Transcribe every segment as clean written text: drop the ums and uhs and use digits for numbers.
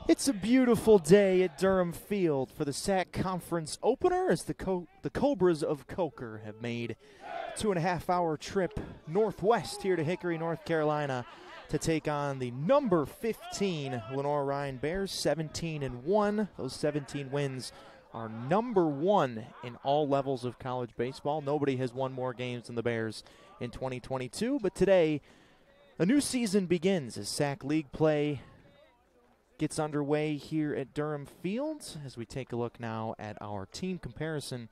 It's a beautiful day at Durham Field for the SAC Conference opener as the Cobras of Coker have made a 2.5-hour trip northwest here to Hickory, North Carolina to take on the number 15 Lenoir-Rhyne Bears, 17-1. Those 17 wins are number one in all levels of college baseball. Nobody has won more games than the Bears in 2022, but today a new season begins as SAC League play gets underway here at Durham Field as we take a look now at our team comparison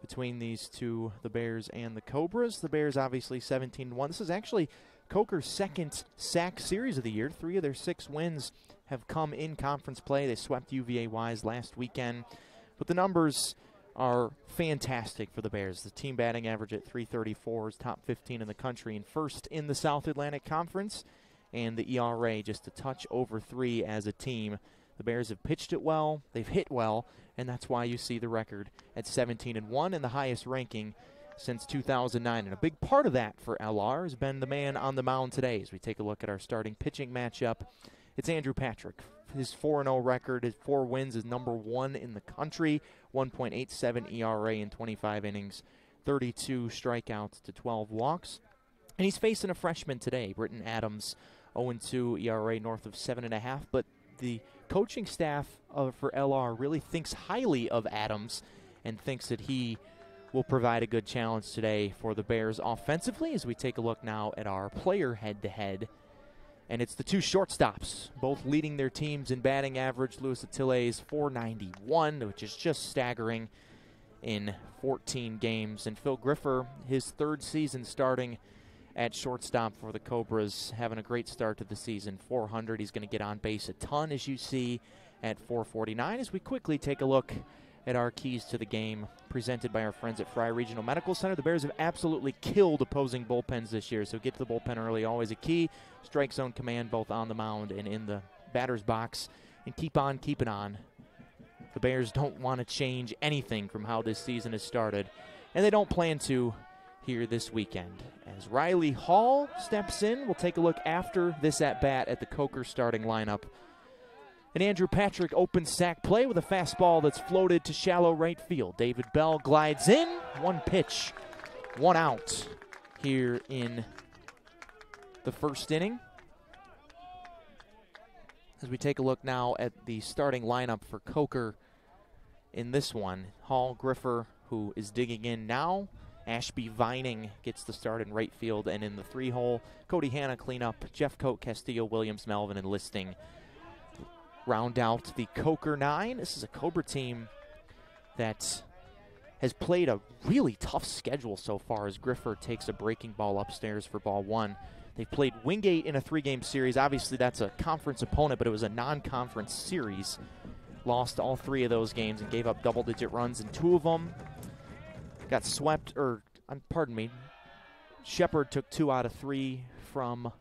between these two, the Bears and the Cobras. The Bears obviously 17-1. This is actually Coker's second SAC series of the year. 3 of their 6 wins have come in conference play. They swept UVA-wise last weekend. But the numbers are fantastic for the Bears. The team batting average at .334 is top 15 in the country and first in the South Atlantic Conference. And the ERA just a touch over 3 as a team. The Bears have pitched it well, they've hit well, and that's why you see the record at 17-1 and the highest ranking since 2009. And a big part of that for LR has been the man on the mound today. As we take a look at our starting pitching matchup, it's Andrew Patrick. His 4-0 record, his 4 wins, is number 1 in the country, 1.87 ERA in 25 innings, 32 strikeouts to 12 walks. And he's facing a freshman today, Britton Adams, 0-2 ERA north of 7.5. But the coaching staff for LR really thinks highly of Adams and thinks that he will provide a good challenge today for the Bears offensively as we take a look now at our player head-to-head. And it's the 2 shortstops, both leading their teams in batting average. Luis Atile's .491, which is just staggering in 14 games. And Phil Griffer, his 3rd season starting at shortstop for the Cobras, having a great start to the season. .400, he's going to get on base a ton, as you see, at .449. As we quickly take a look at our keys to the game presented by our friends at Fry Regional Medical Center. The Bears have absolutely killed opposing bullpens this year, so get to the bullpen early, always a key. Strike zone command both on the mound and in the batter's box, and keep on keeping on. The Bears don't want to change anything from how this season has started, and they don't plan to here this weekend. As Riley Hall steps in, we'll take a look after this at-bat at the Coker starting lineup. And Andrew Patrick opens SAC play with a fastball that's floated to shallow right field. David Bell glides in, 1 pitch, 1 out here in the first inning. As we take a look now at the starting lineup for Coker in this one, Hall, Griffer, who is digging in now. Ashby Vining gets the start in right field, and in the 3-hole, Cody Hanna clean up. Jeff Coate, Castillo, Williams, Melvin, and Listing round out the Coker 9. This is a Cobra team that has played a really tough schedule so far as Griffer takes a breaking ball upstairs for ball 1. They've played Wingate in a 3-game series. Obviously, that's a conference opponent, but it was a non-conference series. Lost all 3 of those games and gave up double-digit runs in 2 of them. Got swept, or pardon me, Shepherd took 2 out of 3 from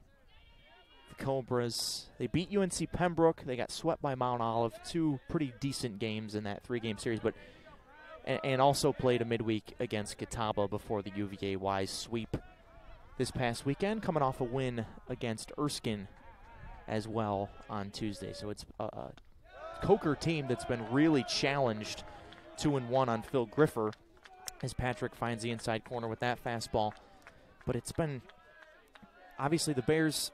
the Cobras. They beat UNC Pembroke. They got swept by Mount Olive. 2 pretty decent games in that 3-game series, but and also played a midweek against Catawba before the UVA-wise sweep this past weekend, coming off a win against Erskine as well on Tuesday. So it's a Coker team that's been really challenged. 2-1 on Phil Griffer as Patrick finds the inside corner with that fastball. But it's been, obviously the Bears,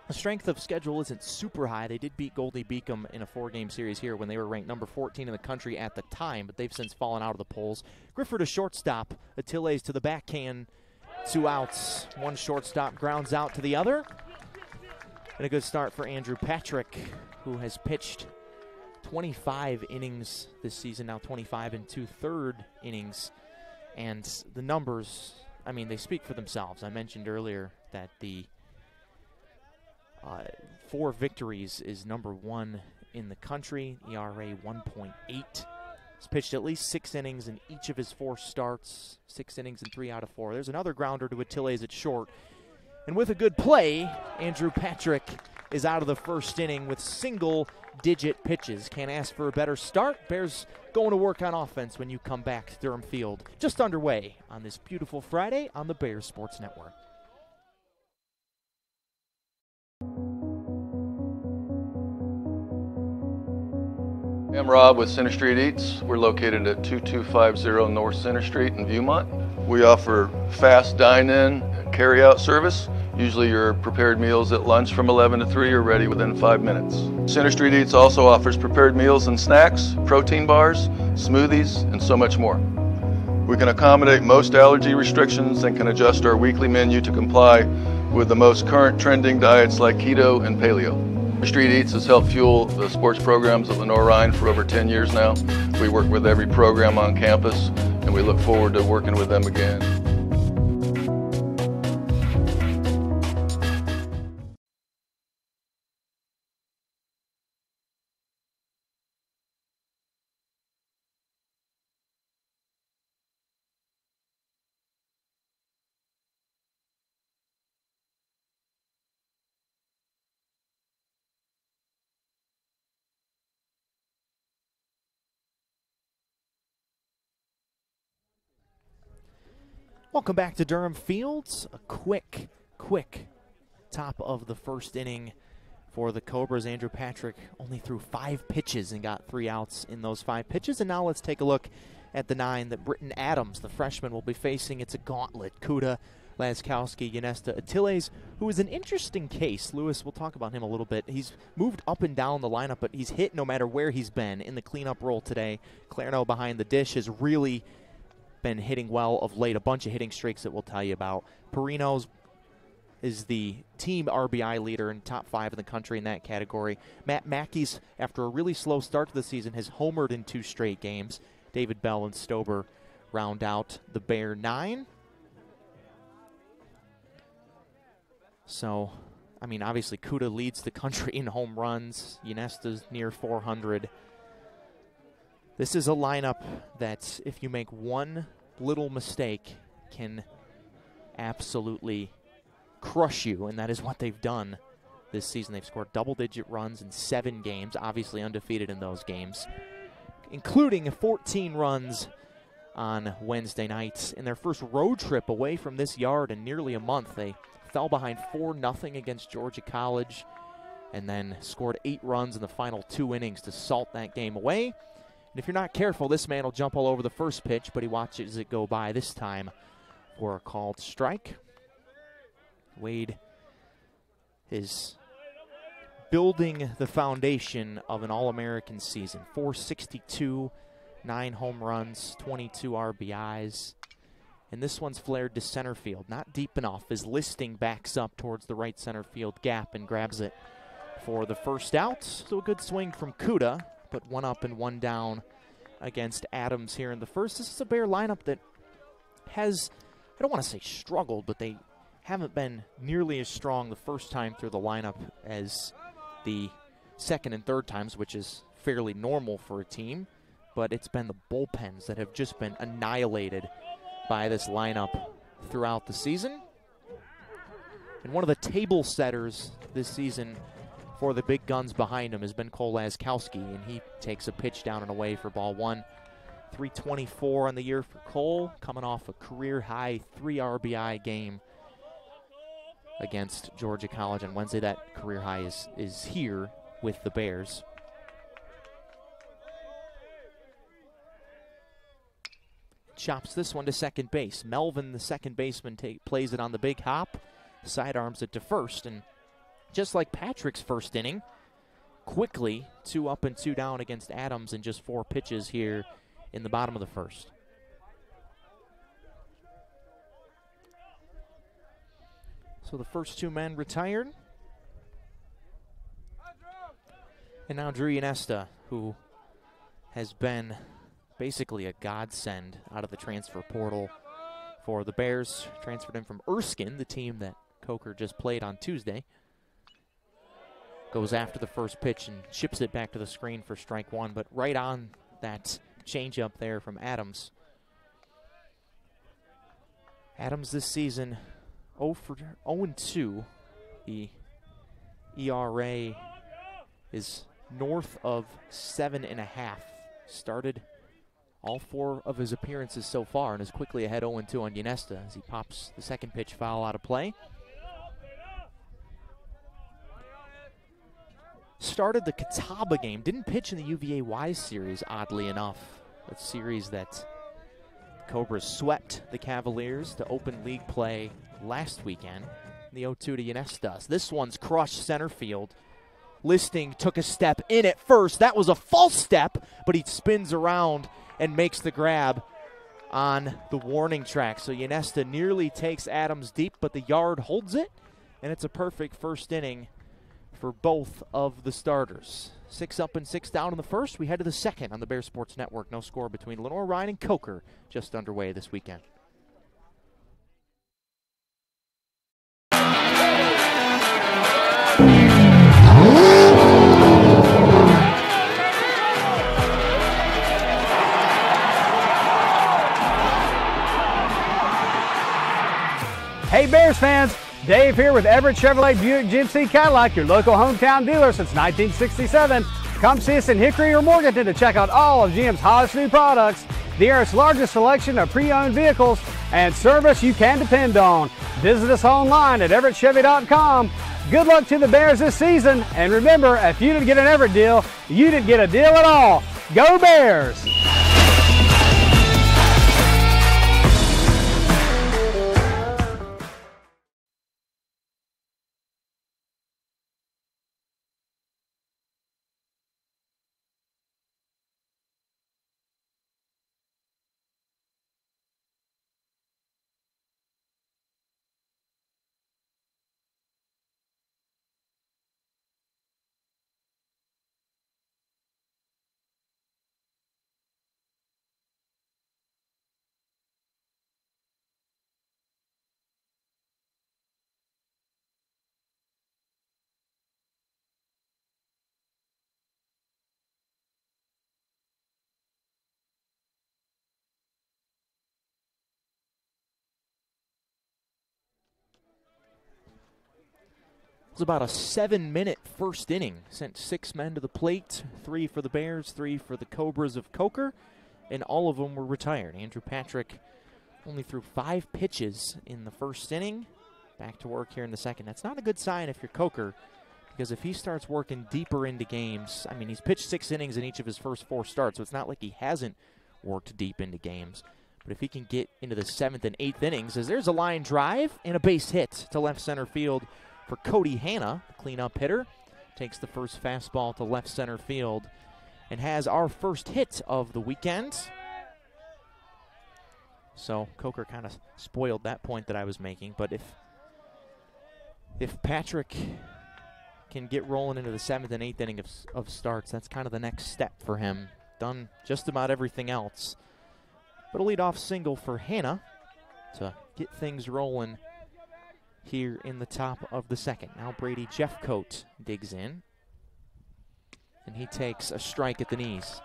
the strength of schedule isn't super high. They did beat Goldie Beacom in a 4-game series here when they were ranked number 14 in the country at the time, but they've since fallen out of the polls. Griffer to shortstop, Atile's to the backhand, 2 outs. 1 shortstop grounds out to the other. And a good start for Andrew Patrick, who has pitched 25 innings this season, now 25 2/3 innings. And the numbers, I mean, they speak for themselves. I mentioned earlier that the 4 victories is number 1 in the country, ERA 1.8. He's pitched at least 6 innings in each of his 4 starts, 6 innings in 3 out of 4. There's another grounder to Atile's at short. And with a good play, Andrew Patrick is out of the first inning with single-digit pitches. Can't ask for a better start. Bears going to work on offense when you come back to Durham Field. Just underway on this beautiful Friday on the Bears Sports Network. I'm Rob with Center Street Eats. We're located at 2250 North Center Street in Viewmont. We offer fast dine-in carry-out service. Usually your prepared meals at lunch from 11 to 3 are ready within 5 minutes. Center Street Eats also offers prepared meals and snacks, protein bars, smoothies, and so much more. We can accommodate most allergy restrictions and can adjust our weekly menu to comply with the most current trending diets like keto and paleo. Street Eats has helped fuel the sports programs at Lenoir-Rhyne for over 10 years now. We work with every program on campus, and we look forward to working with them again. Welcome back to Durham Fields. A quick top of the first inning for the Cobras. Andrew Patrick only threw 5 pitches and got 3 outs in those 5 pitches. And now let's take a look at the 9 that Britton Adams, the freshman, will be facing. It's a gauntlet. Kuda, Laskowski, Yanesta, Atiles, who is an interesting case. Lewis, we'll talk about him a little bit. He's moved up and down the lineup, but he's hit no matter where he's been in the cleanup role today. Clarno behind the dish has really been hitting well of late. A bunch of hitting streaks that we'll tell you about. Perino's is the team RBI leader and top 5 in the country in that category. Matt Mackey's, after a really slow start to the season, has homered in 2 straight games. David Bell and Stober round out the Bear 9. So, I mean, obviously Kuda leads the country in home runs. Yanesta's near 400. This is a lineup that, if you make one little mistake, can absolutely crush you, and that is what they've done this season. They've scored double-digit runs in 7 games, obviously undefeated in those games, including 14 runs on Wednesday nights. In their first road trip away from this yard in nearly a month, they fell behind 4-0 against Georgia College and then scored 8 runs in the final 2 innings to salt that game away. And if you're not careful, this man will jump all over the first pitch, but he watches it go by this time for a called strike. Wade is building the foundation of an All-American season. 462, 9 home runs, 22 RBIs. And this one's flared to center field. Not deep enough as Listing backs up towards the right center field gap and grabs it for the first out. So a good swing from Kuda, but 1 up and 1 down against Adams here in the first. This is a Bear lineup that has, I don't want to say struggled, but they haven't been nearly as strong the first time through the lineup as the second and third times, which is fairly normal for a team. But it's been the bullpens that have just been annihilated by this lineup throughout the season. And one of the table setters this season for the big guns behind him has been Cole Laskowski, and he takes a pitch down and away for ball 1. 324 on the year for Cole, coming off a career-high 3 RBI game against Georgia College on Wednesday. That career high is here with the Bears. Chops this one to second base. Melvin, the second baseman, plays it on the big hop, sidearms it to first, and just like Patrick's first inning, quickly 2 up and 2 down against Adams in just 4 pitches here in the bottom of the first. So the first 2 men retired. And now Drew Yanesta, who has been basically a godsend out of the transfer portal for the Bears. Transferred in from Erskine, the team that Coker just played on Tuesday. Goes after the first pitch and chips it back to the screen for strike 1, but right on that changeup there from Adams. Adams this season 0-2. The ERA is north of 7.5. Started all 4 of his appearances so far and is quickly ahead 0-2 on Yanesta as he pops the second pitch foul out of play. started the Catawba game. Didn't pitch in the UVA-Y series, oddly enough. A series that Cobras swept the Cavaliers to open league play last weekend. The 0-2 to Yanesta. This one's crushed center field. Listing took a step in at first. That was a false step, but he spins around and makes the grab on the warning track. So Yanesta nearly takes Adams deep, but the yard holds it, and it's a perfect first inning for both of the starters. 6 up and 6 down in the first. We head to the second on the Bear Sports Network. No score between Lenoir-Rhyne and Coker just underway this weekend. Hey Bears fans, Dave here with Everett Chevrolet Buick GMC Cadillac, your local hometown dealer since 1967. Come see us in Hickory or Morganton to check out all of GM's hottest new products, the area's largest selection of pre-owned vehicles, and service you can depend on. Visit us online at everettchevy.com. Good luck to the Bears this season, and remember, if you didn't get an Everett deal, you didn't get a deal at all. Go Bears! It was about a 7-minute first inning. Sent 6 men to the plate, 3 for the Bears, 3 for the Cobras of Coker, and all of them were retired. Andrew Patrick only threw 5 pitches in the first inning. Back to work here in the second. That's not a good sign if you're Coker, because if he starts working deeper into games, I mean, he's pitched 6 innings in each of his first 4 starts, so it's not like he hasn't worked deep into games. But if he can get into the 7th and 8th innings, as there's a line drive and a base hit to left center field for Cody Hanna, the cleanup hitter, takes the first fastball to left center field and has our first hit of the weekend. So Coker kind of spoiled that point that I was making, but if Patrick can get rolling into the 7th and 8th inning of starts, that's kind of the next step for him. Done just about everything else. But a leadoff single for Hanna to get things rolling here in the top of the second. Now Brady Jeffcoat digs in, and he takes a strike at the knees.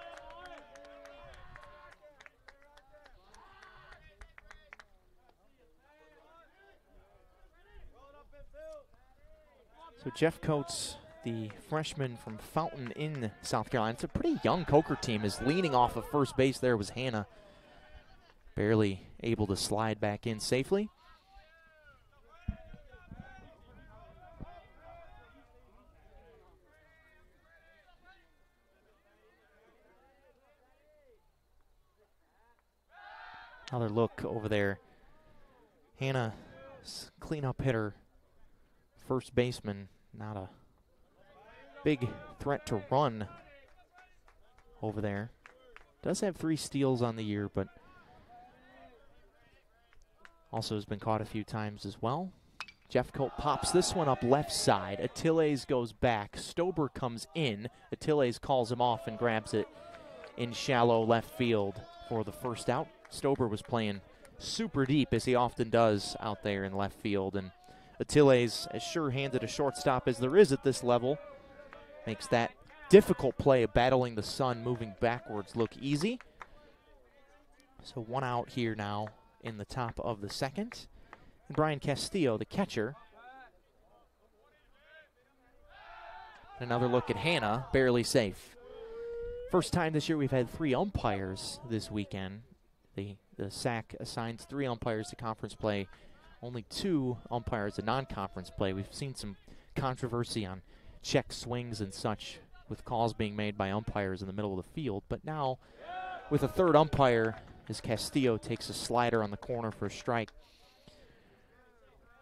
So Jeffcoat's the freshman from Fountain in South Carolina. It's a pretty young Coker team. Is leaning off of first base there was Hanna. Barely able to slide back in safely. Another look over there. Hanna, cleanup hitter, first baseman, not a big threat to run over there. Does have 3 steals on the year, but also has been caught a few times as well. Jeffcoat pops this one up left side. Attiles goes back. Stober comes in. Attiles calls him off and grabs it in shallow left field for the first out. Stober was playing super deep, as he often does out there in left field, and Attiles, as sure-handed a shortstop as there is at this level, makes that difficult play of battling the sun, moving backwards, look easy. So 1 out here now in the top of the second. And Brian Castillo, the catcher. Another look at Hanna, barely safe. First time this year we've had 3 umpires this weekend. The SAC assigns 3 umpires to conference play, only 2 umpires to non-conference play. We've seen some controversy on check swings and such with calls being made by umpires in the middle of the field. But now, with a third umpire, as Castillo takes a slider on the corner for a strike.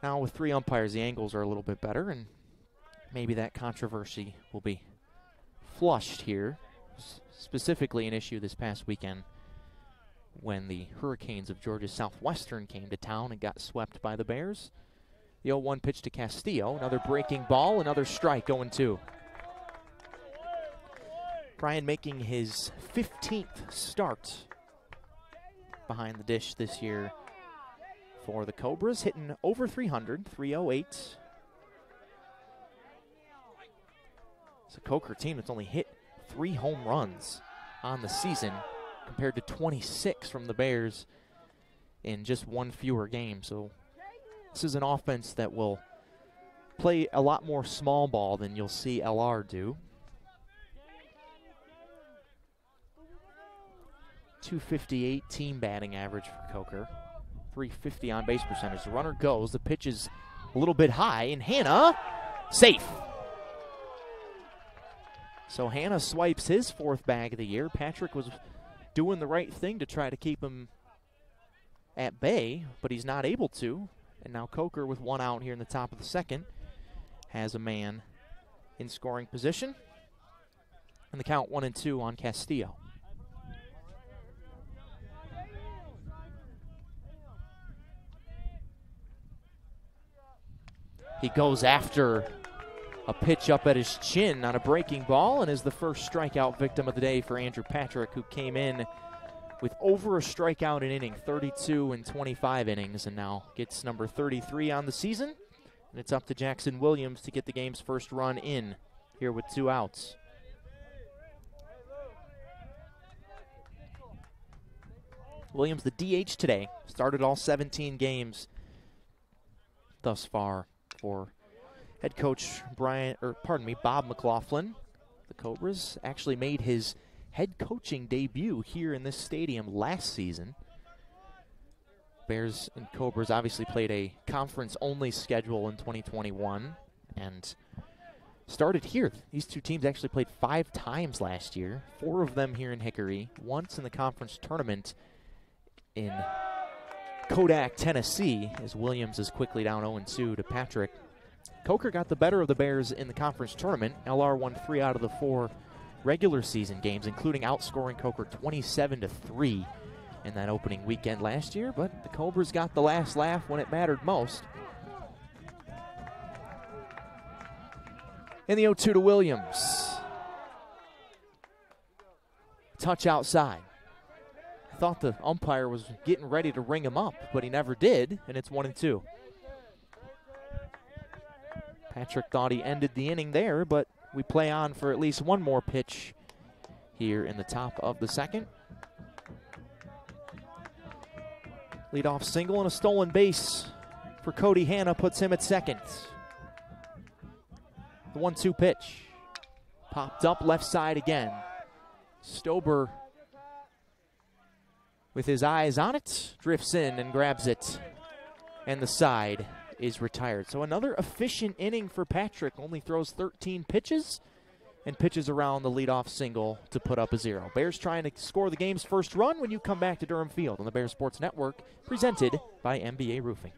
Now with 3 umpires, the angles are a little bit better, and maybe that controversy will be flushed here. Specifically an issue this past weekend when the Hurricanes of Georgia Southwestern came to town and got swept by the Bears. The 0-1 pitch to Castillo, another breaking ball, another strike, 0-2. Brian making his 15th start behind the dish this year for the Cobras, hitting over 300, 308. It's a Coker team that's only hit 3 home runs on the season compared to 26 from the Bears in just 1 fewer game. So this is an offense that will play a lot more small ball than you'll see LR do. .258 team batting average for Coker. .350 on base percentage. The runner goes. The pitch is a little bit high, and Hanna safe. So Hanna swipes his 4th bag of the year. Patrick was doing the right thing to try to keep him at bay, but he's not able to. And now Coker, with 1 out here in the top of the 2nd, has a man in scoring position. And the count 1-2 on Castillo. He goes after a pitch up at his chin on a breaking ball and is the first strikeout victim of the day for Andrew Patrick, who came in with over a strikeout an inning, 32 in 25 innings, and now gets number 33 on the season. And it's up to Jackson Williams to get the game's first run in here with 2 outs. Williams, the DH today, started all 17 games thus far for head coach Bob McLaughlin. The Cobras actually made his head coaching debut here in this stadium last season. Bears and Cobras obviously played a conference-only schedule in 2021 and started here. These 2 teams actually played 5 times last year, 4 of them here in Hickory, once in the conference tournament in Kodak, Tennessee, as Williams is quickly down 0-2 to Patrick. Coker got the better of the Bears in the conference tournament. LR won 3 out of the 4 regular season games, including outscoring Coker 27-3 in that opening weekend last year, but the Cobras got the last laugh when it mattered most. And the 0-2 to Williams. Touch outside. I thought the umpire was getting ready to ring him up, but he never did, and it's 1-2. Patrick thought he ended the inning there, but we play on for at least 1 more pitch here in the top of the 2nd. Leadoff single and a stolen base for Cody Hanna puts him at 2nd. The 1-2 pitch. Popped up left side again. Stober, with his eyes on it, drifts in and grabs it. And the side is retired. So another efficient inning for Patrick. Only throws 13 pitches and pitches around the leadoff single to put up a 0. Bears trying to score the game's first run when you come back to Durham Field on the Bears Sports Network, presented by MBA Roofing.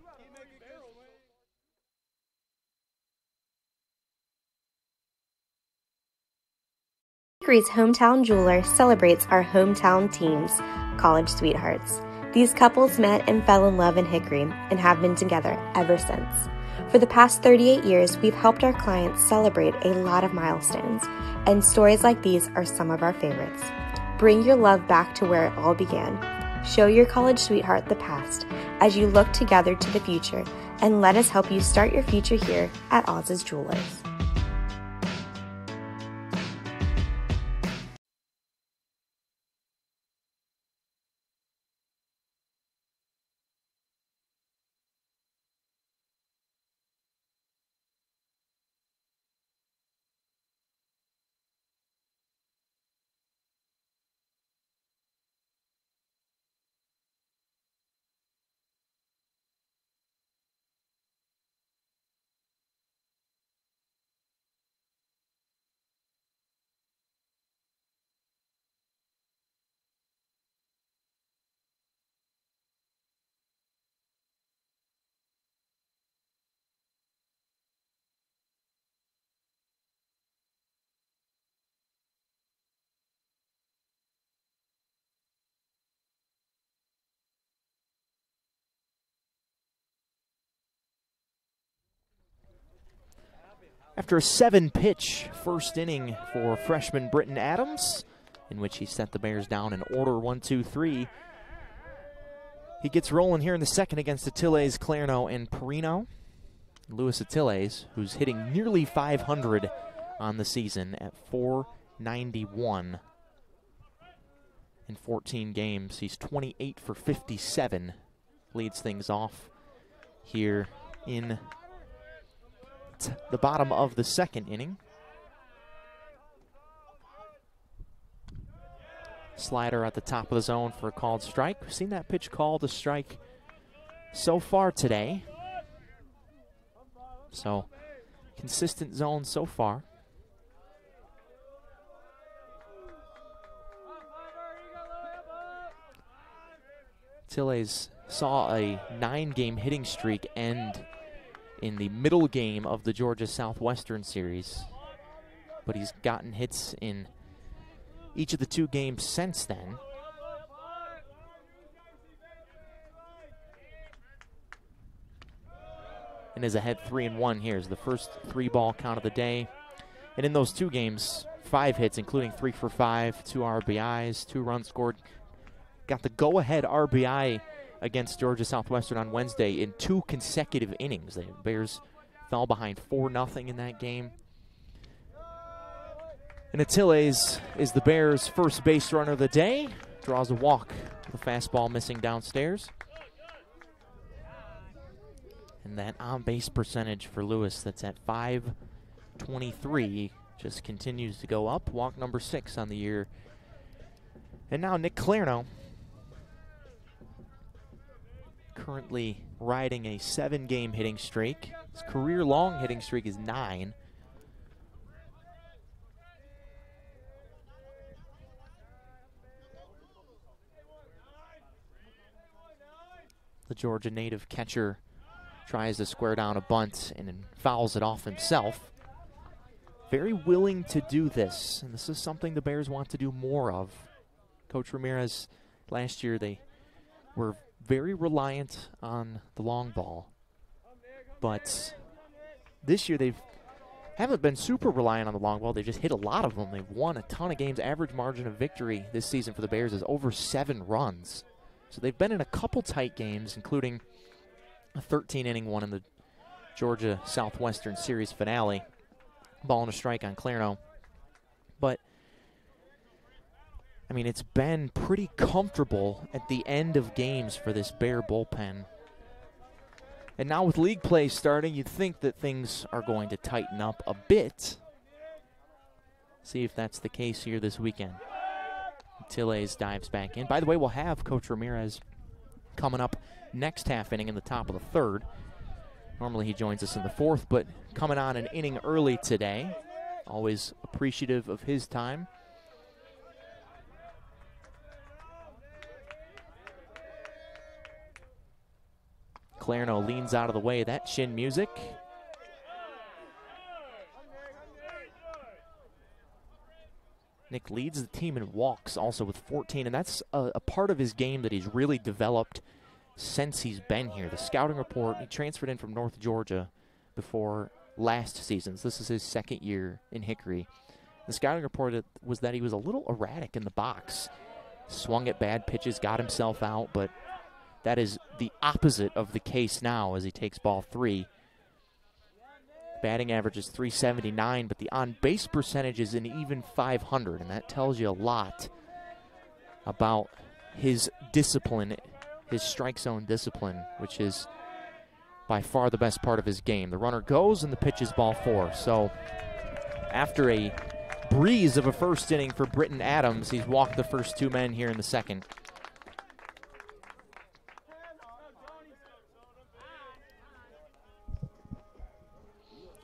Hickory's hometown jeweler celebrates our hometown teams, college sweethearts. These couples met and fell in love in Hickory and have been together ever since. For the past 38 years, we've helped our clients celebrate a lot of milestones, and stories like these are some of our favorites. Bring your love back to where it all began. Show your college sweetheart the past as you look together to the future, and let us help you start your future here at Oz's Jewelers. After a 7-pitch first inning for freshman Britton Adams, in which he set the Bears down in order 1, 2, 3, he gets rolling here in the second against Attiles, Clarno, and Perino. Luis Attiles, who's hitting nearly 500 on the season at 491 in 14 games. He's 28 for 57, leads things off here in the bottom of the second inning. Slider at the top of the zone for a called strike. We've seen that pitch called a strike so far today. So, consistent zone so far. Attiles saw a 9-game hitting streak end in the middle game of the Georgia Southwestern series, but he's gotten hits in each of the 2 games since then. And is ahead 3-1 here as the first 3-ball count of the day. And in those 2 games, 5 hits, including 3 for 5, 2 RBIs, 2 runs scored. Got the go-ahead RBI against Georgia Southwestern on Wednesday in 2 consecutive innings. The Bears fell behind 4-0 in that game. And Attiles is the Bears' first base runner of the day. Draws a walk, the fastball missing downstairs. And that on-base percentage for Lewis, that's at .523, just continues to go up. Walk number 6 on the year. And now Nick Clarno, currently riding a 7-game hitting streak. His career-long hitting streak is 9. The Georgia native catcher tries to square down a bunt and then fouls it off himself. Very willing to do this, and this is something the Bears want to do more of. Coach Ramirez, last year they were very reliant on the long ball, but this year they haven't been super reliant on the long ball. They just hit a lot of them. They've won a ton of games. Average margin of victory this season for the Bears is over 7 runs. So they've been in a couple tight games, including a 13-inning one in the Georgia Southwestern Series finale. Ball and a strike on Clarno. But, I mean, it's been pretty comfortable at the end of games for this Bear bullpen. And now with league play starting, you'd think that things are going to tighten up a bit. See if that's the case here this weekend. Attiles dives back in. By the way, we'll have Coach Ramirez coming up next half inning in the top of the 3rd. Normally he joins us in the 4th, but coming on an inning early today. Always appreciative of his time. Clarno leans out of the way. That chin music. Nick leads the team in walks also with 14, and that's a part of his game that he's really developed since he's been here. The scouting report, he transferred in from North Georgia before last season. So this is his 2nd year in Hickory. The scouting report was that he was a little erratic in the box. Swung at bad pitches, got himself out, but that is the opposite of the case now as he takes ball 3. Batting average is .379, but the on-base percentage is an even .500, and that tells you a lot about his discipline, his strike zone discipline, which is by far the best part of his game. The runner goes, and the pitch is ball 4. So after a breeze of a first inning for Britton Adams, he's walked the first 2 men here in the 2nd.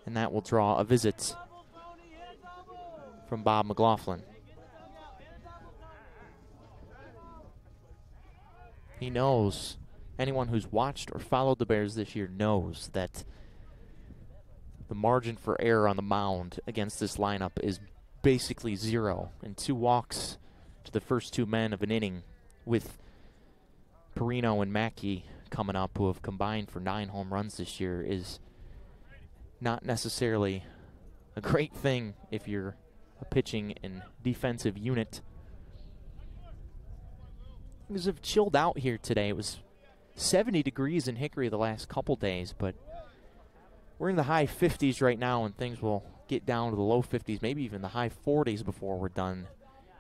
And that will draw a visit from Bob McLaughlin. He knows, anyone who's watched or followed the Bears this year knows that the margin for error on the mound against this lineup is basically 0. And 2 walks to the first 2 men of an inning, with Perino and Mackey coming up, who have combined for 9 home runs this year, is not necessarily a great thing if you're a pitching and defensive unit. Things have chilled out here today. It was 70 degrees in Hickory the last couple days, but we're in the high 50s right now, and things will get down to the low 50s, maybe even the high 40s before we're done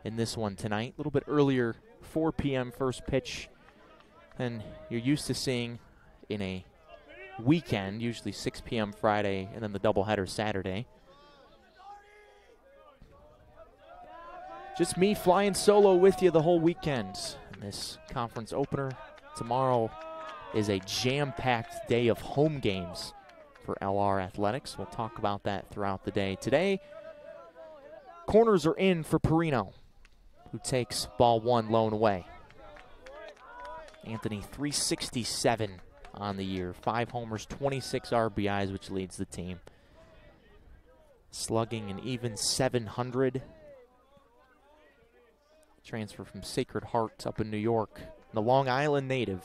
in this one tonight. A little bit earlier, 4 p.m. first pitch than you're used to seeing in a weekend, usually 6 p.m. Friday and then the doubleheader Saturday. Just me flying solo with you the whole weekend. And this conference opener tomorrow is a jam-packed day of home games for LR Athletics. We'll talk about that throughout the day. Today, corners are in for Perino, who takes ball one lone away. Anthony, 367 on the year, 5 homers, 26 RBIs, which leads the team. Slugging an even 700. Transfer from Sacred Heart up in New York, the Long Island native.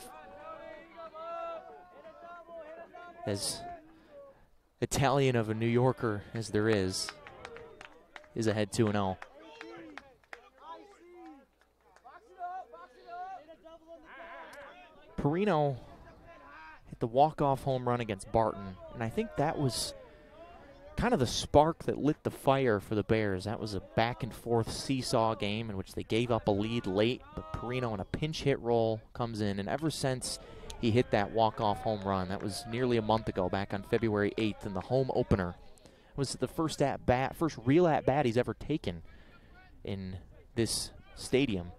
As Italian of a New Yorker as there is ahead 2-0. Perino hit the walk-off home run against Barton, and I think that was kind of the spark that lit the fire for the Bears. That was a back-and-forth seesaw game in which they gave up a lead late, but Perino in a pinch hit roll comes in, and ever since he hit that walk-off home run, that was nearly a month ago, back on February 8th in the home opener, it was the first real at-bat he's ever taken in this stadium.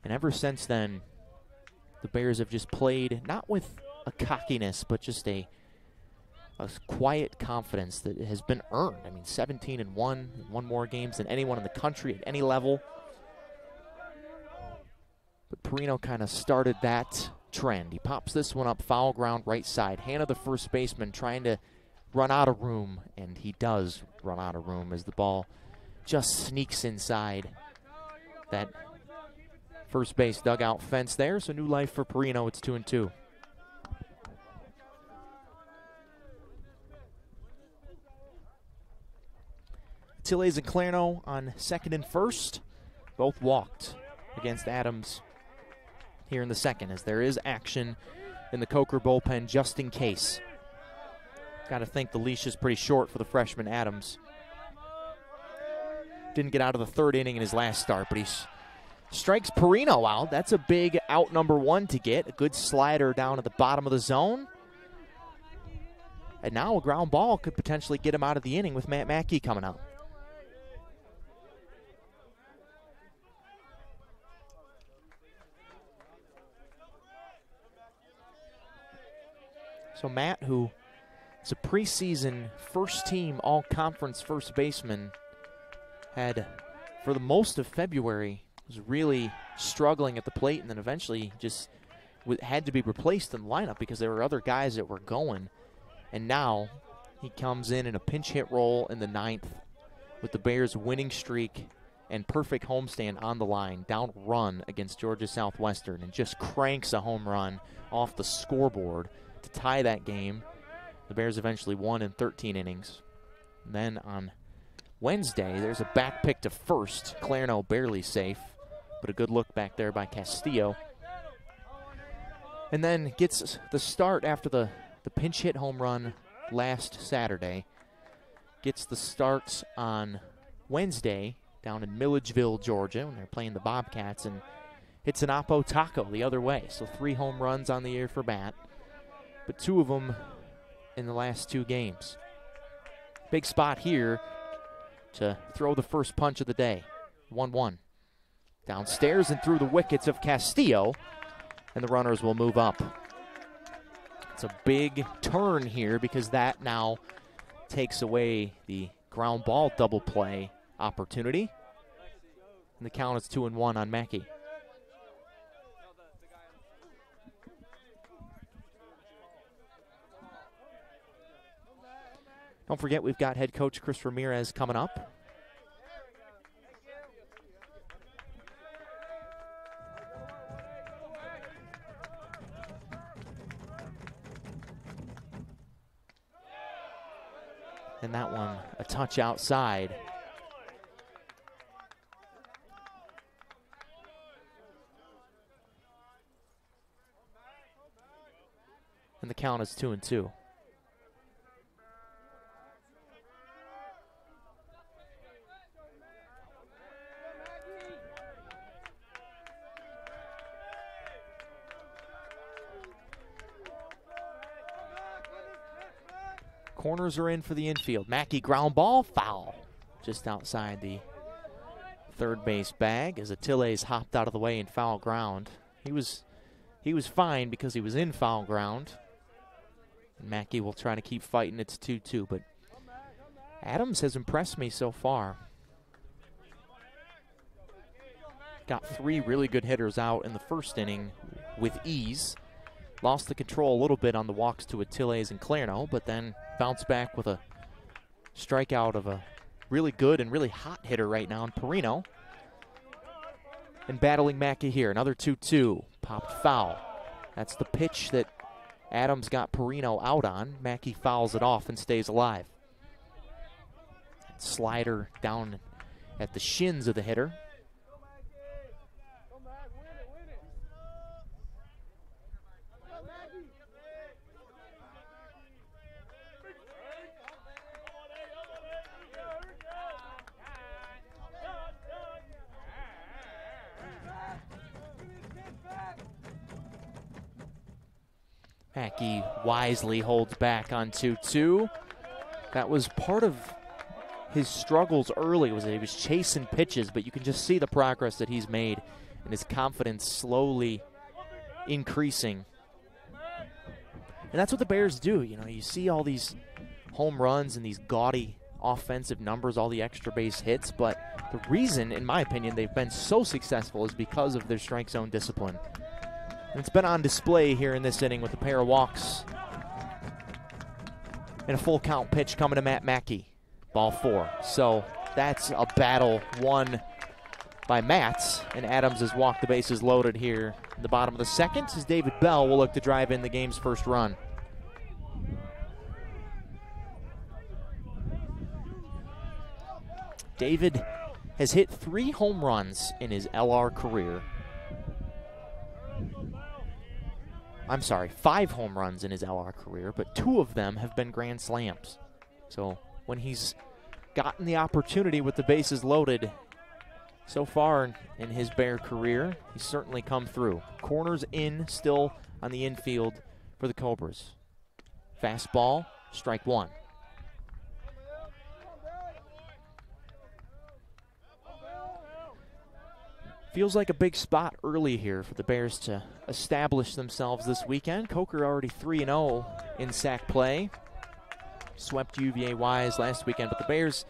And ever since then, the Bears have just played, not with a cockiness, but just a quiet confidence that has been earned. I mean, 17-1, won more games than anyone in the country at any level. But Perino kind of started that trend. He pops this one up, foul ground right side. Hand of the first baseman trying to run out of room, and he does run out of room as the ball just sneaks inside that first base dugout fence there. So new life for Perino. It's 2-2. Tilles and Clarno on second and first. Both walked against Adams here in the second, as there is action in the Coker bullpen just in case. Got to think the leash is pretty short for the freshman Adams. Didn't get out of the third inning in his last start, but he strikes Perino out. That's a big out number one to get. A good slider down at the bottom of the zone. And now a ground ball could potentially get him out of the inning with Matt Mackey coming out. So Matt, who is a preseason first-team all-conference first baseman, had, for the most of February, was really struggling at the plate, and then eventually just had to be replaced in the lineup because there were other guys that were going. And now he comes in a pinch hit role in the ninth with the Bears' winning streak and perfect homestand on the line, down run against Georgia Southwestern, and just cranks a home run off the scoreboard to tie that game. The Bears eventually won in 13 innings. And then on Wednesday, there's a back pick to first. Clarno barely safe, but a good look back there by Castillo. And then gets the start after the pinch hit home run last Saturday. Gets the starts on Wednesday down in Milledgeville, Georgia, when they're playing the Bobcats, and hits an Oppo Taco the other way. So 3 home runs on the year for Matt, but 2 of them in the last 2 games. Big spot here to throw the first punch of the day. 1-1. Downstairs and through the wickets of Castillo, and the runners will move up. It's a big turn here because that now takes away the ground ball double play opportunity. And the count is 2-1 on Mackey. Don't forget, we've got head coach Chris Ramirez coming up. And that that one a touch outside. And the count is 2-2. Corners are in for the infield. Mackey ground ball, foul. Just outside the third base bag as Attiles hopped out of the way in foul ground. He was fine because he was in foul ground. And Mackey will try to keep fighting. It's 2-2, but Adams has impressed me so far. Got 3 really good hitters out in the first inning with ease. Lost the control a little bit on the walks to Attiles and Clarno, but then bounced back with a strikeout of a really good and really hot hitter right now in Perino. And battling Mackey here, another 2-2, popped foul. That's the pitch that Adams got Perino out on. Mackey fouls it off and stays alive. Slider down at the shins of the hitter. Mackey wisely holds back on 2-2. That was part of his struggles early, was that he was chasing pitches, but you can just see the progress that he's made and his confidence slowly increasing. And that's what the Bears do. You know, you see all these home runs and these gaudy offensive numbers, all the extra base hits, but the reason, in my opinion, they've been so successful is because of their strike zone discipline. And it's been on display here in this inning with a pair of walks and a full count pitch coming to Matt Mackey. Ball 4. So that's a battle won by Matz, and Adams has walked the bases loaded here in the bottom of the second as David Bell will look to drive in the game's first run. David has hit 3 home runs in his LR career. I'm sorry, 5 home runs in his LR career, but 2 of them have been grand slams. So when he's gotten the opportunity with the bases loaded so far in his Bear career, he's certainly come through. Corners in still on the infield for the Cobras. Fastball, strike 1. Feels like a big spot early here for the Bears to establish themselves this weekend. Coker already 3-0 in sack play. Swept UVA Wise last weekend, but the Bears,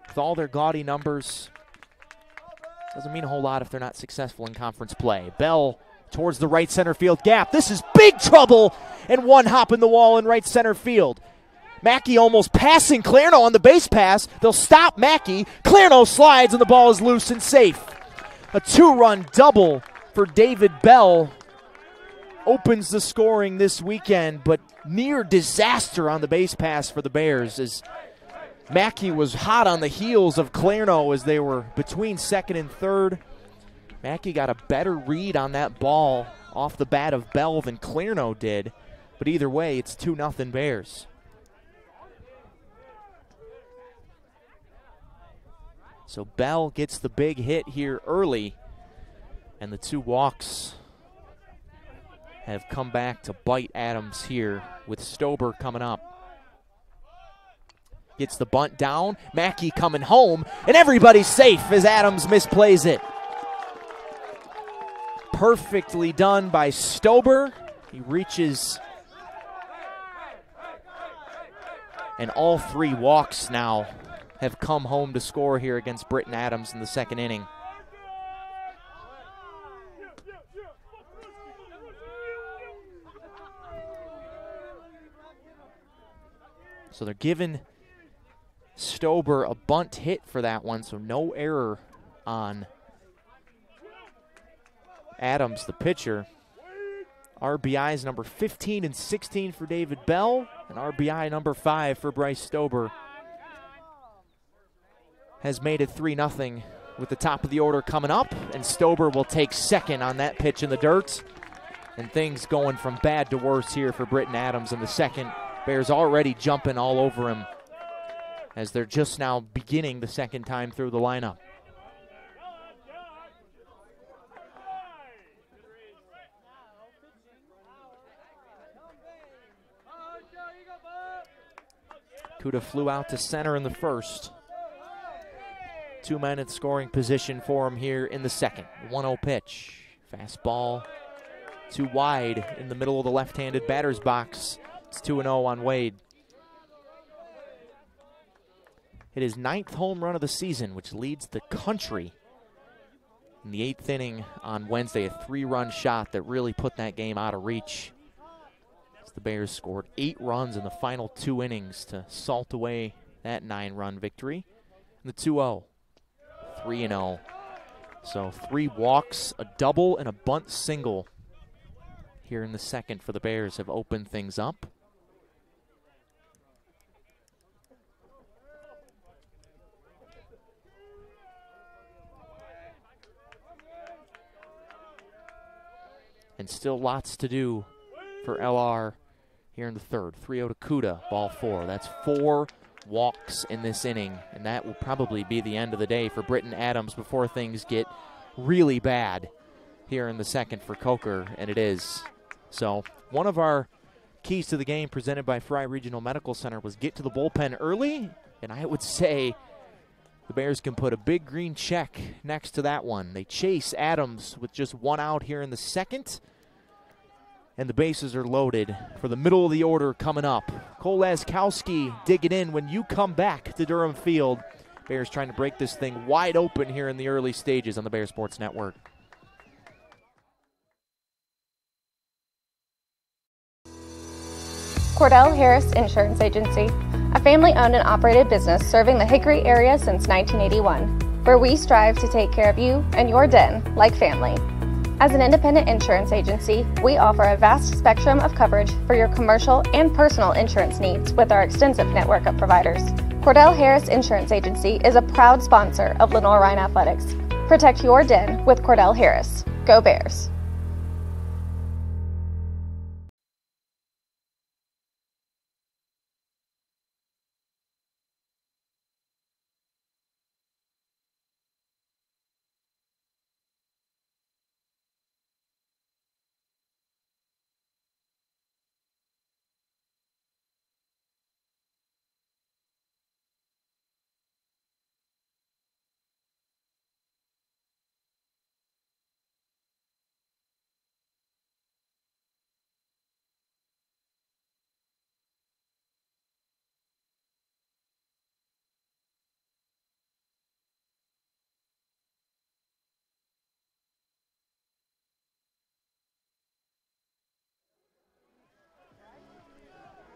with all their gaudy numbers, doesn't mean a whole lot if they're not successful in conference play. Bell towards the right center field gap. This is big trouble, and one hop in the wall in right center field. Mackey almost passing Clarno on the base pass. They'll stop Mackey. Clarno slides, and the ball is loose and safe. A 2-run double for David Bell opens the scoring this weekend, but near disaster on the base pass for the Bears as Mackey was hot on the heels of Clarno as they were between second and third. Mackey got a better read on that ball off the bat of Bell than Clarno did, but either way, it's 2-0 Bears. So Bell gets the big hit here early, and the 2 walks have come back to bite Adams here with Stober coming up. Gets the bunt down, Mackey coming home, and everybody's safe as Adams misplays it. Perfectly done by Stober. He reaches, and all 3 walks now have come home to score here against Britton Adams in the second inning. So they're giving Stober a bunt hit for that one, so no error on Adams, the pitcher. RBIs number 15 and 16 for David Bell, and RBI number 5 for Bryce Stober has made it 3-0 with the top of the order coming up, and Stober will take second on that pitch in the dirt. And things going from bad to worse here for Britton Adams in the second. Bears already jumping all over him as they're just now beginning the second time through the lineup. Kuda flew out to center in the first. 2 men in scoring position for him here in the second. 1-0 pitch. Fastball too wide in the middle of the left-handed batter's box. It's 2-0 on Wade. Hit his 9th home run of the season, which leads the country in the 8th inning on Wednesday. A 3-run shot that really put that game out of reach. The Bears scored 8 runs in the final 2 innings to salt away that 9-run victory. And the 2-0, 3-0. So 3 walks, a double, and a bunt single here in the second for the Bears have opened things up. And still lots to do for LR here in the third. 3-0 to Kuda, ball 4. That's 4 walks in this inning, and that will probably be the end of the day for Britton Adams before things get really bad here in the second for Coker, and it is. So one of our keys to the game presented by Fry Regional Medical Center was get to the bullpen early, and I would say the Bears can put a big green check next to that one. They chase Adams with just 1 out here in the second, and the bases are loaded for the middle of the order coming up. Cole Laskowski digging in when you come back to Durham Field. Bears trying to break this thing wide open here in the early stages on the Bears Sports Network. Cordell Harris Insurance Agency, a family-owned and operated business serving the Hickory area since 1981, where we strive to take care of you and your den like family. As an independent insurance agency, we offer a vast spectrum of coverage for your commercial and personal insurance needs with our extensive network of providers. Cordell Harris Insurance Agency is a proud sponsor of Lenoir-Rhyne Athletics. Protect your den with Cordell Harris. Go Bears!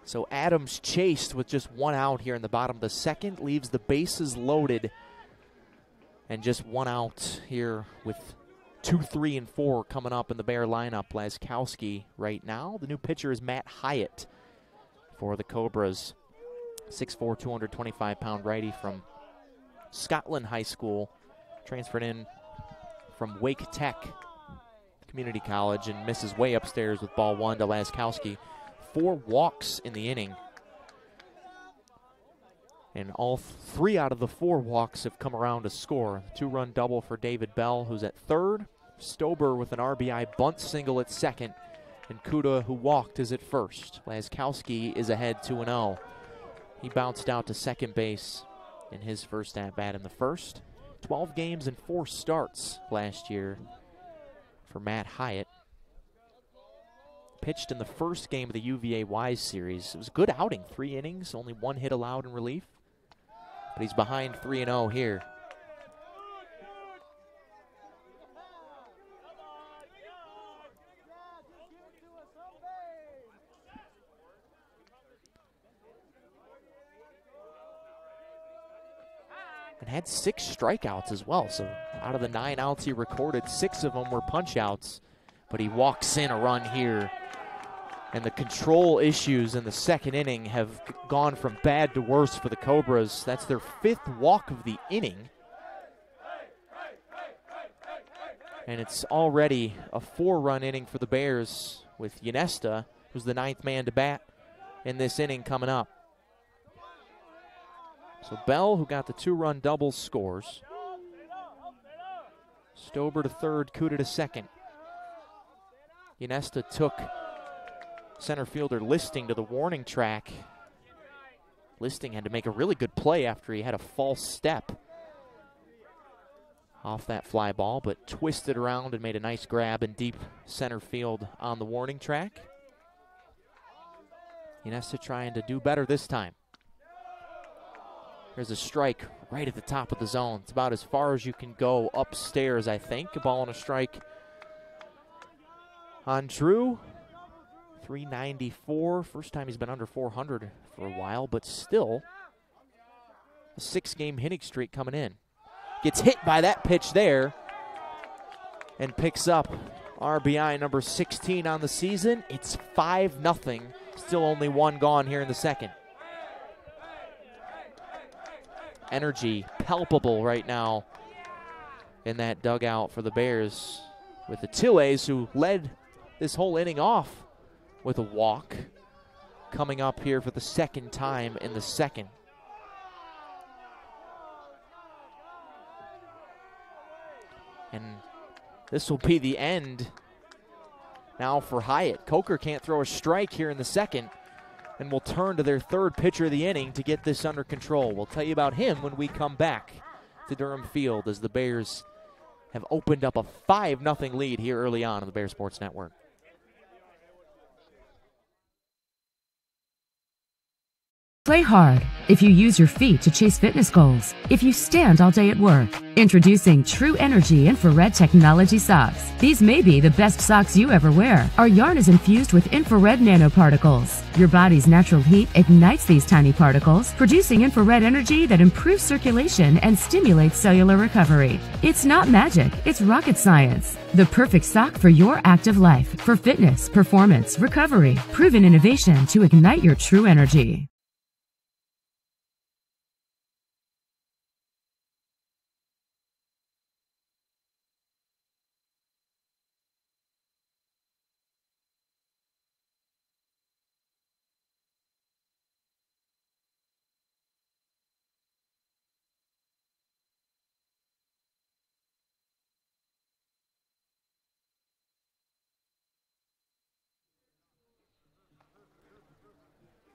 So Adams chased with just 1 out here in the bottom of the second, leaves the bases loaded, and just 1 out here with 2, 3, and 4 coming up in the Bear lineup. Laskowski right now. The new pitcher is Matt Hyatt for the Cobras. 6'4", 225-pound righty from Scotland High School. Transferred in from Wake Tech Community College and misses way upstairs with ball 1 to Laskowski. 4 walks in the inning. And all 3 out of the 4 walks have come around to score. 2-run double for David Bell, who's at third. Stober with an RBI bunt single at second. And Kuda, who walked, is at first. Laskowski is ahead 2-0. He bounced out to second base in his first at-bat in the first. 12 games and 4 starts last year for Matt Hyatt. Pitched in the first game of the UVA Wise series. It was a good outing, 3 innings, only 1 hit allowed in relief. But he's behind 3-0 here. And had 6 strikeouts as well. So out of the 9 outs he recorded, 6 of them were punch outs. But he walks in a run here And the control issues in the second inning have gone from bad to worse for the Cobras. That's their 5th walk of the inning. And it's already a 4-run inning for the Bears with Ynesta, who's the 9th man to bat in this inning, coming up. So Bell, who got the 2-run double, scores. Stober to third, Kuda to second. Ynesta took center fielder Listing to the warning track. Listing had to make a really good play after he had a false step off that fly ball, but twisted around and made a nice grab in deep center field on the warning track. Ynesta trying to do better this time. There's a strike right at the top of the zone. It's about as far as you can go upstairs, I think. A ball and a strike on Drew. 394. First time he's been under 400 for a while, but still a 6-game hitting streak coming in. Gets hit by that pitch there and picks up RBI number 16 on the season. It's 5-0. Still only 1 gone here in the second. Energy palpable right now in that dugout for the Bears, with the Tilles, who led this whole inning off with a walk, coming up here for the 2nd time in the second. And this will be the end now for Hyatt. Coker can't throw a strike here in the second, and will turn to their 3rd pitcher of the inning to get this under control. We'll tell you about him when we come back to Durham Field, as the Bears have opened up a 5-0 lead here early on the Bear Sports Network. Play hard if you use your feet to chase fitness goals. If you stand all day at work. Introducing True Energy Infrared Technology Socks. These may be the best socks you ever wear. Our yarn is infused with infrared nanoparticles. Your body's natural heat ignites these tiny particles, producing infrared energy that improves circulation and stimulates cellular recovery. It's not magic, it's rocket science. The perfect sock for your active life, for fitness, performance, recovery. Proven innovation to ignite your true energy.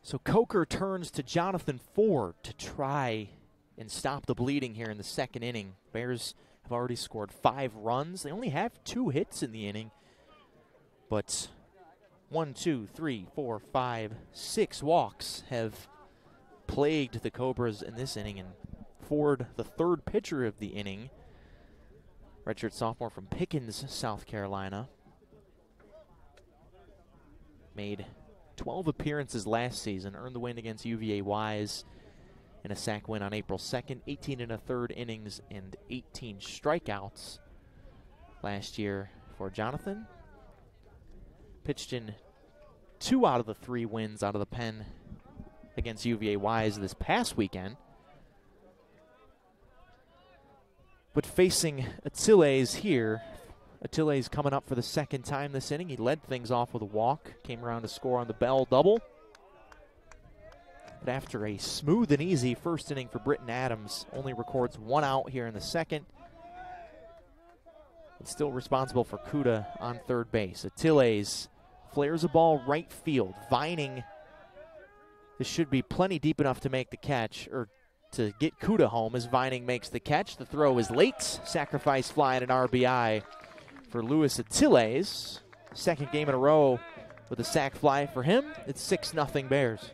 So Coker turns to Jonathan Ford to try and stop the bleeding here in the second inning. Bears have already scored 5 runs. They only have 2 hits in the inning, but 1, 2, 3, 4, 5, 6 walks have plagued the Cobras in this inning. And Ford, the 3rd pitcher of the inning, redshirt sophomore from Pickens, South Carolina, made 12 appearances last season, earned the win against UVA Wise in a sack win on April 2nd, 18 1/3 innings and 18 strikeouts last year for Jonathan. Pitched in 2 out of the 3 wins out of the pen against UVA Wise this past weekend. But facing Attiles here, Attiles coming up for the 2nd time this inning. He led things off with a walk, came around to score on the Bell double. But after a smooth and easy first inning for Britton Adams, only records 1 out here in the second. It's still responsible for Kuda on 3rd base. Attiles flares a ball right field. Vining, this should be plenty deep enough to make the catch, or to get Kuda home as Vining makes the catch. The throw is late. Sacrifice fly and an RBI for Luis Attiles. 2nd game in a row with a sac fly for him. It's 6-0 Bears.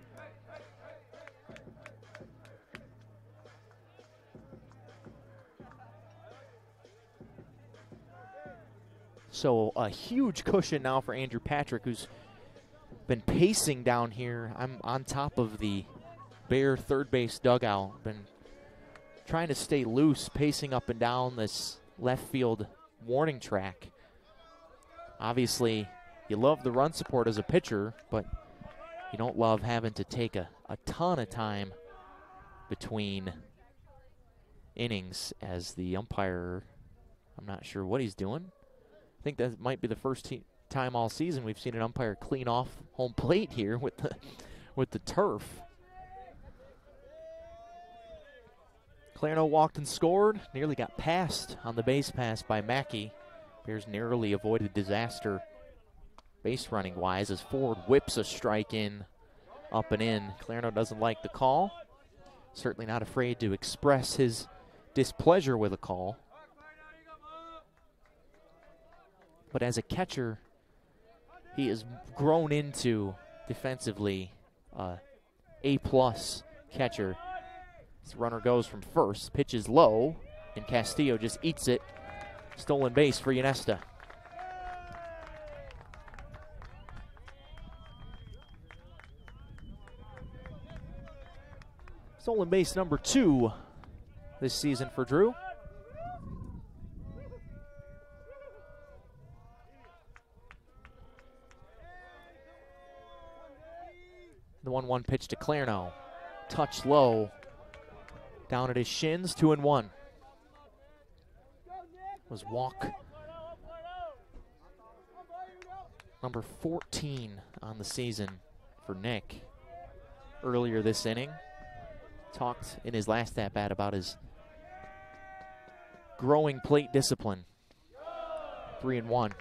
So a huge cushion now for Andrew Patrick, who's been pacing down here. I'm on top of the Bear 3rd base dugout. Been trying to stay loose, pacing up and down this left field warning track. Obviously, you love the run support as a pitcher, but you don't love having to take a ton of time between innings as the umpire, I'm not sure what he's doing. I think that might be the first time all season we've seen an umpire clean off home plate here with the turf. Clarno walked and scored, nearly got passed on the base pass by Mackey. Bears narrowly avoided disaster base running wise as Ford whips a strike in, up and in. Clarno doesn't like the call. Certainly not afraid to express his displeasure with a call. But as a catcher, he has grown into defensively A-plus catcher. This runner goes from first, pitches low, and Castillo just eats it. Stolen base for Ynesta. Stolen base number 2 this season for Drew. The 1-1 pitch to Clarno. Touch low. Down at his shins, 2-1. Was walk number 14 on the season for Nick. Earlier this inning, talked in his last at-bat about his growing plate discipline. 3-1.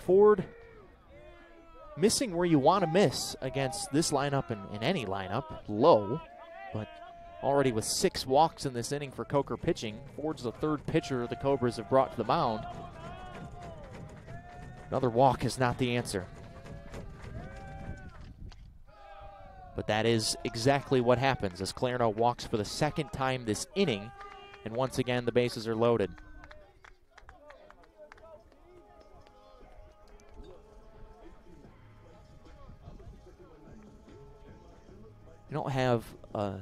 Ford missing where you want to miss against this lineup and in any lineup, low, but already with 6 walks in this inning for Coker pitching. Ford's the 3rd pitcher the Cobras have brought to the mound. Another walk is not the answer. But that is exactly what happens as Clarno walks for the 2nd time this inning, and once again the bases are loaded. You don't have a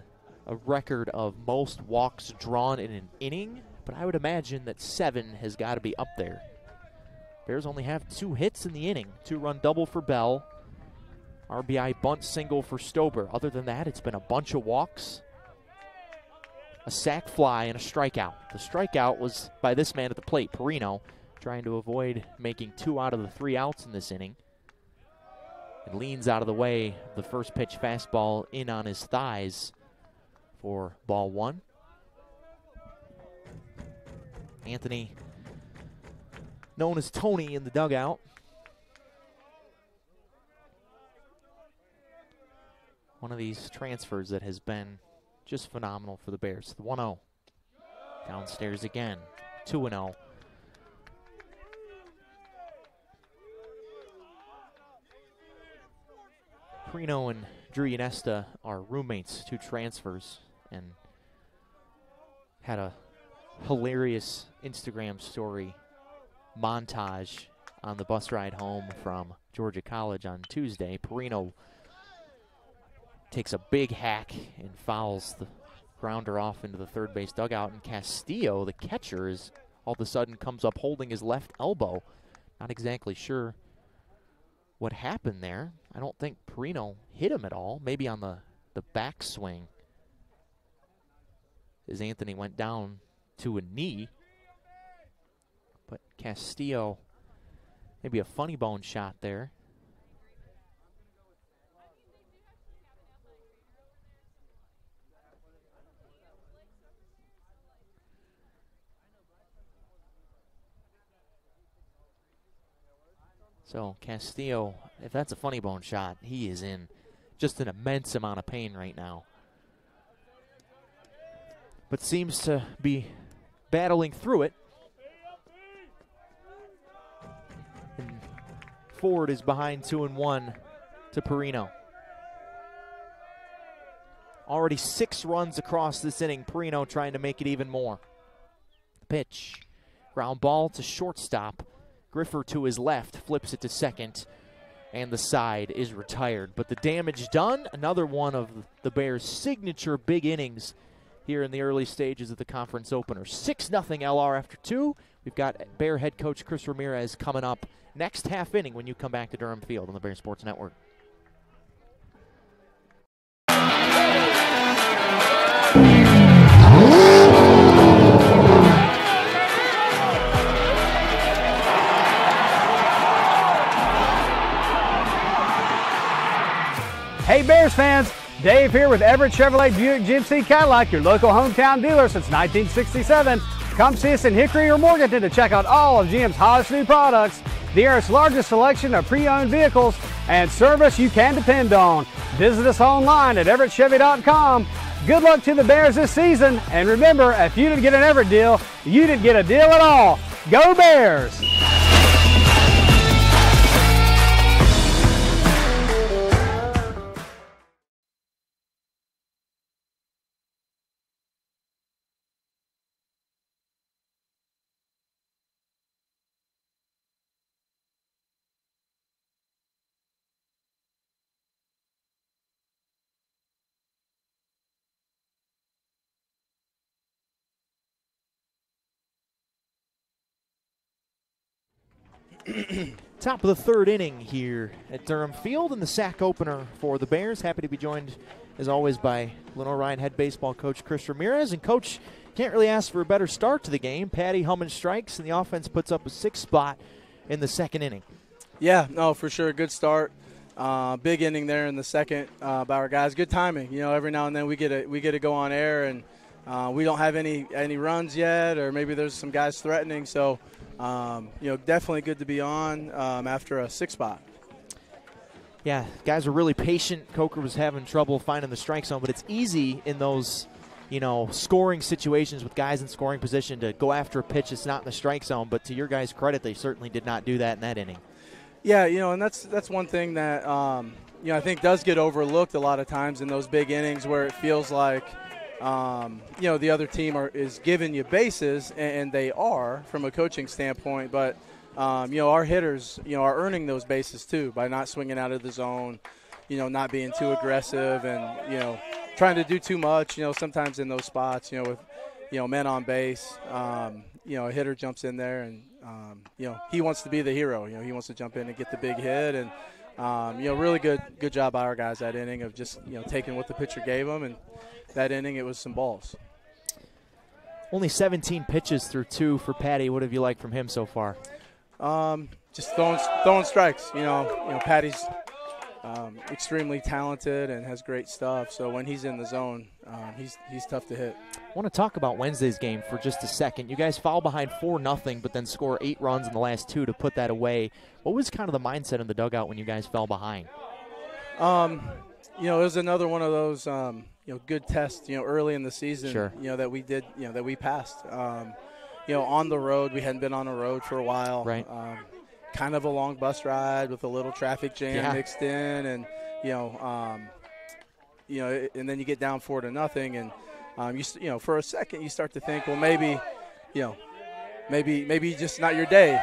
record of most walks drawn in an inning, but I would imagine that 7 has got to be up there. Bears only have 2 hits in the inning. 2-run double for Bell. RBI bunt single for Stober. Other than that, it's been a bunch of walks, a sac fly, and a strikeout. The strikeout was by this man at the plate, Perino, trying to avoid making 2 out of the 3 outs in this inning. It leans out of the way. The first pitch fastball in on his thighs for ball 1. Anthony, known as Tony in the dugout. One of these transfers that has been just phenomenal for the Bears. The 1-0. Downstairs again. 2-0. Perino and Drew Ynesta are roommates, 2 transfers, and had a hilarious Instagram story montage on the bus ride home from Georgia College on Tuesday. Perino takes a big hack and fouls the grounder off into the third base dugout, and Castillo, the catcher, is all of a sudden comes up holding his left elbow. Not exactly sure what happened there. I don't think Perino hit him at all. Maybe on the backswing as Anthony went down to a knee. But Castillo, maybe a funny bone shot there. So Castillo, if that's a funny bone shot, he is in just an immense amount of pain right now. But seems to be battling through it. And Ford is behind 2-1 to Perino. Already 6 runs across this inning. Perino trying to make it even more. The pitch. Ground ball to shortstop. Griffer to his left, flips it to second, and the side is retired. But the damage done, another one of the Bears' signature big innings here in the early stages of the conference opener. 6-0 LR after 2. We've got Bear head coach Chris Ramirez coming up next half inning when you come back to Durham Field on the Bear Sports Network. Hey Bears fans, Dave here with Everett Chevrolet Buick GMC Cadillac, your local hometown dealer since 1967. Come see us in Hickory or Morganton to check out all of GM's hottest new products, the area's largest selection of pre-owned vehicles, and service you can depend on. Visit us online at everettchevy.com. Good luck to the Bears this season, and remember, if you didn't get an Everett deal, you didn't get a deal at all. Go Bears! Top of the third inning here at Durham Field in the sack opener for the Bears. Happy to be joined, as always, by Lenoir-Rhyne head baseball coach Chris Ramirez. And, Coach, can't really ask for a better start to the game. Patty Hummon strikes, and the offense puts up a 6th spot in the second inning. Yeah, no, for sure. Good start. Big inning there in the second by our guys. Good timing. You know, every now and then we get to go on air, and we don't have any runs yet, or maybe there's some guys threatening. So, you know, definitely good to be on after a 6th spot. Yeah, guys are really patient. Coker was having trouble finding the strike zone, but it's easy in those, you know, scoring situations with guys in scoring position to go after a pitch that's not in the strike zone. But to your guys' credit, they certainly did not do that in that inning. Yeah, you know, and that's one thing that you know, I think does get overlooked a lot of times in those big innings where it feels like you know, the other team is giving you bases, and they are from a coaching standpoint. But you know, our hitters, you know, are earning those bases too by not swinging out of the zone, you know, not being too aggressive, and you know, trying to do too much. You know, sometimes in those spots, you know, with men on base, you know, a hitter jumps in there, and you know, he wants to be the hero. You know, he wants to jump in and get the big hit, and you know, really good job by our guys that inning of just, you know, taking what the pitcher gave them, and that inning it was some balls. Only 17 pitches through 2 for Patty. What have you liked from him so far? Just throwing strikes. You know, Patty's extremely talented and has great stuff. So when he's in the zone, he's tough to hit. I want to talk about Wednesday's game for just a second. You guys foul behind 4-0, but then score 8 runs in the last 2 to put that away. What was kind of the mindset in the dugout when you guys fell behind? You know, it was another one of those you know, good tests, you know, early in the season. Sure. You know, that we did, you know, that we passed. You know, on the road, we hadn't been on a road for a while. Right. Kind of a long bus ride with a little traffic jam mixed in, and you know, and then you get down 4-0, and you know, for a second you start to think, well, maybe, you know, maybe just not your day.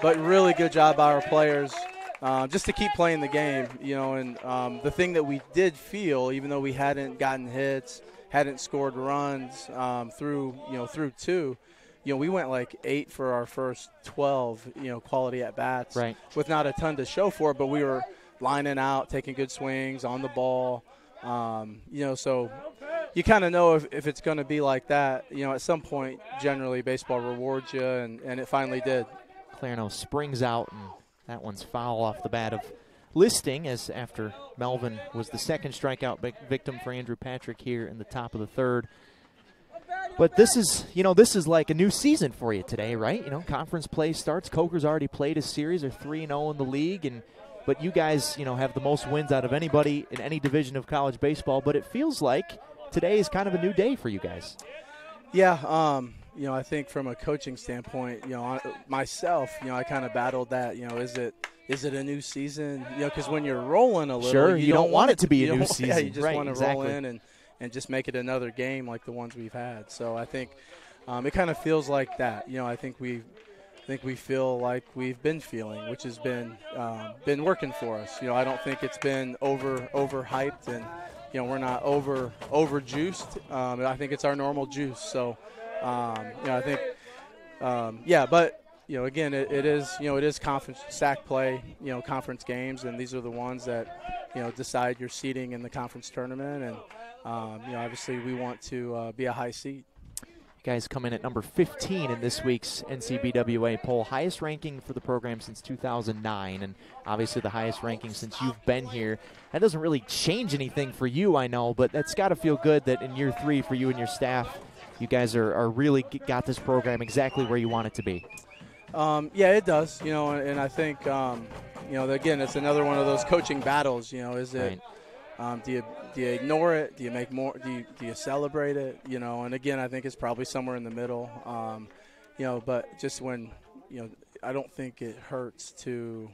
But really good job by our players. Just to keep playing the game, you know, and the thing that we did feel, even though we hadn't gotten hits, hadn't scored runs through 2, you know, we went like 8 for our first 12, you know, quality at-bats, right, with not a ton to show for it, but we were lining out, taking good swings on the ball, you know, so you kind of know if it's going to be like that, you know, at some point, generally baseball rewards you, and it finally did. Clarno springs out, and that one's foul off the bat of Listing, as after Melvin was the second strikeout victim for Andrew Patrick here in the top of the third. But this is, you know, this is like a new season for you today, right? You know, conference play starts. Coker's already played a series. They're 3-0 in the league, but you guys, you know, have the most wins out of anybody in any division of college baseball. But it feels like today is kind of a new day for you guys. Yeah, you know, I think from a coaching standpoint, you know, myself, you know, I kind of battled that. You know, is it a new season? You know, because when you're rolling a little, sure, you don't want it to be a new season. Yeah, you just right, want to exactly. roll in and just make it another game like the ones we've had. So I think it kind of feels like that. You know, I think we feel like we've been feeling, which has been working for us. You know, I don't think it's been overhyped, and you know, we're not over juiced. I think it's our normal juice. So you know, I think But again, it is conference SAC play, conference games, and these are the ones that decide your seeding in the conference tournament, and obviously we want to be a high seed. You guys come in at number 15 in this week's NCBWA poll, highest ranking for the program since 2009, and obviously the highest ranking since you've been here. That doesn't really change anything for you, I know, but that's got to feel good that in year 3 for you and your staff, you guys are really got this program exactly where you want it to be. Yeah, it does, and I think, again, it's another one of those coaching battles, is it, right. Do you ignore it? Do you make more? Do you celebrate it? And again, I think it's probably somewhere in the middle. But just when, I don't think it hurts to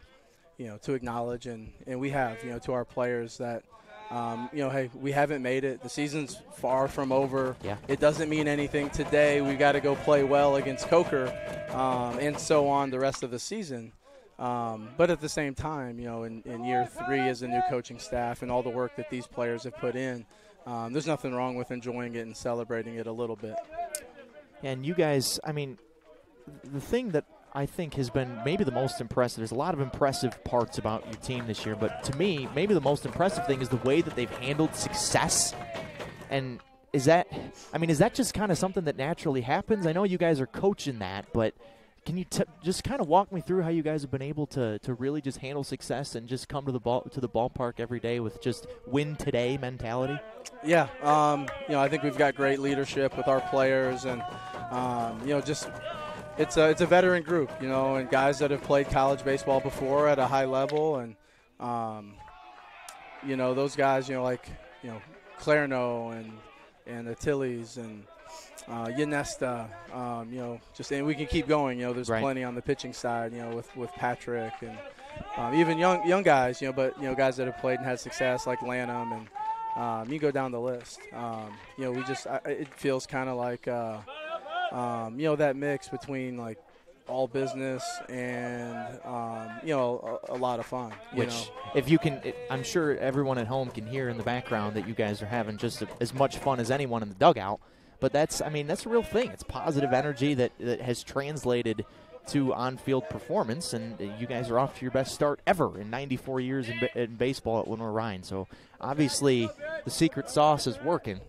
acknowledge and we have, to our players that, hey, we haven't made it. The season's far from over. Yeah. It doesn't mean anything today. We got to go play well against Coker, and so on the rest of the season. But at the same time, in year 3 as a new coaching staff and all the work that these players have put in, there's nothing wrong with enjoying it and celebrating it a little bit. And you guys, I mean, the thing that I think has been maybe the most impressive, there's a lot of impressive parts about your team this year, but to me, maybe the most impressive thing is the way that they've handled success. And is that just kind of something that naturally happens? I know you guys are coaching that, but can you just kind of walk me through how you guys have been able to really just handle success and just come to the ballpark every day with just win today mentality? Yeah, I think we've got great leadership with our players, and just it's a veteran group, and guys that have played college baseball before at a high level, and those guys, like Clarno and Achilles and Yanesta, and we can keep going. There's right. plenty on the pitching side, with Patrick and even young guys, but guys that have played and had success like Lanham, and you go down the list. It feels kind of like that mix between like all business and a lot of fun. Which, if you can, I'm sure everyone at home can hear in the background that you guys are having just as much fun as anyone in the dugout. But that's a real thing. It's positive energy that has translated to on-field performance, and you guys are off to your best start ever in 94 years in baseball at Lenoir-Rhyne. So obviously the secret sauce is working.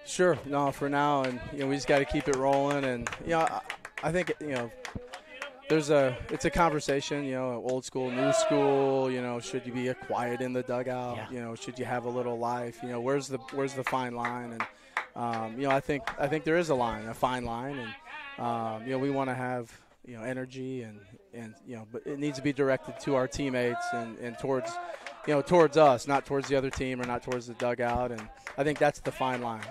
Sure. No, for now, and we just got to keep it rolling. And I think it's a conversation. Old school, new school. Should you be quiet in the dugout? Yeah. Should you have a little life? Where's the fine line? And I think there is a fine line, and we want to have energy and but it needs to be directed to our teammates and towards us, not towards the other team or not towards the dugout. And I think that's the fine line.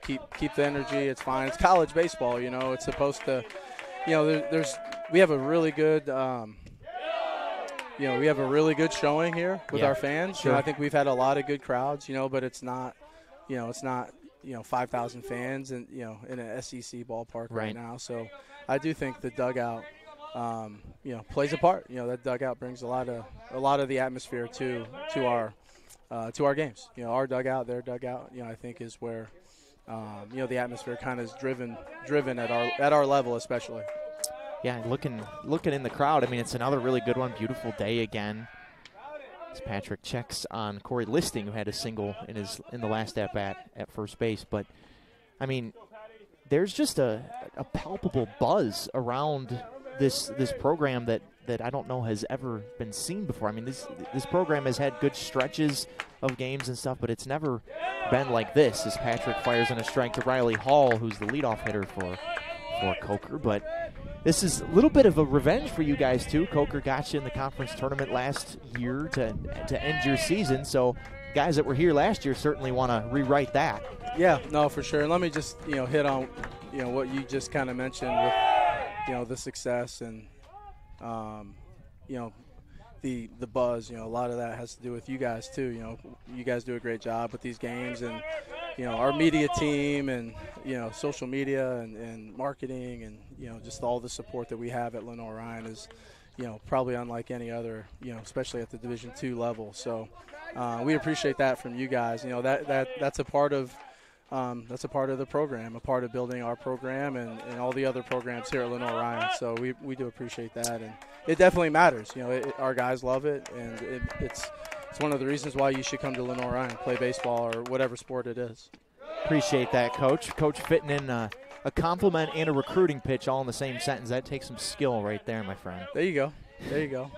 Keep the energy. It's fine. It's college baseball. It's supposed to. We have a really good. We have a really good showing here with our fans. Sure. I think we've had a lot of good crowds. But it's not. It's not. 5,000 fans and in an SEC ballpark right now. So I do think the dugout, plays a part. That dugout brings a lot of the atmosphere to our games. Our dugout, their dugout. I think is where the atmosphere kind of is driven at our level, especially. Yeah, looking in the crowd. It's another really good one. Beautiful day again. Patrick checks on Corey Listing, who had a single in the last at-bat at first base. But, there's just a palpable buzz around this program that I don't know has ever been seen before. This program has had good stretches of games and stuff, but it's never been like this as Patrick fires in a strike to Riley Hall, who's the leadoff hitter for Coker. But this is a little bit of a revenge for you guys, too. Coker got you in the conference tournament last year to end your season. So guys that were here last year certainly want to rewrite that. Yeah, no, for sure. And let me just, hit on, what you just kind of mentioned with, the success and, the buzz. A lot of that has to do with you guys, too. You guys do a great job with these games, and, our media team and, social media and marketing and, just all the support that we have at Lenoir-Rhyne is, probably unlike any other, especially at the Division II level. So we appreciate that from you guys. That's a part of that's a part of the program, a part of building our program and all the other programs here at Lenoir-Rhyne. So we do appreciate that, and it definitely matters. You know, our guys love it, and it's one of the reasons why you should come to Lenoir-Rhyne, play baseball or whatever sport it is. Appreciate that, Coach. Coach fitting in a compliment and a recruiting pitch all in the same sentence. That takes some skill right there, my friend. There you go. There you go.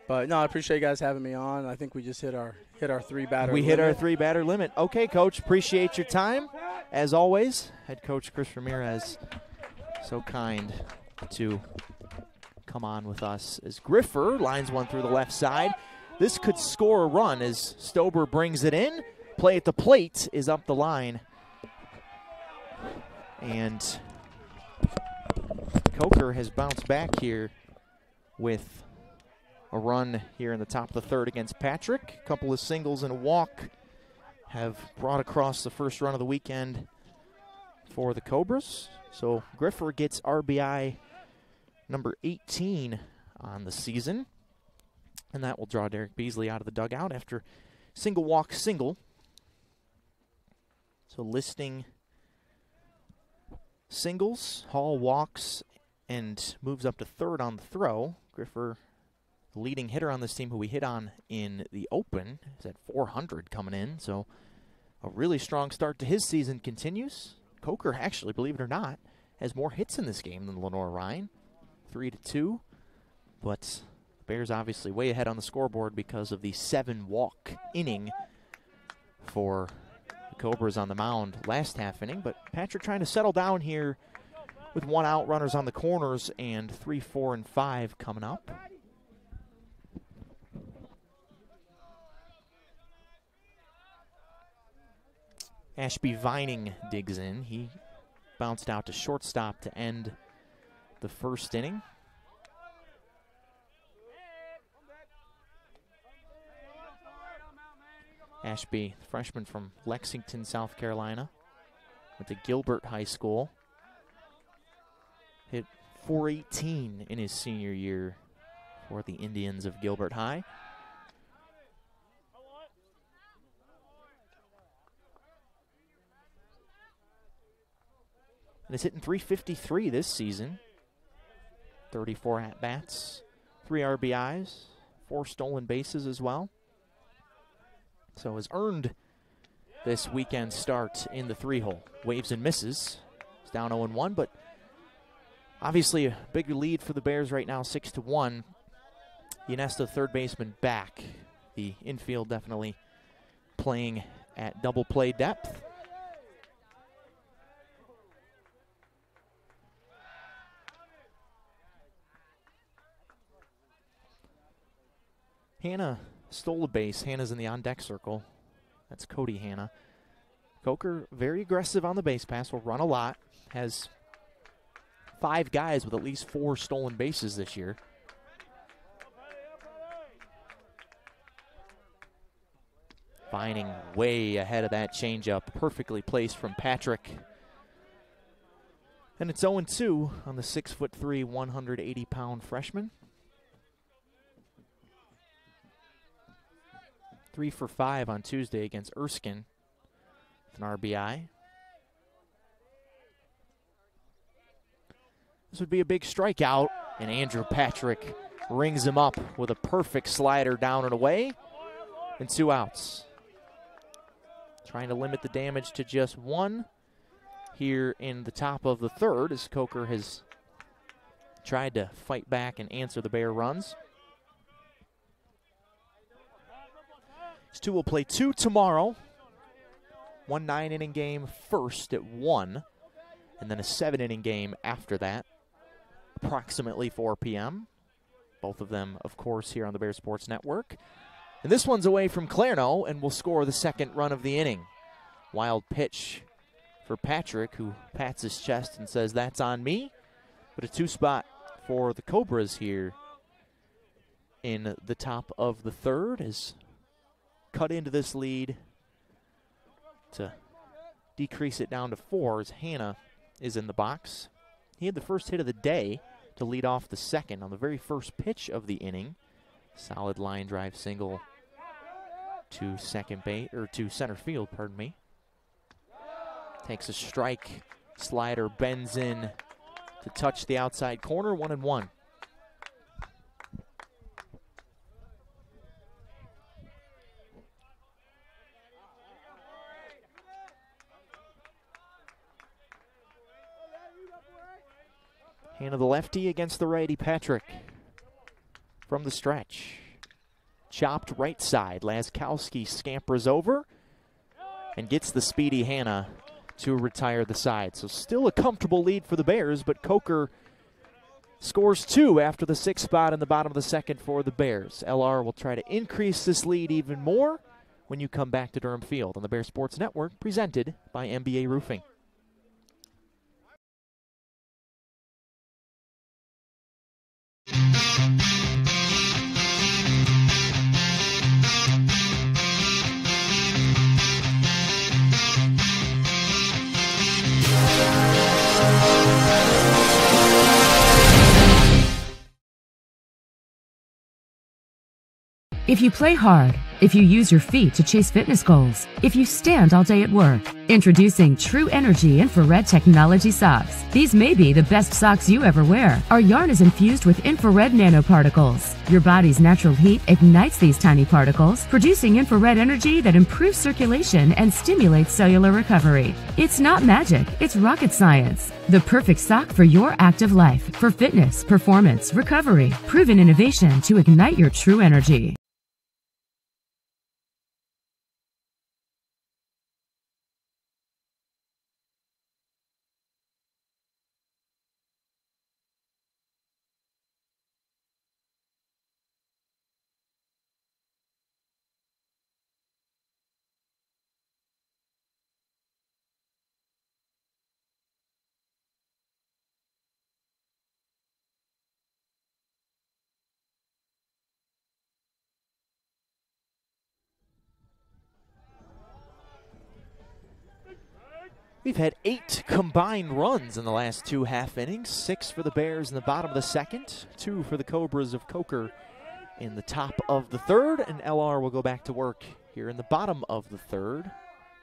But no, I appreciate you guys having me on. I think we just hit our 3-batter limit. We hit our 3-batter limit. Okay, Coach, appreciate your time. As always, head coach Chris Ramirez, so kind to come on with us as Griffer lines one through the left side. This could score a run as Stober brings it in. Play at the plate is up the line. And Coker has bounced back here with a run here in the top of the third against Patrick. A couple of singles and a walk have brought across the first run of the weekend for the Cobras. So Griffer gets RBI number 18 on the season. And that will draw Derek Beasley out of the dugout after single walk single. So listing singles, Hall walks, and moves up to third on the throw. Griffer, the leading hitter on this team, who we hit on in the Open, is at 400 coming in. So a really strong start to his season continues. Coker, actually, believe it or not, has more hits in this game than Lenoir-Rhyne, 3-2. But the Bears obviously way ahead on the scoreboard because of the 7-walk inning for the Cobras on the mound last half inning. But Patrick trying to settle down here with 1 out, runners on the corners, and 3, 4, and 5 coming up. Ashby Vining digs in. He bounced out to shortstop to end the first inning. Ashby, freshman from Lexington, South Carolina, went to Gilbert High School. Hit .418 in his senior year for the Indians of Gilbert High. And is hitting .353 this season. 34 at-bats, 3 RBIs, 4 stolen bases as well. So has earned this weekend start in the 3-hole. Waves and misses. It's down 0-1, but obviously a big lead for the Bears right now, 6-1. Ionesta, third baseman, back. The infield definitely playing at double play depth. Hannah stole a base. Hannah's in the on-deck circle. That's Cody Hannah. Coker, very aggressive on the base pass, will run a lot. Has 5 guys with at least 4 stolen bases this year. Vining way ahead of that changeup. Perfectly placed from Patrick. And it's 0-2 on the 6'3", 180-pound freshman. 3 for 5 on Tuesday against Erskine with an RBI. This would be a big strikeout, and Andrew Patrick rings him up with a perfect slider down and away, and 2 outs. Trying to limit the damage to just 1 here in the top of the third as Coker has tried to fight back and answer the Bear runs. These 2 will play 2 tomorrow. 1 9-inning game first at 1, and then a 7-inning game after that, approximately 4 p.m. Both of them, of course, here on the Bear Sports Network. And this one's away from Clairno and will score the second run of the inning. Wild pitch for Patrick, who pats his chest and says, "That's on me." But a 2 spot for the Cobras here in the top of the third is cut into this lead to decrease it down to 4 as Hannah is in the box. He had the first hit of the day to lead off the second on the very first pitch of the inning. Solid line drive single to second base, or to center field, pardon me. Takes a strike. Slider bends in to touch the outside corner, 1-1. Hand of the lefty against the righty, Patrick. From the stretch. Chopped right side. Laskowski scampers over and gets the speedy Hannah to retire the side. So still a comfortable lead for the Bears, but Coker scores 2 after the 6th spot in the bottom of the second for the Bears. LR will try to increase this lead even more when you come back to Durham Field on the Bear Sports Network, presented by MBA Roofing. If you play hard, if you use your feet to chase fitness goals, if you stand all day at work, introducing True Energy infrared technology socks. These may be the best socks you ever wear. Our yarn is infused with infrared nanoparticles. Your body's natural heat ignites these tiny particles, producing infrared energy that improves circulation and stimulates cellular recovery. It's not magic, it's rocket science. The perfect sock for your active life, for fitness, performance, recovery. Proven innovation to ignite your true energy. We've had 8 combined runs in the last 2 half innings. 6 for the Bears in the bottom of the second, 2 for the Cobras of Coker in the top of the third, and LR will go back to work here in the bottom of the third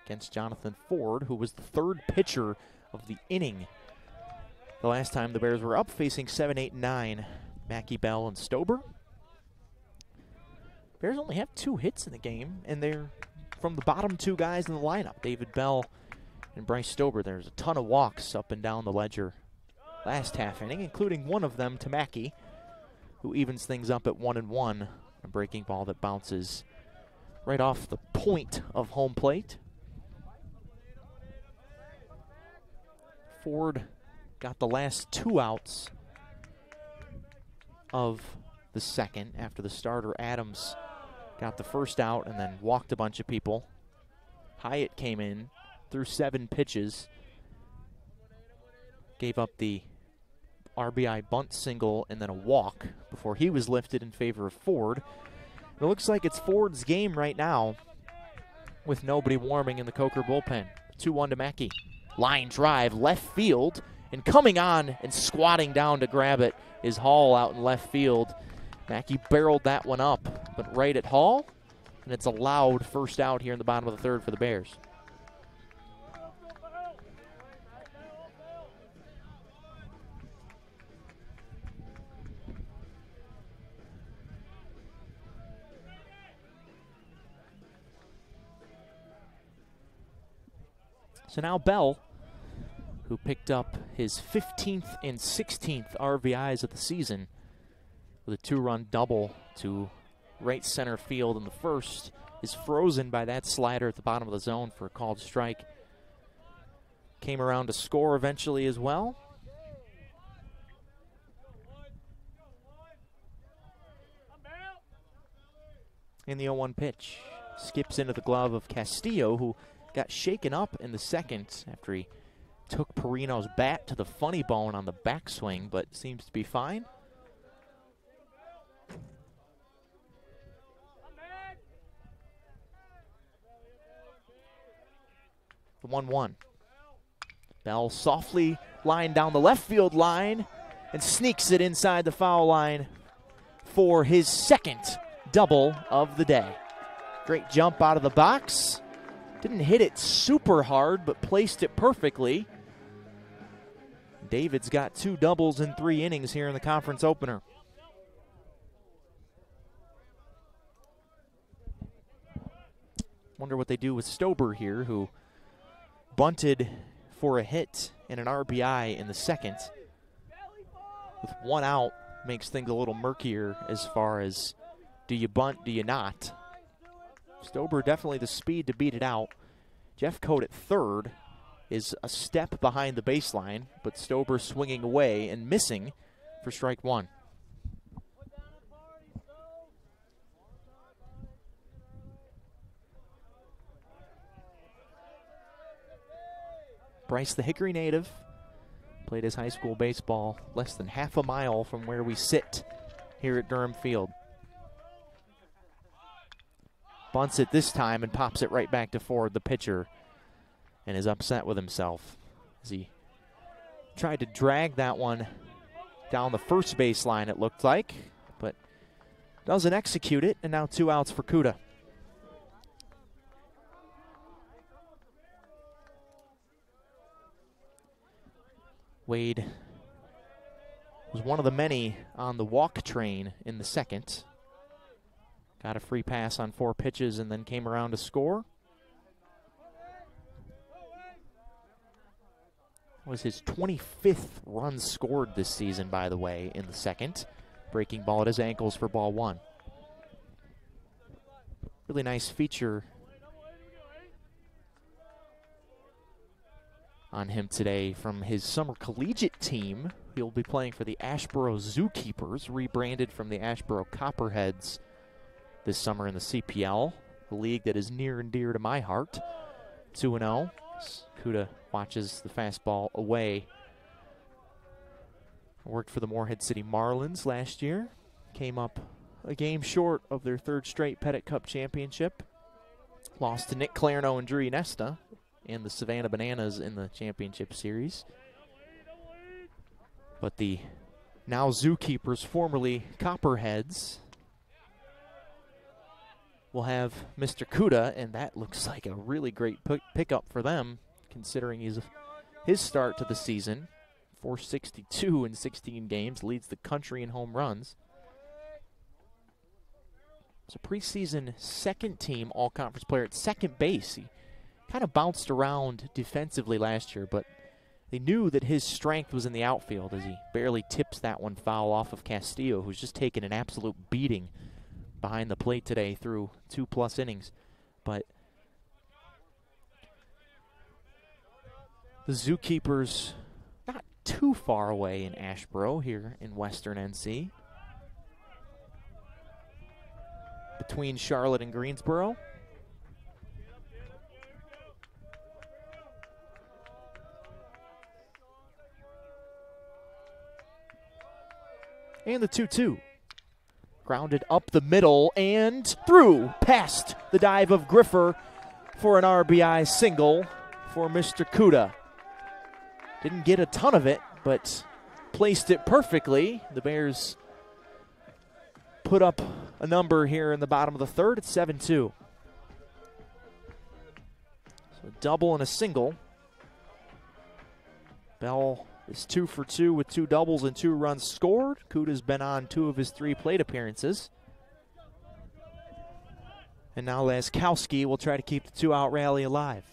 against Jonathan Ford, who was the 3rd pitcher of the inning. The last time the Bears were up, facing 7, 8, 9, Mackie Bell and Stober. Bears only have 2 hits in the game, and they're from the bottom 2 guys in the lineup, David Bell and Bryce Stober. There's a ton of walks up and down the ledger last half inning, including one of them to Mackey, who evens things up at 1-1. A breaking ball that bounces right off the point of home plate. Ford got the last 2 outs of the second after the starter Adams got the first out and then walked a bunch of people. Hyatt came in, threw 7 pitches, gave up the RBI bunt single and then a walk before he was lifted in favor of Ford. It looks like it's Ford's game right now with nobody warming in the Coker bullpen. 2-1 to Mackey. Line drive, left field, and coming on and squatting down to grab it is Hall out in left field. Mackey barreled that one up, but right at Hall, and it's a loud first out here in the bottom of the third for the Bears. So now Bell, who picked up his 15th and 16th RBIs of the season with a 2-run double to right center field in the first, is frozen by that slider at the bottom of the zone for a called strike. Came around to score eventually as well. In the 0-1 pitch, skips into the glove of Castillo, who got shaken up in the second after he took Perino's bat to the funny bone on the backswing, but seems to be fine. The 1-1. Bell softly lined down the left field line and sneaks it inside the foul line for his second double of the day. Great jump out of the box Didn't hit it super hard, but placed it perfectly. David's got 2 doubles in 3 innings here in the conference opener. Wonder what they do with Stober here, who bunted for a hit and an RBI in the second. With 1 out, makes things a little murkier as far as do you bunt, do you not? Stober definitely the speed to beat it out. Jeff Coate at third is a step behind the baseline, but Stober swinging away and missing for strike 1. Bryce, the Hickory native, played his high school baseball less than half a mile from where we sit here at Durham Field. Bunts it this time and pops it right back to Ford, the pitcher, and is upset with himself as he tried to drag that one down the first baseline, it looked like, but doesn't execute it, and now 2 outs for Kuda. Wade was one of the many on the walk train in the second. Got a free pass on 4 pitches and then came around to score. Was his 25th run scored this season, by the way, in the second. Breaking ball at his ankles for ball 1. Really nice feature on him today from his summer collegiate team. He'll be playing for the Ashboro Zookeepers, rebranded from the Ashboro Copperheads this summer in the CPL, a league that is near and dear to my heart. 2-0. Kuda watches the fastball away. Worked for the Morehead City Marlins last year. Came up a game short of their 3rd straight Pettit Cup championship. Lost to Nick Clarno and Drew Nesta and the Savannah Bananas in the championship series. But the now Zookeepers, formerly Copperheads, will have Mr. Kuda, and that looks like a really great pickup for them, considering his start to the season. 462 in 16 games, leads the country in home runs. It's a preseason second-team all-conference player at second base. He kind of bounced around defensively last year, but they knew that his strength was in the outfield as he barely tips that one foul off of Castillo, who's just taken an absolute beating behind the plate today through 2+ innings. But the Zookeepers not too far away in Ashboro here in Western NC. Between Charlotte and Greensboro. And the 2-2. Grounded up the middle and through past the dive of Griffer for an RBI single for Mr. Kuda. Didn't get a ton of it, but placed it perfectly. The Bears put up a number here in the bottom of the 3rd at 7-2. So a double and a single. Bell is 2 for 2 with 2 doubles and 2 runs scored. Kuda's been on 2 of his 3 plate appearances. And now Laskowski will try to keep the 2-out rally alive.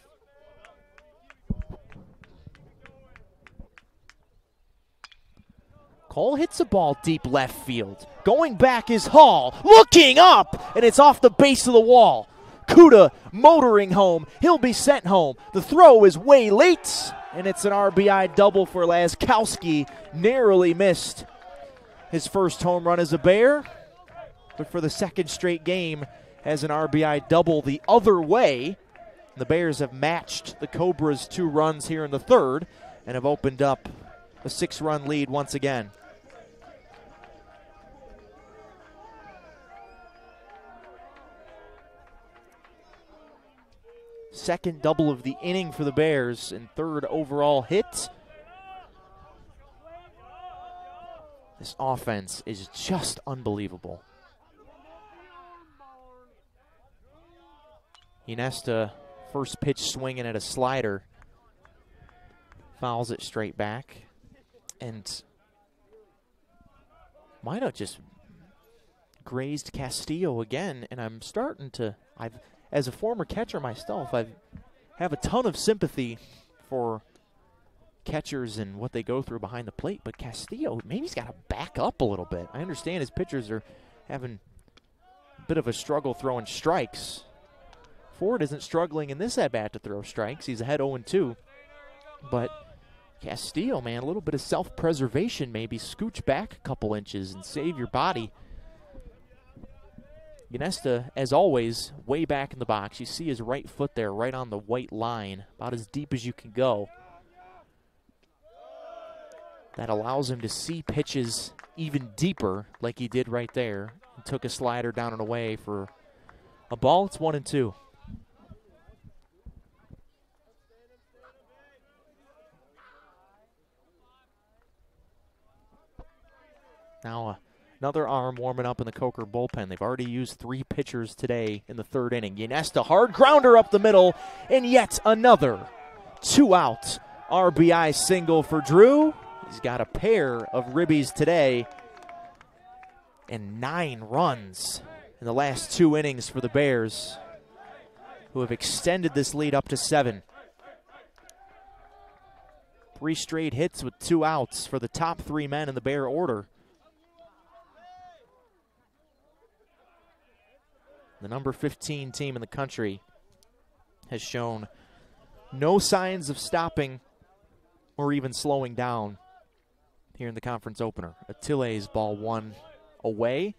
Cole hits a ball deep left field. Going back is Hall, looking up, and it's off the base of the wall. Kuda motoring home. He'll be sent home. The throw is way late, and it's an RBI double for Laskowski. Narrowly missed his first home run as a Bear, but for the 2nd straight game has an RBI double the other way. The Bears have matched the Cobras' 2 runs here in the 3rd and have opened up a 6-run lead once again. Second double of the inning for the Bears and 3rd overall hit. This offense is just unbelievable. Inesta First pitch swinging at a slider. Fouls it straight back. And might have just grazed Castillo again. And I'm starting to, as a former catcher myself, I have a ton of sympathy for catchers and what they go through behind the plate. But Castillo, maybe he's got to back up a little bit. I understand his pitchers are having a bit of a struggle throwing strikes. Ford isn't struggling in this at-bat to throw strikes. He's ahead 0-2. But Castillo, man, a little bit of self-preservation maybe. Scooch back a couple inches and save your body. Ginesta, as always, way back in the box. You see his right foot there, right on the white line, about as deep as you can go. That allows him to see pitches even deeper, like he did right there. He took a slider down and away for a ball. It's 1-2. Now another arm warming up in the Coker bullpen. They've already used 3 pitchers today in the 3rd inning. Ginesta, hard grounder up the middle, and yet another 2-out RBI single for Drew. He's got a pair of ribbies today and 9 runs in the last 2 innings for the Bears, who have extended this lead up to 7. 3 straight hits with 2 outs for the top 3 men in the Bear order. The number 15 team in the country has shown no signs of stopping or even slowing down here in the conference opener. Atile's ball 1 away.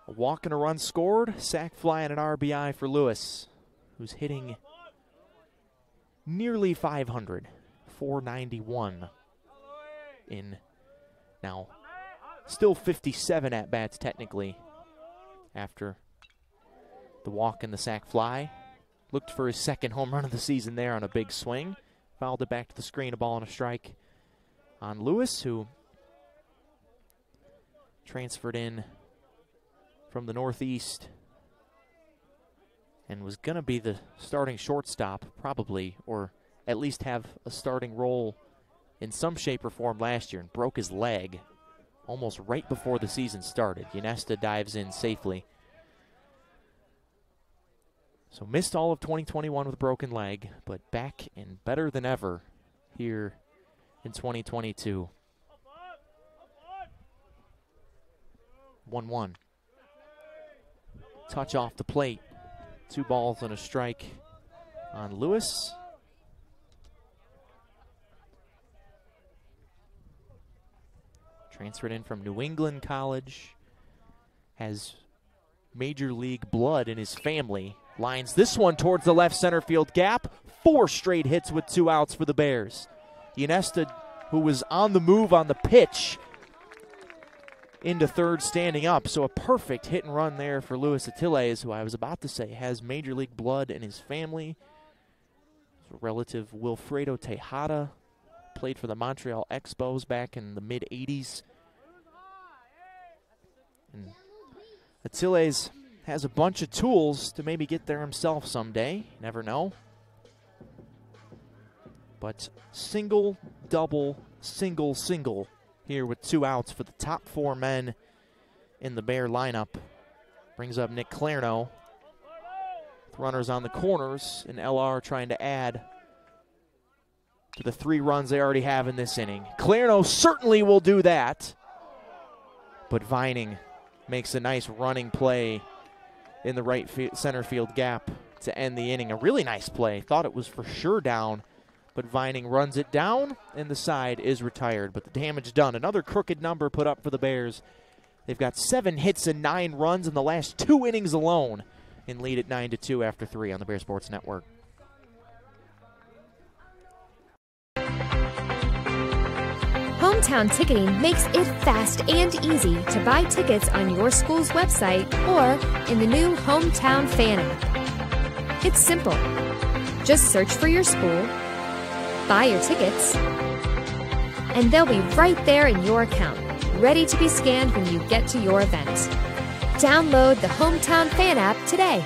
A walk and a run scored. Sac fly and an RBI for Lewis, who's hitting nearly 500. 491 in now still 57 at-bats technically after the walk and the sac fly. Looked for his 2nd home run of the season there on a big swing. Fouled it back to the screen, a ball and a strike on Lewis, who transferred in from the Northeast and was going to be the starting shortstop probably, or at least have a starting role in some shape or form last year, and broke his leg almost right before the season started. Ginesta dives in safely. So missed all of 2021 with a broken leg, but back and better than ever here in 2022. 1-1. Touch off the plate. 2 balls and a strike on Lewis. Transferred in from New England College. Has Major League blood in his family. Lines this one towards the left center field gap. 4 straight hits with 2 outs for the Bears. Ginesta, who was on the move on the pitch, into 3rd standing up. So a perfect hit and run there for Luis Atiles, who I was about to say has Major League blood in his family. Relative Wilfredo Tejada played for the Montreal Expos back in the mid-'80s. And Atiles has a bunch of tools to maybe get there himself someday. Never know. But single, double, single, single here with 2 outs for the top 4 men in the Bear lineup. Brings up Nick Clarno. With runners on the corners, and LR trying to add to the 3 runs they already have in this inning. Clarno certainly will do that. But Vining makes a nice running play in the right center field gap to end the inning. A really nice play. Thought it was for sure down, but Vining runs it down, and the side is retired. But the damage done. Another crooked number put up for the Bears. They've got 7 hits and 9 runs in the last 2 innings alone, and lead at 9-2 after 3 on the Bear Sports Network. Hometown Ticketing makes it fast and easy to buy tickets on your school's website or in the new Hometown Fan app. It's simple. Just search for your school, buy your tickets, and they'll be right there in your account, ready to be scanned when you get to your event. Download the Hometown Fan app today.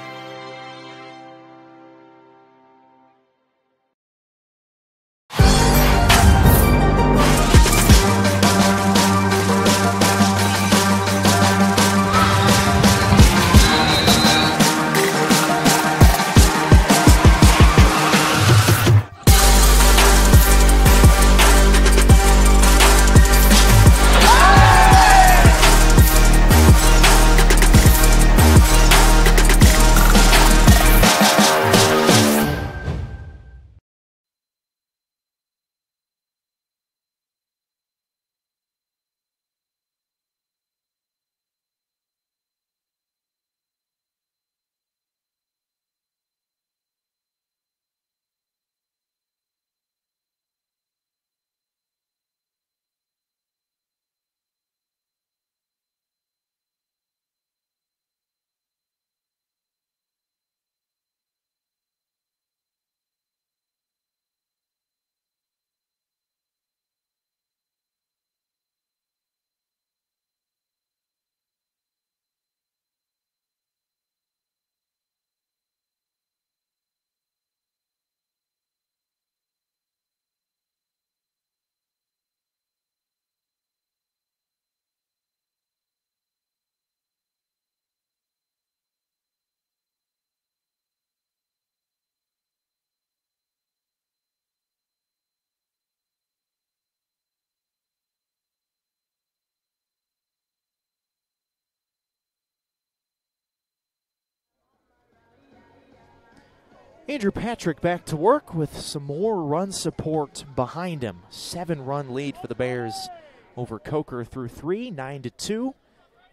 Andrew Patrick back to work with some more run support behind him. 7-run lead for the Bears over Coker through 3, 9-2.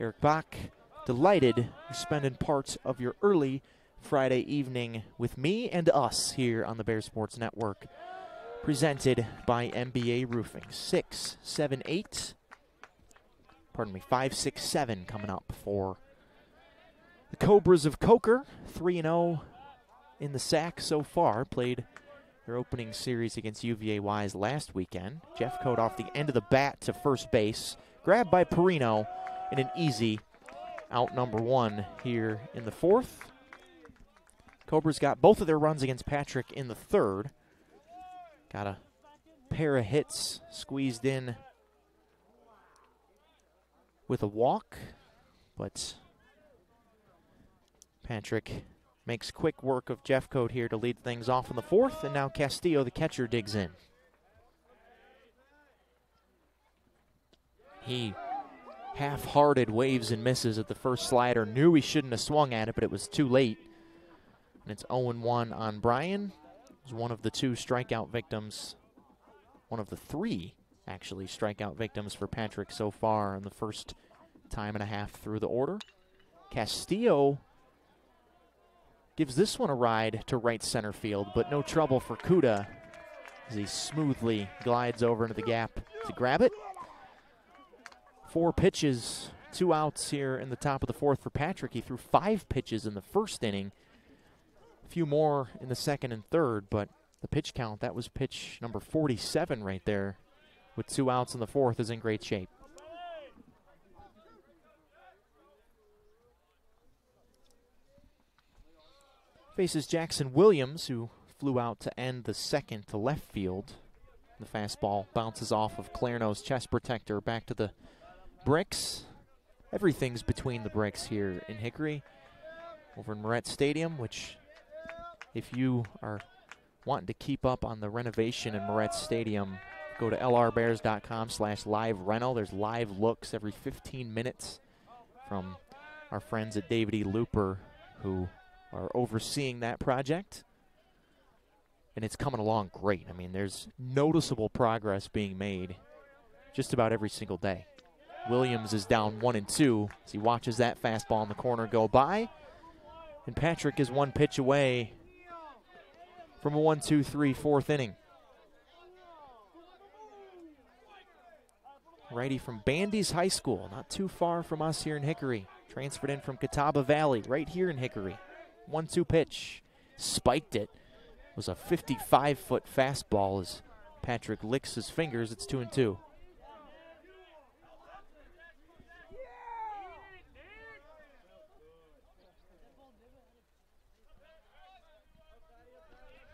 Eric Bach, delighted you're spending parts of your early Friday evening with me and us here on the Bear Sports Network. Presented by MBA Roofing. 6, 7, 8. Pardon me, 5, 6, 7 coming up for the Cobras of Coker. 3-0 in the SAC so far. Played their opening series against UVA-Wise last weekend. Jeff Cote off the end of the bat to first base. Grabbed by Perino in an easy out number 1 here in the 4th. Cobras got both of their runs against Patrick in the 3rd. Got a pair of hits squeezed in with a walk, but Patrick makes quick work of Jeff Cote here to lead things off in the 4th, and now Castillo, the catcher, digs in. He half-hearted waves and misses at the first slider. Knew he shouldn't have swung at it, but it was too late. And it's 0-1 on Brian. He's one of the 2 strikeout victims, one of the 3, actually, strikeout victims for Patrick so far in the first time and a half through the order. Castillo gives this one a ride to right center field, but no trouble for Kuda as he smoothly glides over into the gap to grab it. 4 pitches, 2 outs here in the top of the 4th for Patrick. He threw 5 pitches in the first inning, a few more in the 2nd and 3rd, but the pitch count, that was pitch number 47 right there, with 2 outs in the 4th, is in great shape. Faces Jackson Williams, who flew out to end the 2nd to left field. The fastball bounces off of Clarno's chest protector back to the bricks. Everything's between the bricks here in Hickory, over in Moret Stadium, which, if you are wanting to keep up on the renovation in Moret Stadium, go to lrbears.com/live rental. There's live looks every 15 minutes from our friends at David E. Looper, who are overseeing that project. And it's coming along great. I mean, there's noticeable progress being made just about every single day. Williams is down 1-2 as he watches that fastball in the corner go by. And Patrick is 1 pitch away from a 1-2-3 4th inning. Righty from Bandy's High School, not too far from us here in Hickory. Transferred in from Catawba Valley, right here in Hickory. 1-2 pitch, spiked it. It was a 55-foot fastball as Patrick licks his fingers. It's 2-2.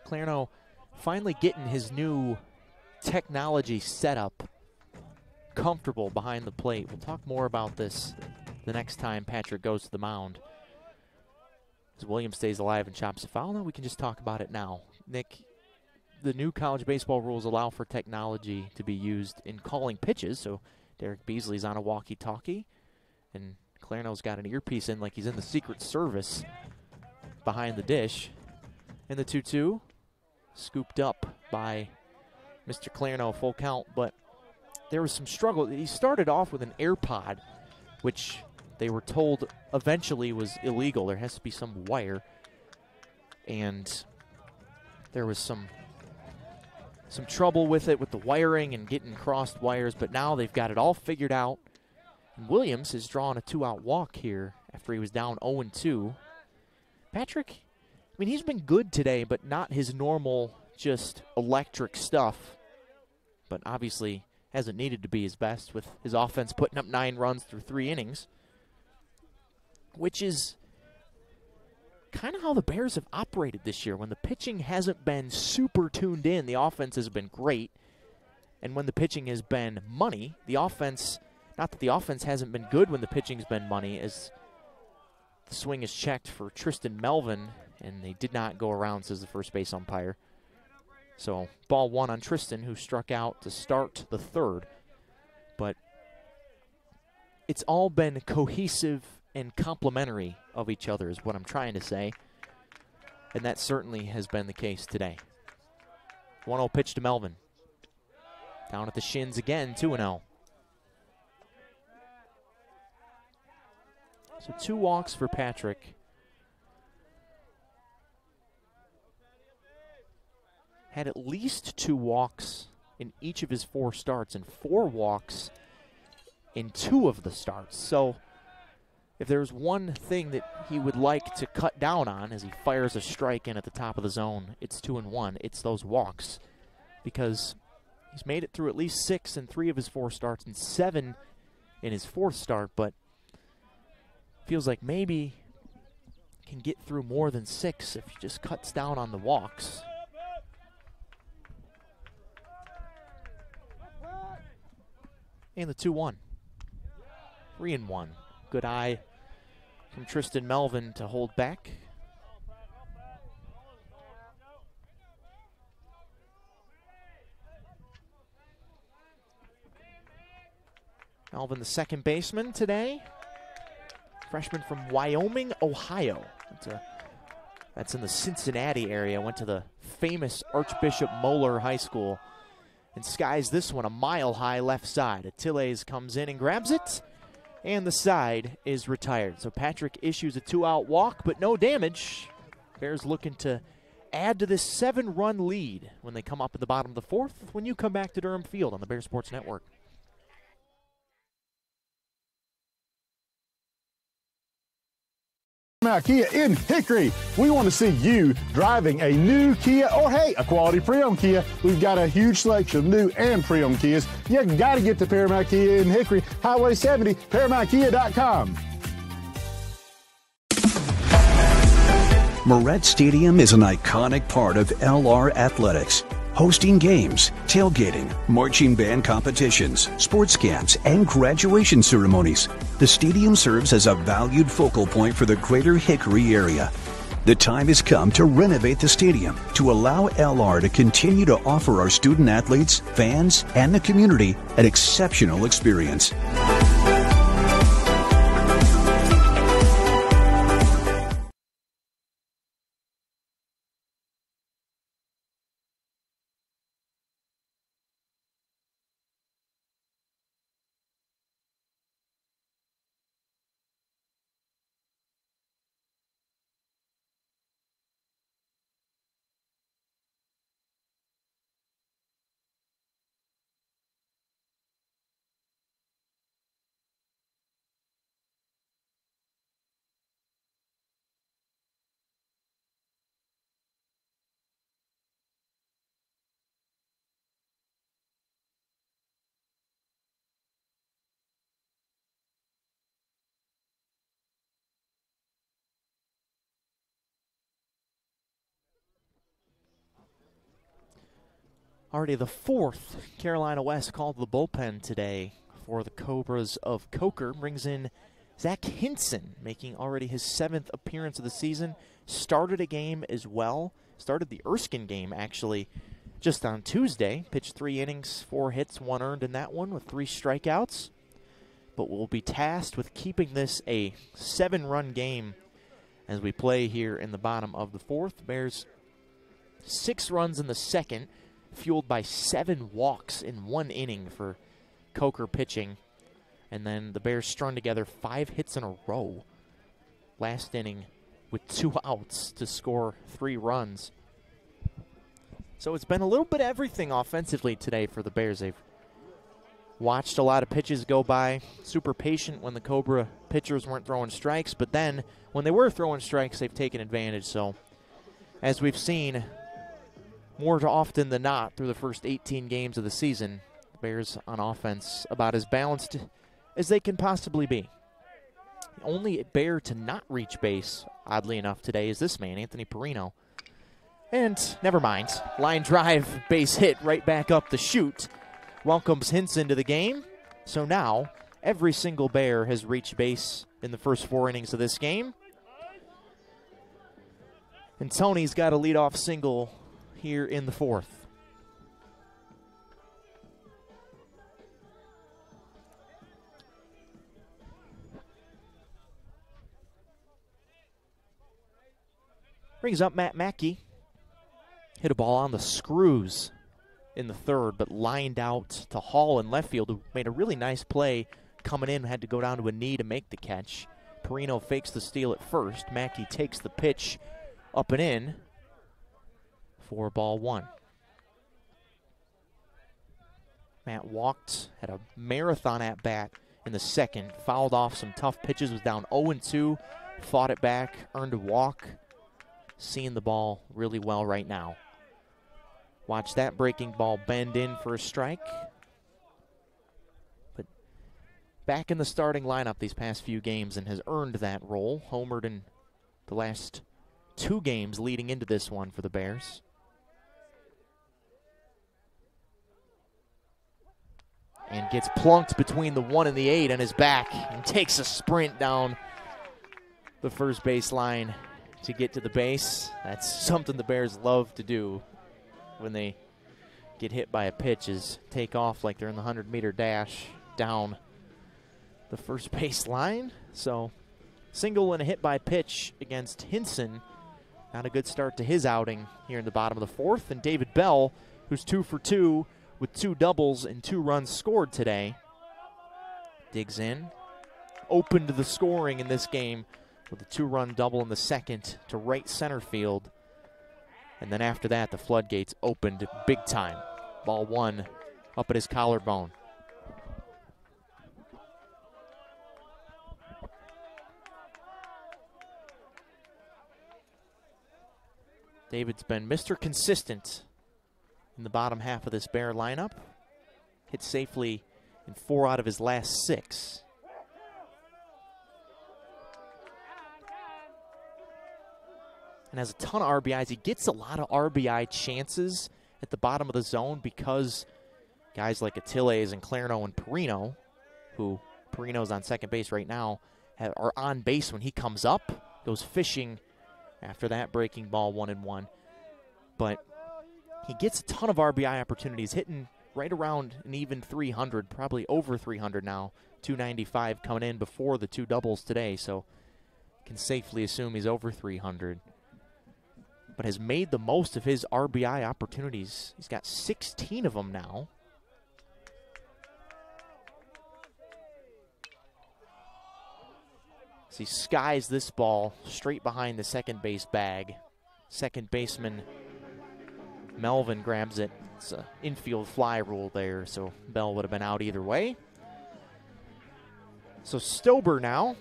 Clarno finally getting his new technology setup comfortable behind the plate. We'll talk more about this the next time Patrick goes to the mound. As Williams stays alive and chops a foul, no, we can just talk about it now. Nick, the new college baseball rules allow for technology to be used in calling pitches, so Derek Beasley's on a walkie-talkie, and Clarno's got an earpiece in like he's in the Secret Service behind the dish. And the 2-2, scooped up by Mr. Clarno, full count, but there was some struggle. He started off with an AirPod, which they were told eventually was illegal. There has to be some wire. And there was some trouble with it, with the wiring and getting crossed wires, but now they've got it all figured out. And Williams has drawn a 2-out walk here after he was down 0-2. Patrick, I mean, he's been good today, but not his normal just electric stuff. But obviously hasn't needed to be his best with his offense putting up 9 runs through 3 innings. Which is kind of how the Bears have operated this year. When the pitching hasn't been super tuned in, the offense has been great. And when the pitching has been money, the offense, not that the offense hasn't been good when the pitching's been money, as the swing is checked for Tristan Melvin, and they did not go around, says the first base umpire. So ball 1 on Tristan, who struck out to start the 3rd. But it's all been cohesive and complementary of each other is what I'm trying to say. And that certainly has been the case today. 1-0 pitch to Melvin. Down at the shins again, 2-0. So 2 walks for Patrick. Had at least 2 walks in each of his 4 starts and 4 walks in 2 of the starts. So if there's one thing that he would like to cut down on as he fires a strike in at the top of the zone, it's 2-1. It's those walks, because he's made it through at least 6 in 3 of his 4 starts and 7 in his 4th start, but feels like maybe can get through more than 6 if he just cuts down on the walks. And the 2-1. 3-1. Good eye from Tristan Melvin to hold back. Melvin, the second baseman today. Freshman from Wyoming, Ohio. That's in the Cincinnati area. Went to the famous Archbishop Moeller High School. And skies this one a mile high left side. Atiles comes in and grabs it, and the side is retired. So Patrick issues a 2-out walk, but no damage. Bears looking to add to this 7-run lead when they come up in the bottom of the 4th when you come back to Durham Field on the Bear Sports Network. Kia in Hickory. We want to see you driving a new Kia or, hey, a quality pre-owned Kia. We've got a huge selection of new and pre-owned Kias. You got to get to Paramount Kia in Hickory, Highway 70, ParamountKia.com. Moret Stadium is an iconic part of LR Athletics, hosting games, tailgating, marching band competitions, sports camps, and graduation ceremonies. The stadium serves as a valued focal point for the greater Hickory area. The time has come to renovate the stadium to allow LR to continue to offer our student athletes, fans, and the community an exceptional experience. Already the 4th Carolina West called the bullpen today for the Cobras of Coker. Brings in Zach Hinson, making already his 7th appearance of the season. Started a game as well. Started the Erskine game, actually, just on Tuesday. Pitched 3 innings, 4 hits, 1 earned in that one with 3 strikeouts. But we'll be tasked with keeping this a 7-run game as we play here in the bottom of the 4th. Bears 6 runs in the 2nd. Fueled by 7 walks in 1 inning for Coker pitching. And then the Bears strung together 5 hits in a row last inning with 2 outs to score 3 runs. So it's been a little bit of everything offensively today for the Bears. They've watched a lot of pitches go by, super patient when the Cobra pitchers weren't throwing strikes, but then when they were throwing strikes, they've taken advantage. So as we've seen more often than not through the first 18 games of the season, the Bears on offense about as balanced as they can possibly be. The only Bear to not reach base, oddly enough, today is this man, Anthony Perino. And never mind, line drive, base hit right back up the chute. Welcomes Hinson to the game. So now every single Bear has reached base in the first 4 innings of this game. And Tony's got a leadoff single here in the 4th. Brings up Matt Mackey. Hit a ball on the screws in the third, but lined out to Hall in left field, who made a really nice play coming in, had to go down to a knee to make the catch. Perino fakes the steal at first. Mackey takes the pitch up and in for ball one. Matt walked, had a marathon at bat in the second, fouled off some tough pitches, was down 0-2, fought it back, earned a walk. Seeing the ball really well right now. Watch that breaking ball bend in for a strike. But back in the starting lineup these past few games and has earned that role. Homered in the last 2 games leading into this one for the Bears. And gets plunked between the 1 and the 8 on his back and takes a sprint down the first base line to get to the base. That's something the Bears love to do when they get hit by a pitch, is take off like they're in the 100-meter dash down the first base line. So single and a hit by pitch against Hinson. Not a good start to his outing here in the bottom of the 4th. And David Bell, who's 2 for 2 with 2 doubles and 2 runs scored today, digs in. Opened the scoring in this game with a 2-run double in the second to right center field. And then after that, the floodgates opened big time. Ball 1 up at his collarbone. David's been Mr. Consistent in the bottom half of this Bear lineup. Hit safely in 4 out of his last 6. And has a ton of RBIs. He gets a lot of RBI chances at the bottom of the zone because guys like Attiles and Clarno and Perino, who Perino's on second base right now, are on base when he comes up, goes fishing after that breaking ball 1-1. But he gets a ton of RBI opportunities, hitting right around an even 300, probably over 300 now, 295 coming in before the 2 doubles today, so can safely assume he's over 300. But has made the most of his RBI opportunities. He's got 16 of them now. As he skies this ball straight behind the second base bag. Second baseman Melvin grabs it. It's an infield fly rule there, so Bell would have been out either way. So Stober now.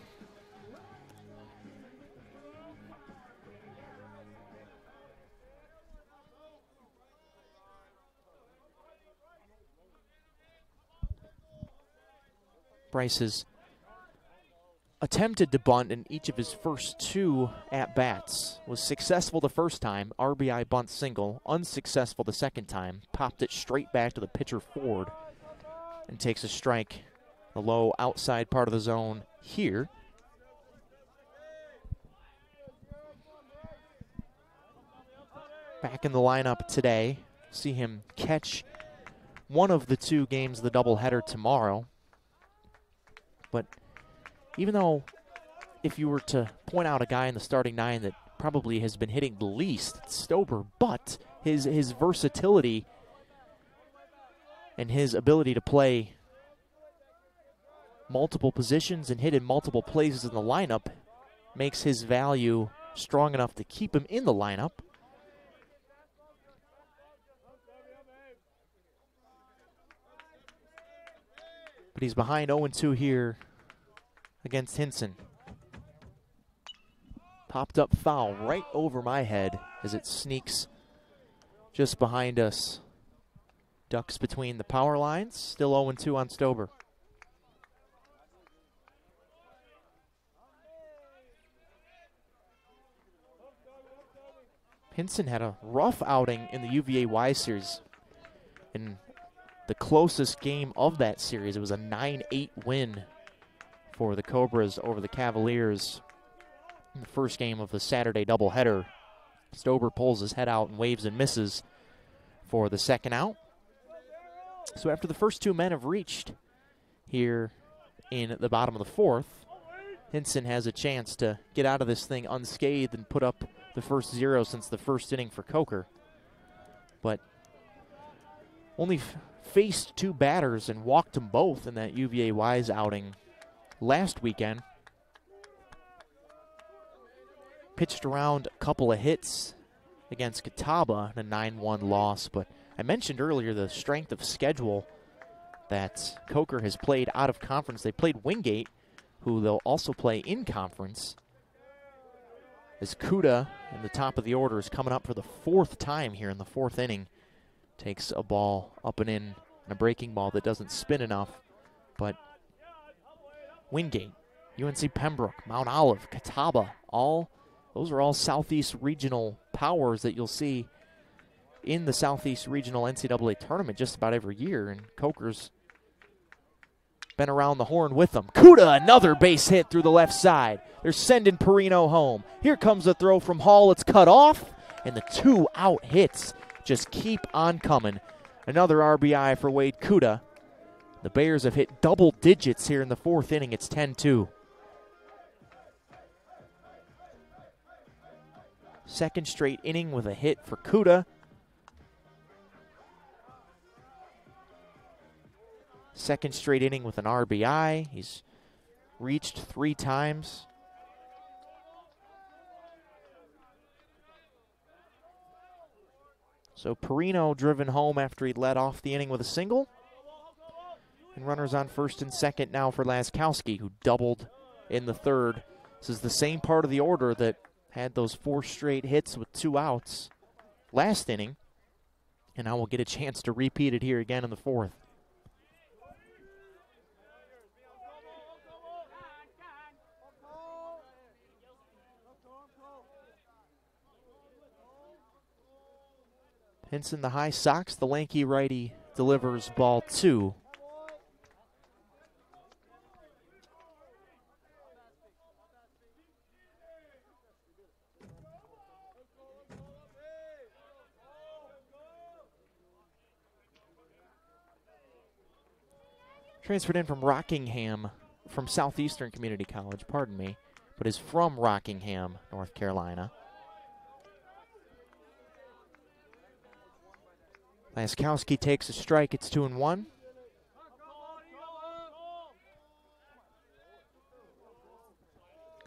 Bryce has attempted to bunt in each of his first 2 at-bats. Was successful the first time, RBI bunt single. Unsuccessful the second time. Popped it straight back to the pitcher Ford and takes a strike. The low outside part of the zone here. Back in the lineup today. See him catch one of the 2 games of the doubleheader tomorrow. But even though if you were to point out a guy in the starting 9 that probably has been hitting the least, it's Stober, but his versatility and his ability to play multiple positions and hit in multiple places in the lineup makes his value strong enough to keep him in the lineup. But he's behind 0-2 here against Hinson. Popped up foul right over my head as it sneaks just behind us. Ducks between the power lines. Still 0-2 on Stober. Hinson had a rough outing in the UVA-Y series. In the closest game of that series, it was a 9-8 win for the Cobras over the Cavaliers in the first game of the Saturday doubleheader. Stober pulls his head out and waves and misses for the second out. So after the first 2 men have reached here in the bottom of the 4th, Hinson has a chance to get out of this thing unscathed and put up the first 0 since the first inning for Coker. But only faced 2 batters and walked them both in that UVA Wise outing last weekend. Pitched around a couple of hits against Catawba in a 9-1 loss, but I mentioned earlier the strength of schedule that Coker has played out of conference. They played Wingate, who they'll also play in conference. As Kuda in the top of the order is coming up for the 4th time here in the 4th inning. Takes a ball up and in, and a breaking ball that doesn't spin enough. But Wingate, UNC Pembroke, Mount Olive, Catawba, those are all Southeast Regional powers that you'll see in the Southeast Regional NCAA tournament just about every year, and Coker's been around the horn with them. Kuda, another base hit through the left side. They're sending Perino home. Here comes a throw from Hall. It's cut off, and the 2 out hits just keep on coming. Another RBI for Wade Kuda. The Bears have hit double digits here in the 4th inning. It's 10-2. Second straight inning with a hit for Kuda. Second straight inning with an RBI. He's reached 3 times. So Perino driven home after he led off the inning with a single. And runners on first and second now for Laskowski, who doubled in the 3rd. This is the same part of the order that had those 4 straight hits with 2 outs last inning. And now we'll get a chance to repeat it here again in the 4th. Hinson, the high socks, the lanky righty delivers ball 2. Transferred in from Rockingham, from Southeastern Community College, pardon me, but is from Rockingham, North Carolina. Laskowski takes a strike. It's 2-1.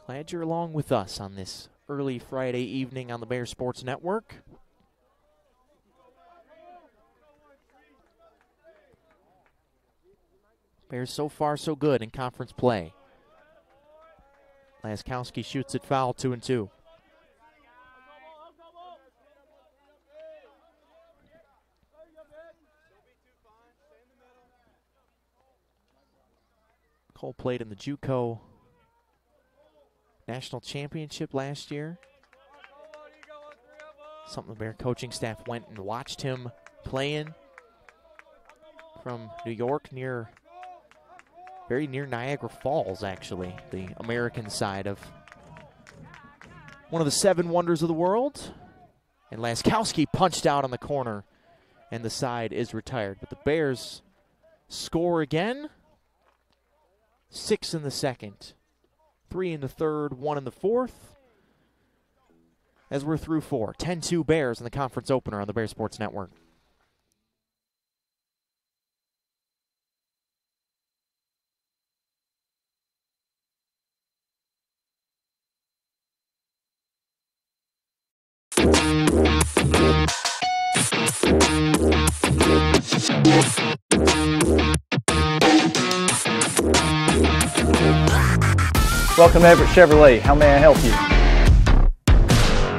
Glad you're along with us on this early Friday evening on the Bear Sports Network. Bears so far so good in conference play. Laskowski shoots it foul, 2-2. Cole played in the JUCO National Championship last year. Something the Bear coaching staff went and watched him play in from New York, very near Niagara Falls, actually, the American side of one of the 7 wonders of the world. And Laskowski punched out on the corner, and the side is retired. But the Bears score again. 6 in the second, 3 in the third, 1 in the 4th. As we're through 4, 10-2 Bears in the conference opener on the Bear Sports Network. Welcome to Everett Chevrolet. How may I help you?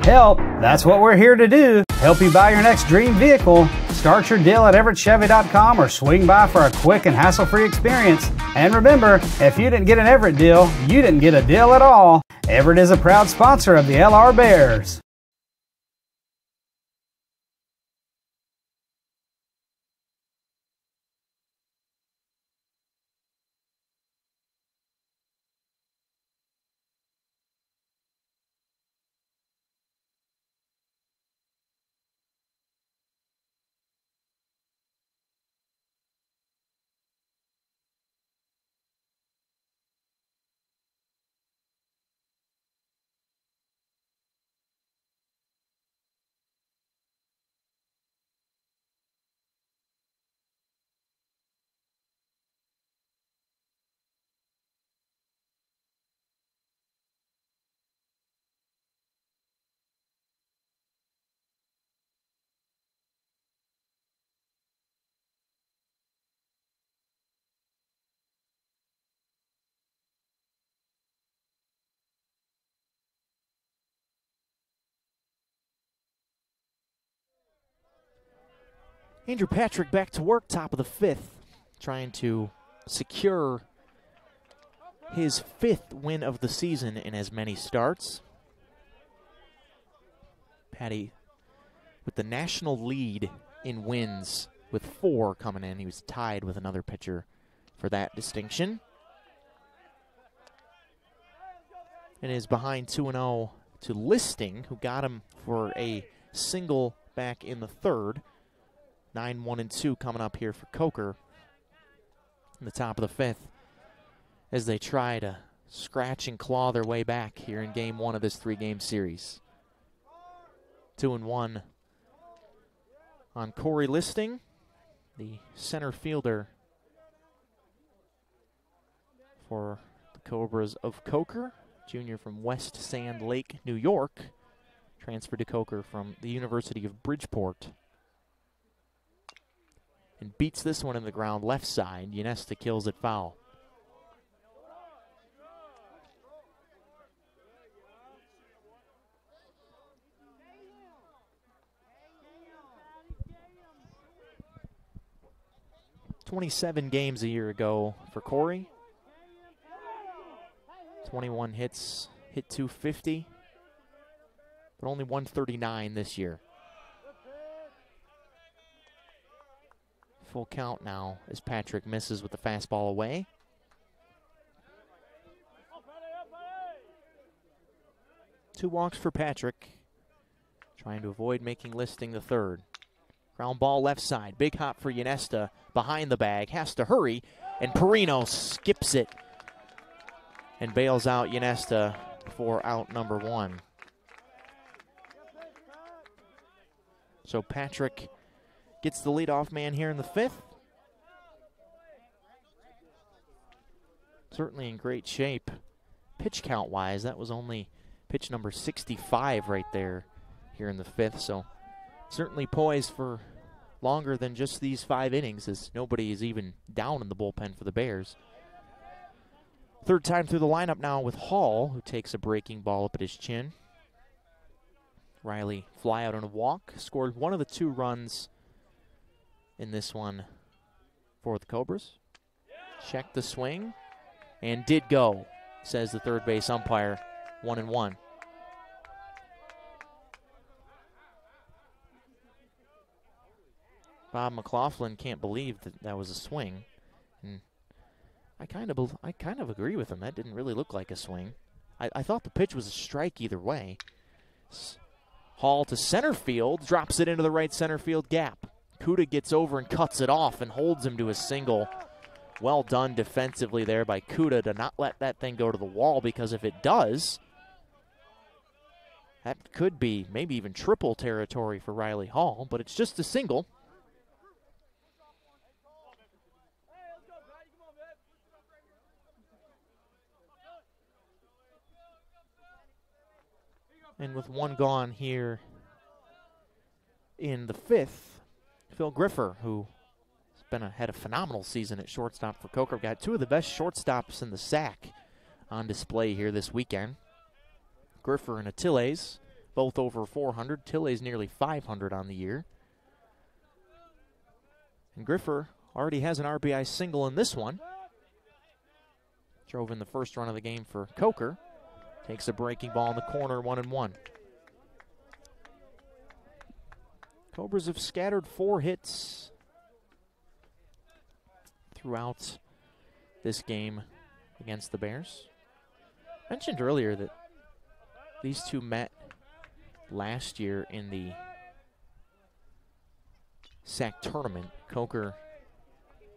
Help, that's what we're here to do. Help you buy your next dream vehicle. Start your deal at everettchevy.com or swing by for a quick and hassle-free experience. And remember, if you didn't get an Everett deal, you didn't get a deal at all. Everett is a proud sponsor of the LR Bears. Andrew Patrick back to work, top of the 5th, trying to secure his 5th win of the season in as many starts. Patty with the national lead in wins with 4 coming in. He was tied with another pitcher for that distinction. And is behind 2-0 to Listing, who got him for a single back in the 3rd. 9-1-2 coming up here for Coker in the top of the 5th as they try to scratch and claw their way back here in game 1 of this 3-game series. 2-1 on Corey Listing, the center fielder for the Cobras of Coker, junior from West Sand Lake, New York, transferred to Coker from the University of Bridgeport. And beats this one in the ground left side. Ynesta kills it foul. "27 games a year ago for Corey. 21 hits, hit 250, but only 139 this year. Full count now as Patrick misses with the fastball away. Two walks for Patrick, trying to avoid making Listing the 3rd. Ground ball left side, big hop for Ynesta, behind the bag, has to hurry, and Perino skips it and bails out Ynesta for out number 1. So Patrick gets the leadoff man here in the 5th. Certainly in great shape. Pitch count-wise, that was only pitch number 65 right there here in the 5th. So certainly poised for longer than just these 5 innings, as nobody is even down in the bullpen for the Bears. 3rd time through the lineup now with Hall, who takes a breaking ball up at his chin. Riley fly out on a walk, scored one of the 2 runs in this one for the Cobras. Checked the swing and did go, says the third base umpire. 1-1. Bob McLaughlin can't believe that that was a swing, and I kind of agree with him. That didn't really look like a swing. I thought the pitch was a strike either way. Hall to center field, drops it into the right center field gap. Kuda gets over and cuts it off and holds him to a single. Well done defensively there by Kuda to not let that thing go to the wall, because if it does, that could be maybe even triple territory for Riley Hall, but it's just a single. And with 1 gone here in the 5th, Phil Griffer, who had a phenomenal season at shortstop for Coker, got 2 of the best shortstops in the SAC on display here this weekend. Griffer and Attiles, both over 400. Attiles nearly 500 on the year. And Griffer already has an RBI single in this one. Drove in the first run of the game for Coker. Takes a breaking ball in the corner, 1-1. Cobras have scattered 4 hits throughout this game against the Bears. Mentioned earlier that these 2 met last year in the SAC tournament. Coker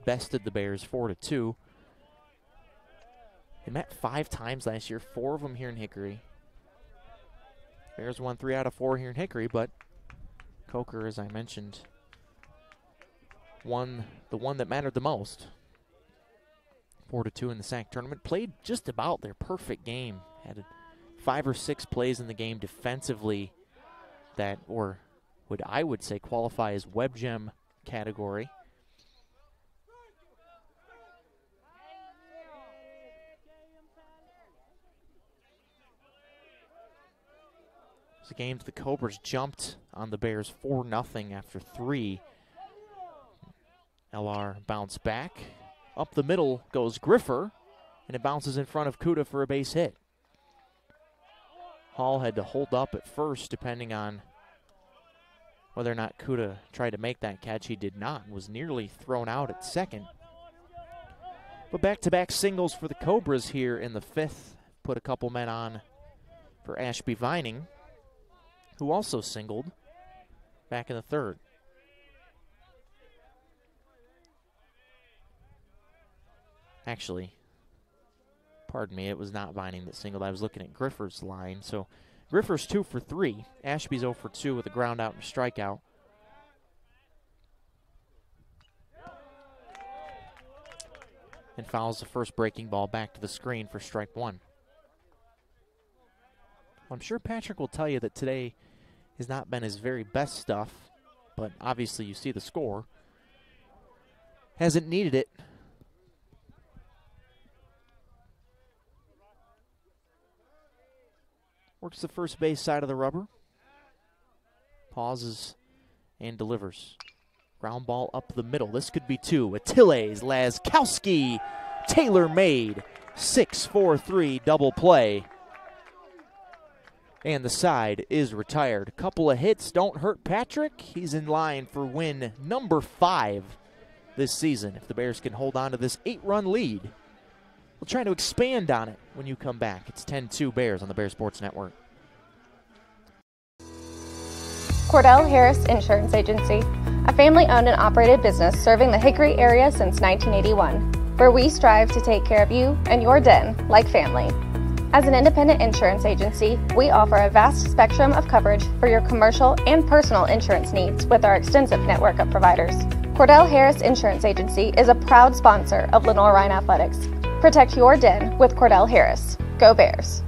bested the Bears 4-2. They met 5 times last year, 4 of them here in Hickory. Bears won 3 out of 4 here in Hickory, but Coker, as I mentioned, won the one that mattered the most. 4-2 in the SAC tournament. Played just about their perfect game. Had 5 or 6 plays in the game defensively that, or I would say, qualify as web gem category. It's a game the Cobras jumped on the Bears 4-0 after 3 LR bounce back. Up the middle goes Griffer, and it bounces in front of Kuda for a base hit. Hall had to hold up at first, depending on whether or not Kuda tried to make that catch. He did not, was nearly thrown out at second. But back-to-back singles for the Cobras here in the fifth. Put a couple men on for Ashby Vining, who also singled back in the third. Actually, pardon me, it was not Vining that singled. I was looking at Griffer's line. So Griffer's 2 for 3. Ashby's 0 for 2 with a ground out and a strikeout. And fouls the first breaking ball back to the screen for strike one. I'm sure Patrick will tell you that today has not been his very best stuff, but obviously you see the score. Hasn't needed it. Works the first base side of the rubber. Pauses and delivers. Ground ball up the middle. This could be two. Atiles Laskowski, tailor-made. 6-4-3 double play. And the side is retired. A couple of hits don't hurt Patrick. He's in line for win number 5 this season. If the Bears can hold on to this 8-run lead, we'll try to expand on it when you come back. It's 10-2 Bears on the Bears Sports Network. Cordell Harris Insurance Agency, a family-owned and operated business serving the Hickory area since 1981, where we strive to take care of you and your den like family. As an independent insurance agency, we offer a vast spectrum of coverage for your commercial and personal insurance needs with our extensive network of providers. Cordell Harris Insurance Agency is a proud sponsor of Lenoir-Rhyne Athletics. Protect your den with Cordell Harris. Go Bears!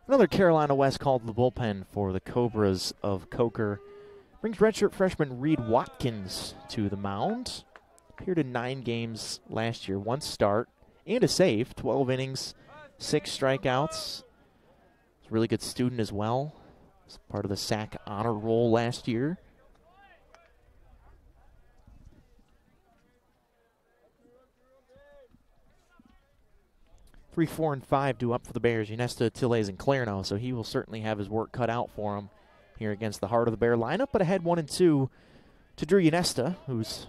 Another Carolina West called the bullpen for the Cobras of Coker. Brings redshirt freshman Reed Watkins to the mound. Appeared in 9 games last year, 1 start and a save, 12 innings, 6 strikeouts. He's a really good student as well. He's part of the SAC honor roll last year. Three, 4, and 5 due up for the Bears. Unesta, Tilles, and Clarno, so he will certainly have his work cut out for him here against the heart of the Bear lineup. But ahead 1 and 2 to Drew Unesta, who's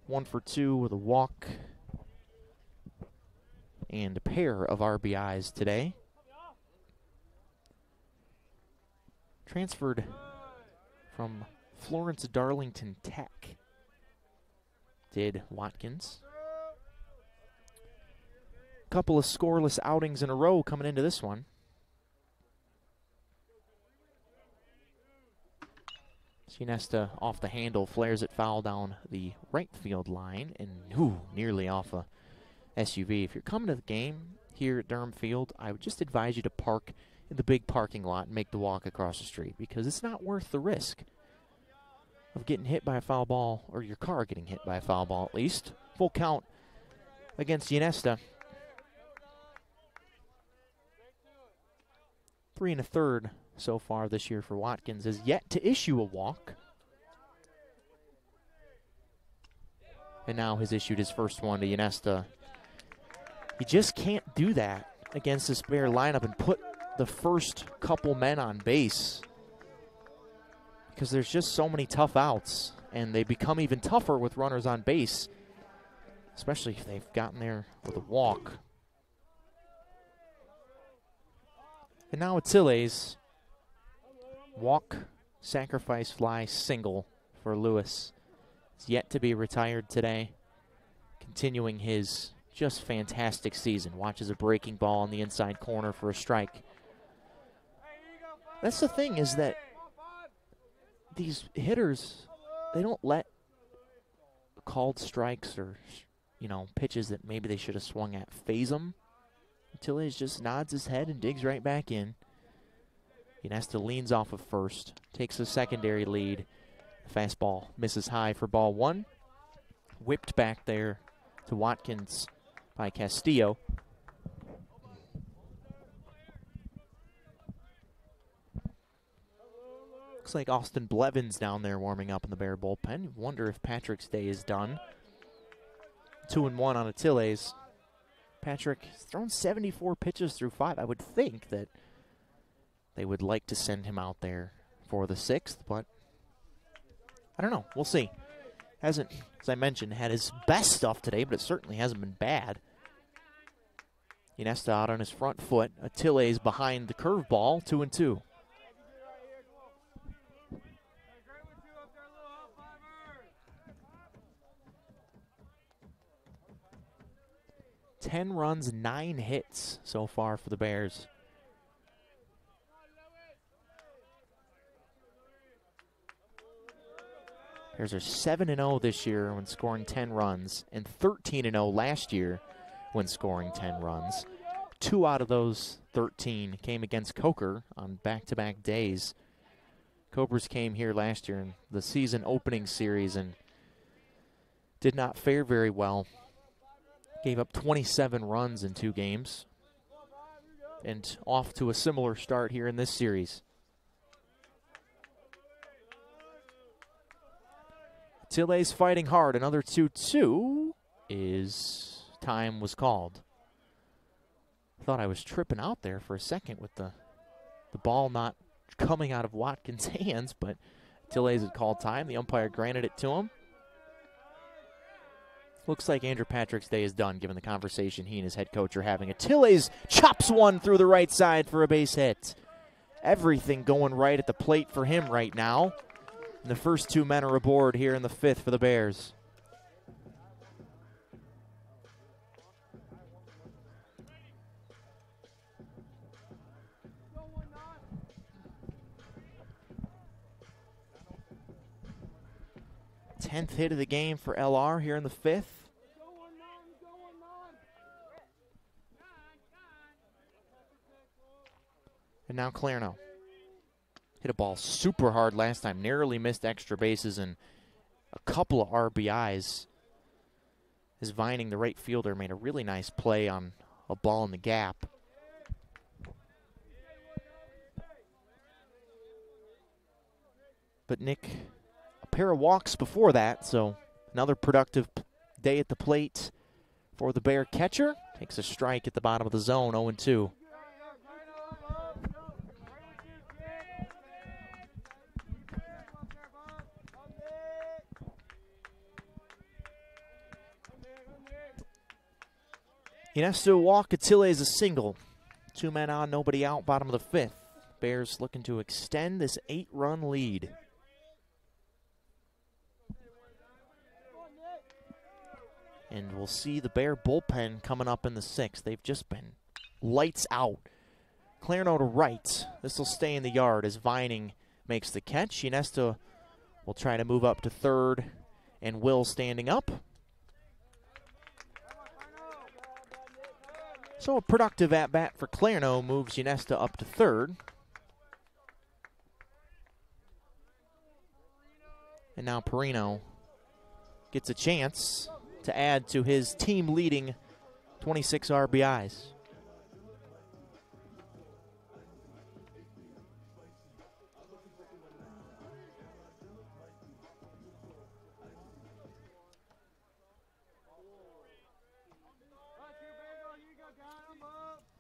1 for 2 with a walk and a pair of RBIs today. Transferred from Florence Darlington Tech, did Watkins. Couple of scoreless outings in a row coming into this one. Unesta off the handle, flares it foul down the right field line, and nearly off a SUV. If you're coming to the game here at Durham Field, I would just advise you to park in the big parking lot and make the walk across the street, because it's not worth the risk of getting hit by a foul ball, or your car getting hit by a foul ball at least. Full count against Unesta. 3 1/3 so far this year for Watkins, has yet to issue a walk. And now has issued his first one to Ynesta. You just can't do that against this Bear lineup and put the first couple men on base, because there's just so many tough outs, and they become even tougher with runners on base, especially if they've gotten there with a walk. And now Attiles, walk, sacrifice fly, single for Lewis. It's yet to be retired today, continuing his just fantastic season. Watches a breaking ball in the inside corner for a strike. That's the thing, is that these hitters, they don't let called strikes or, pitches that maybe they should have swung at phase them. Attiles just nods his head and digs right back in. Ynesta leans off of first, takes a secondary lead. Fastball misses high for ball one. Whipped back there to Watkins by Castillo. Looks like Austin Blevins down there warming up in the Bear bullpen. Wonder if Patrick's day is done. 2-1 on Attiles. Patrick has thrown 74 pitches through 5. I would think that they would like to send him out there for the 6th, but I don't know. We'll see. Hasn't, as I mentioned, had his best stuff today, but it certainly hasn't been bad. Ynesta out on his front foot. Attiles behind the curveball, 2-2. Ten runs, 9 hits so far for the Bears. Bears are 7-0 this year when scoring 10 runs, and 13-0 last year when scoring 10 runs. 2 out of those 13 came against Coker on back-to-back days. Cobras came here last year in the season opening series and did not fare very well. Gave up 27 runs in 2 games, and off to a similar start here in this series. Attiles fighting hard. Another 2-2 is time was called. Thought I was tripping out there for a second with the ball not coming out of Watkins' hands, but Attiles had called time. The umpire granted it to him. Looks like Andrew Patrick's day is done, given the conversation he and his head coach are having. Attiles chops one through the right side for a base hit. Everything going right at the plate for him right now. And the first 2 men are aboard here in the 5th for the Bears. Tenth hit of the game for LR here in the 5th. And now Clarno. Hit a ball super hard last time. Narrowly missed extra bases and a couple of RBIs. As Vining, the right fielder, made a really nice play on a ball in the gap. But Nick, a pair of walks before that, so another productive day at the plate for the Bear catcher. Takes a strike at the bottom of the zone, 0-2. Ynesta walk, Attiles a single. 2 men on, nobody out, bottom of the 5th. Bears looking to extend this 8-run lead. And we'll see the Bear bullpen coming up in the 6th. They've just been lights out. Clarno to right. This will stay in the yard as Vining makes the catch. Ynesta will try to move up to 3rd, and Will standing up. So a productive at-bat for Clarno moves Ynesta up to 3rd. And now Perino gets a chance to add to his team-leading 26 RBIs.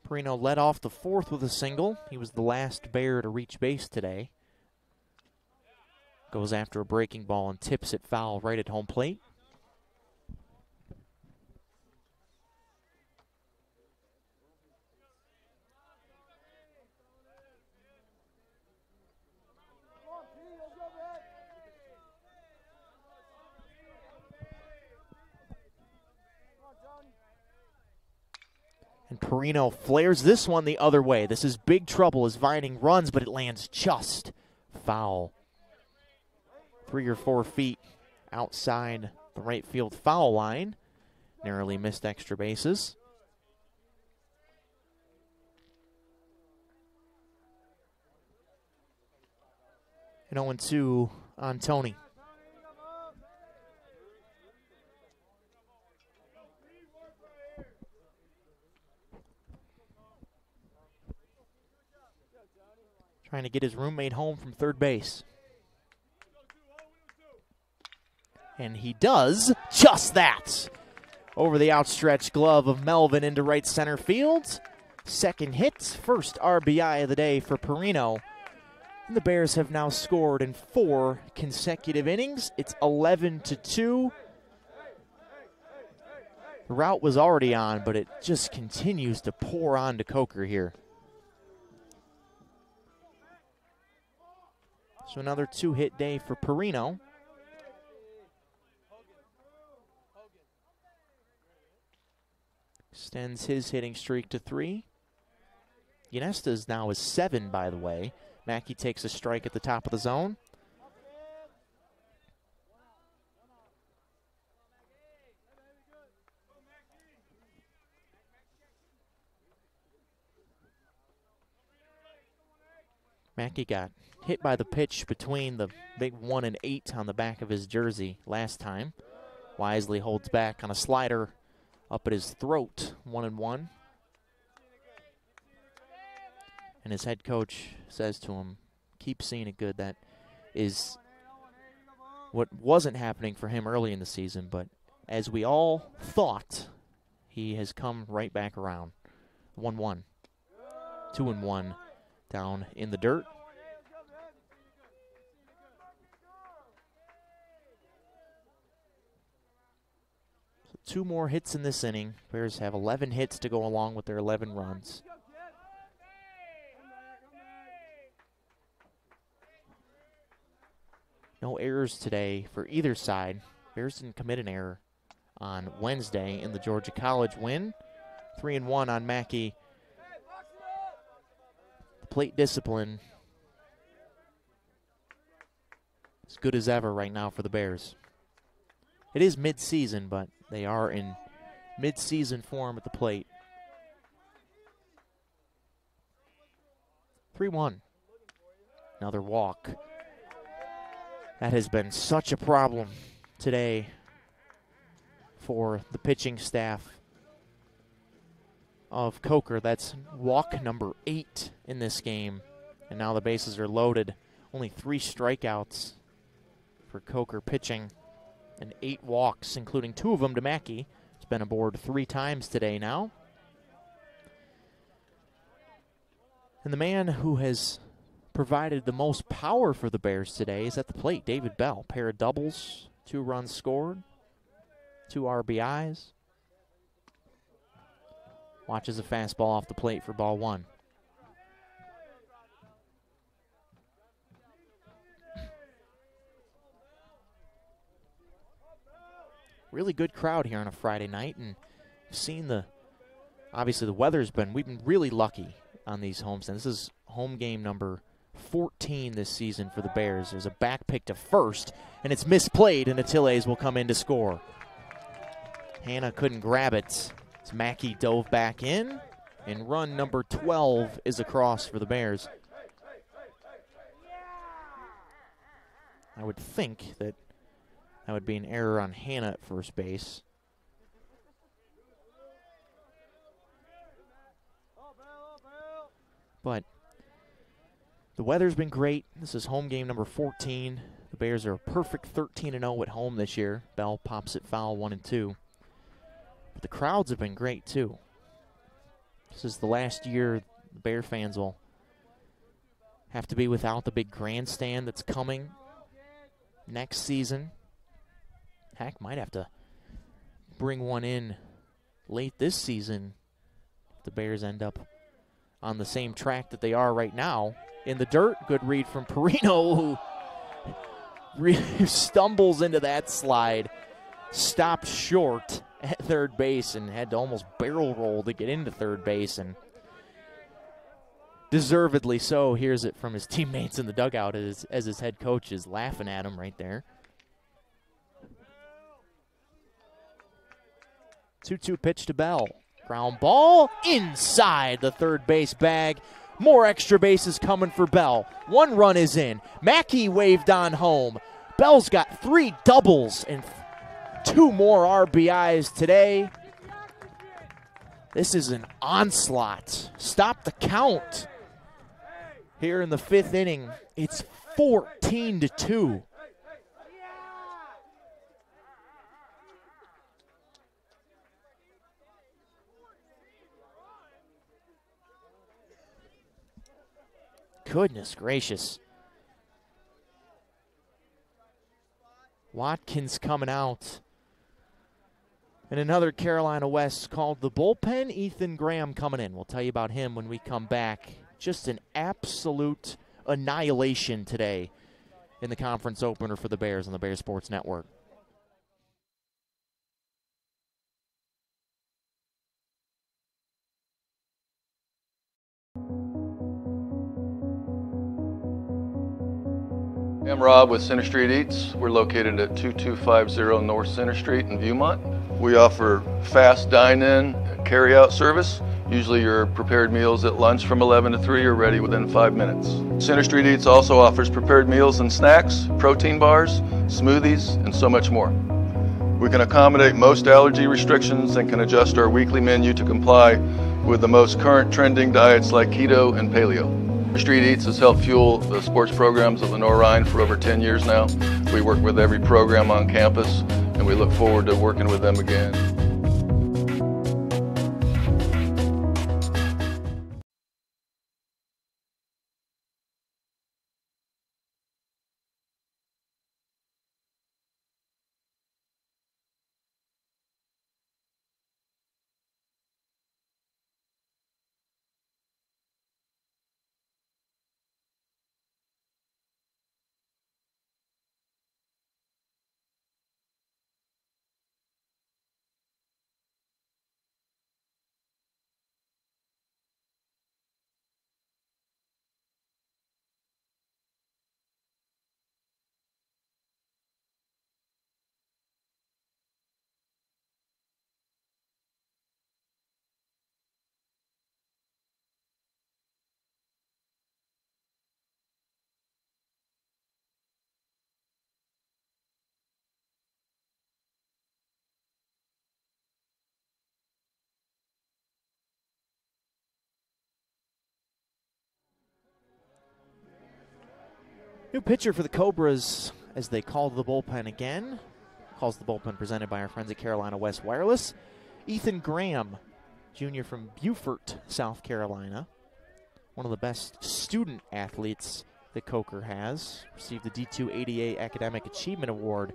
Perino led off the fourth with a single. He was the last Bear to reach base today. Goes after a breaking ball and tips it foul right at home plate. And Perino flares this one the other way. This is big trouble as Vining runs, but it lands just foul. 3 or 4 feet outside the right field foul line. Narrowly missed extra bases. And 0-2 on Tony. Trying to get his roommate home from third base. And he does just that. Over the outstretched glove of Melvin into right center field. Second hit, first RBI of the day for Perino. And the Bears have now scored in 4 consecutive innings. It's 11-2. The route was already on, but it just continues to pour on to Coker here. So another 2-hit day for Perino. Extends his hitting streak to 3. Ginesta's now is 7, by the way. Mackey takes a strike at the top of the zone. Mackey got hit by the pitch between the big 1 and 8 on the back of his jersey last time. Wisely holds back on a slider up at his throat, 1-1. And his head coach says to him, keep seeing it good. That is what wasn't happening for him early in the season, but as we all thought, he has come right back around. 1-1. 2-1 down in the dirt. So 2 more hits in this inning. Bears have 11 hits to go along with their 11 runs. No errors today for either side. Bears didn't commit an error on Wednesday in the Georgia College win. 3-1 on Mackey. Plate discipline as good as ever right now for the Bears. It is mid-season, but they are in mid-season form at the plate. 3-1. Another walk. That has been such a problem today for the pitching staff of Coker. That's walk number 8 in this game. And now the bases are loaded. Only 3 strikeouts for Coker pitching and 8 walks, including 2 of them to Mackey. He's been aboard 3 times today now. And the man who has provided the most power for the Bears today is at the plate, David Bell. Pair of doubles, 2 runs scored, 2 RBIs. Watches a fastball off the plate for ball 1. Really good crowd here on a Friday night, and seen obviously the weather's we've been really lucky on these homestands. This is home game number 14 this season for the Bears. There's a back pick to first, and it's misplayed, and Atiles will come in to score. Hannah couldn't grab it. Mackey dove back in, and run number 12 is across for the Bears. I would think that would be an error on Hannah at first base. But the weather's been great. This is home game number 14. The Bears are a perfect 13-0 at home this year. Bell pops it foul 1-2. But the crowds have been great, too. This is the last year the Bear fans will have to be without the big grandstand that's coming next season. Heck, might have to bring one in late this season if the Bears end up on the same track that they are right now in the dirt. Good read from Perino, who really stumbles into that slide, stopped short at third base, and had to almost barrel roll to get into third base, and deservedly so. Hears it from his teammates in the dugout as his head coach is laughing at him right there. 2-2 pitch to Bell. Ground ball inside the third base bag. More extra bases coming for Bell. One run is in. Mackey waved on home. Bell's got 3 doubles and 2 more RBIs today. This is an onslaught. Stop the count. Here in the 5th inning, it's 14-2. Goodness gracious. Watkins coming out. And another Carolina West called the bullpen. Ethan Graham coming in. We'll tell you about him when we come back. Just an absolute annihilation today in the conference opener for the Bears on the Bears Sports Network. I'm Rob with Center Street Eats. We're located at 2250 North Center Street in Viewmont. We offer fast dine-in, carry-out service. Usually your prepared meals at lunch from 11 to 3 are ready within 5 minutes. Center Street Eats also offers prepared meals and snacks, protein bars, smoothies, and so much more. We can accommodate most allergy restrictions and can adjust our weekly menu to comply with the most current trending diets like keto and paleo. Street Eats has helped fuel the sports programs at Lenoir-Rhyne for over 10 years now. We work with every program on campus, and we look forward to working with them again. New pitcher for the Cobras as they call the bullpen again. Calls the bullpen presented by our friends at Carolina West Wireless. Ethan Graham, junior from Beaufort, South Carolina. One of the best student athletes that Coker has. Received the D2 ADA Academic Achievement Award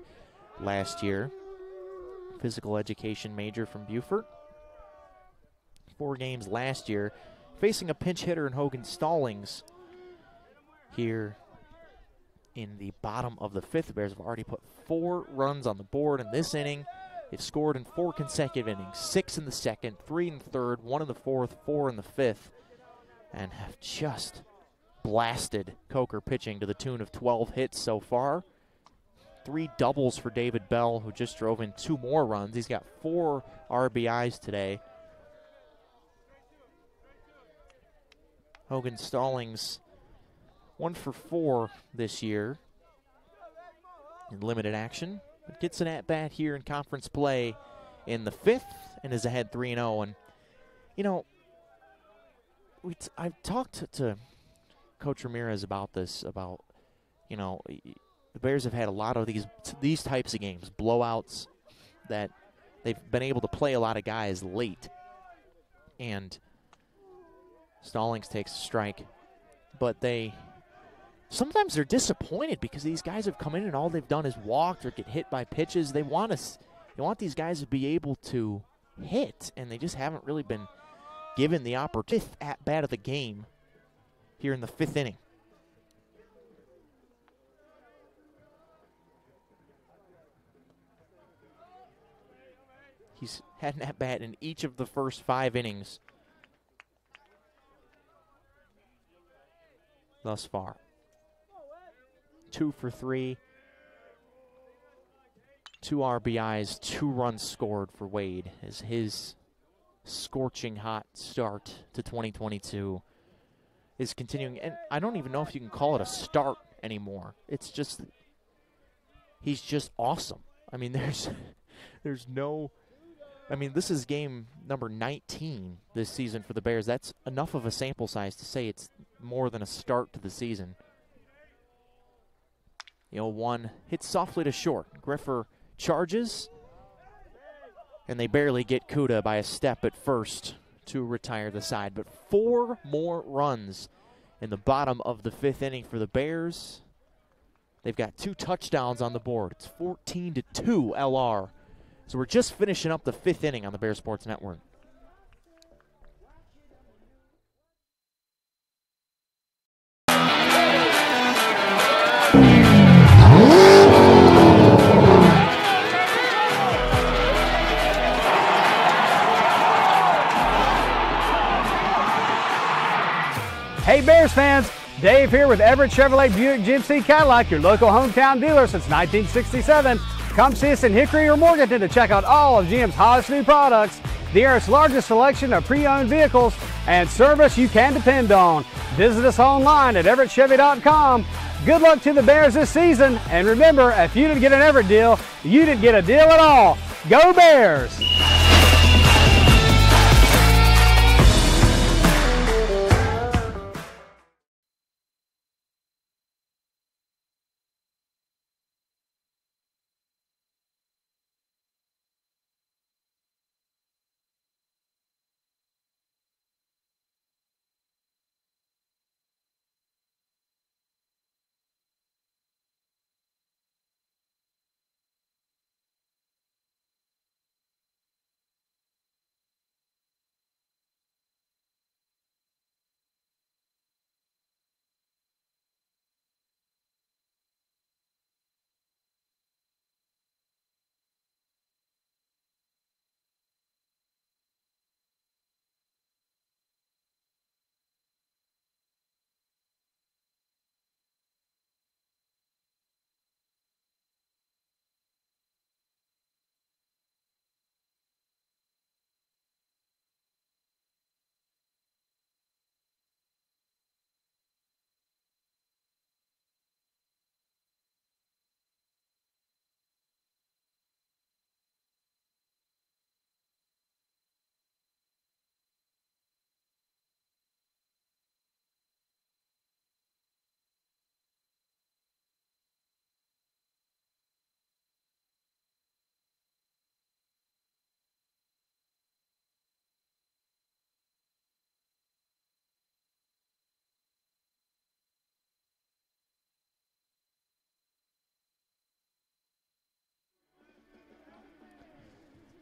last year. Physical education major from Beaufort. 4 games last year. Facing a pinch hitter in Hogan Stallings here in the bottom of the 5th. The Bears have already put 4 runs on the board in this inning. They've scored in 4 consecutive innings, 6 in the 2nd, 3 in the 3rd, 1 in the 4th, 4 in the 5th, and have just blasted Coker pitching to the tune of 12 hits so far. 3 doubles for David Bell, who just drove in 2 more runs. He's got 4 RBIs today. Hogan Stallings 1 for 4 this year in limited action. But gets an at-bat here in conference play in the 5th and is ahead 3-0. And, you know, I've talked to Coach Ramirez about this, about, you know, the Bears have had a lot of these types of games, blowouts, that they've been able to play a lot of guys late. And Stallings takes a strike, but sometimes they're disappointed because these guys have come in and all they've done is walked or get hit by pitches. They want these guys to be able to hit, and they just haven't really been given the opportunity. 5th at-bat of the game here in the 5th inning. He's had an at-bat in each of the first 5 innings thus far. 2 for 3. 2 RBIs, 2 runs scored for Wade as his scorching hot start to 2022 is continuing. And I don't even know if you can call it a start anymore. It's just, he's just awesome. I mean, there's no, I mean, this is game number 19 this season for the Bears. That's enough of a sample size to say it's more than a start to the season. The 0-1 hits softly to short. Griffer charges, and they barely get Kuda by a step at first to retire the side. But 4 more runs in the bottom of the 5th inning for the Bears. They've got 2 touchdowns on the board. It's 14-2 LR. So we're just finishing up the 5th inning on the Bear Sports Network. Hey Bears fans, Dave here with Everett Chevrolet Buick GMC Cadillac, your local hometown dealer since 1967. Come see us in Hickory or Morganton to check out all of GM's hottest new products, the area's largest selection of pre-owned vehicles, and service you can depend on. Visit us online at everettchevy.com. Good luck to the Bears this season, and remember, if you didn't get an Everett deal, you didn't get a deal at all. Go Bears!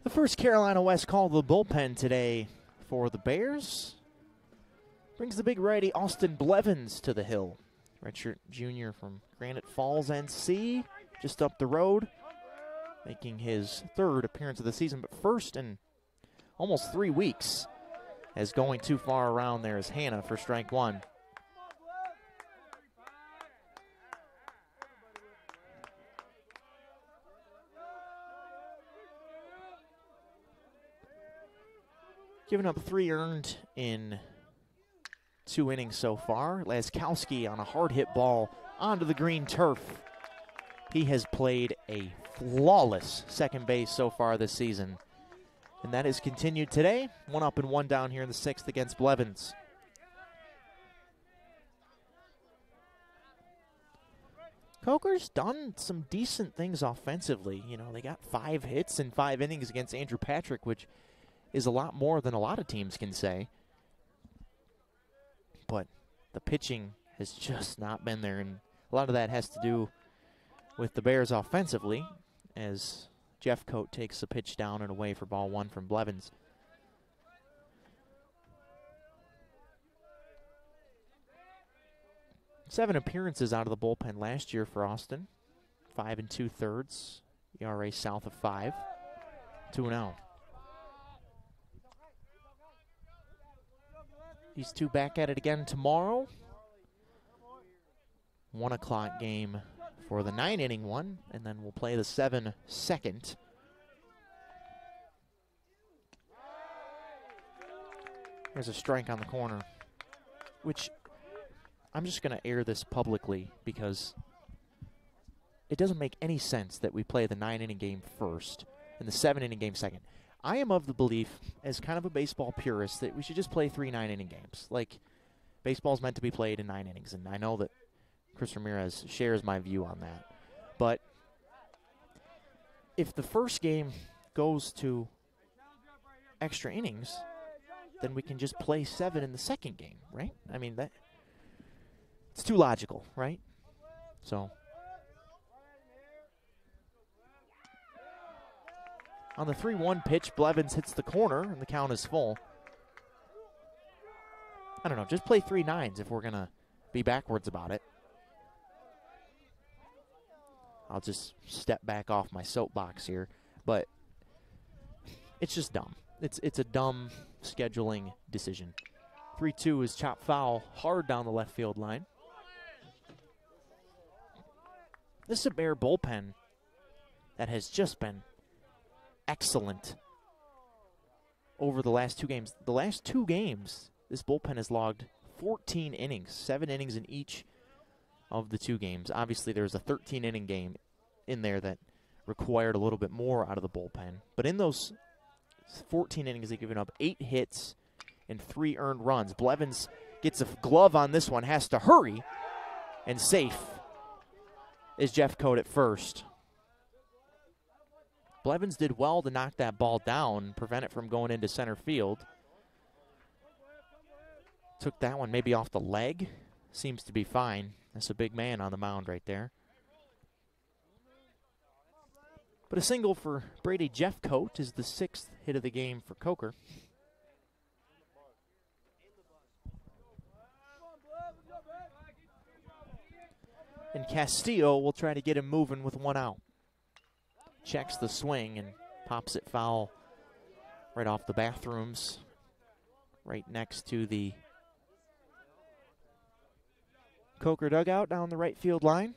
The first Carolina West call to the bullpen today for the Bears brings the big righty Austin Blevins to the hill. Redshirt junior from Granite Falls, NC, just up the road, making his 3rd appearance of the season, but first in almost 3 weeks, as going too far around there is Hannah for strike 1. Giving up 3 earned in 2 innings so far. Laskowski on a hard hit ball onto the green turf. He has played a flawless second base so far this season. And that has continued today. 1 up and 1 down here in the 6th against Blevins. Coker's done some decent things offensively. You know, they got 5 hits in 5 innings against Andrew Patrick, which is a lot more than a lot of teams can say. but the pitching has just not been there, and a lot of that has to do with the Bears offensively, as Jeff Coate takes a pitch down and away for ball one from Blevins. Seven appearances out of the bullpen last year for Austin. 5 2/3. ERA south of 5. 2-0. These two back at it again tomorrow. 1 o'clock game for the 9-inning one, and then we'll play the 7 second. There's a strike on the corner, which I'm just going to air this publicly because it doesn't make any sense that we play the 9-inning game first and the 7-inning game second. I am of the belief, as kind of a baseball purist, that we should just play 3 9-inning games. Like, baseball's meant to be played in 9 innings, and I know that Chris Ramirez shares my view on that. But if the first game goes to extra innings, then we can just play 7 in the second game, right? I mean, it's too logical, right? So on the 3-1 pitch, Blevins hits the corner, and the count is full. I don't know, just play 3 9s if we're going to be backwards about it. I'll just step back off my soapbox here, but it's just dumb. It's a dumb scheduling decision. 3-2 is chopped foul hard down the left field line. This is a Bear bullpen that has just been excellent over the last 2 games. The last 2 games, this bullpen has logged 14 innings, 7 innings in each of the 2 games. Obviously, there's a 13-inning game in there that required a little bit more out of the bullpen. But in those 14 innings, they've given up 8 hits and 3 earned runs. Blevins gets a glove on this one, has to hurry, and safe is Jeff Coate at first. Blevins did well to knock that ball down, prevent it from going into center field. Took that one maybe off the leg. Seems to be fine. That's a big man on the mound right there. But a single for Brady Jeff Coate is the 6th hit of the game for Coker. And Castillo will try to get him moving with 1 out. Checks the swing and pops it foul right off the bathrooms, right next to the Coker dugout down the right field line.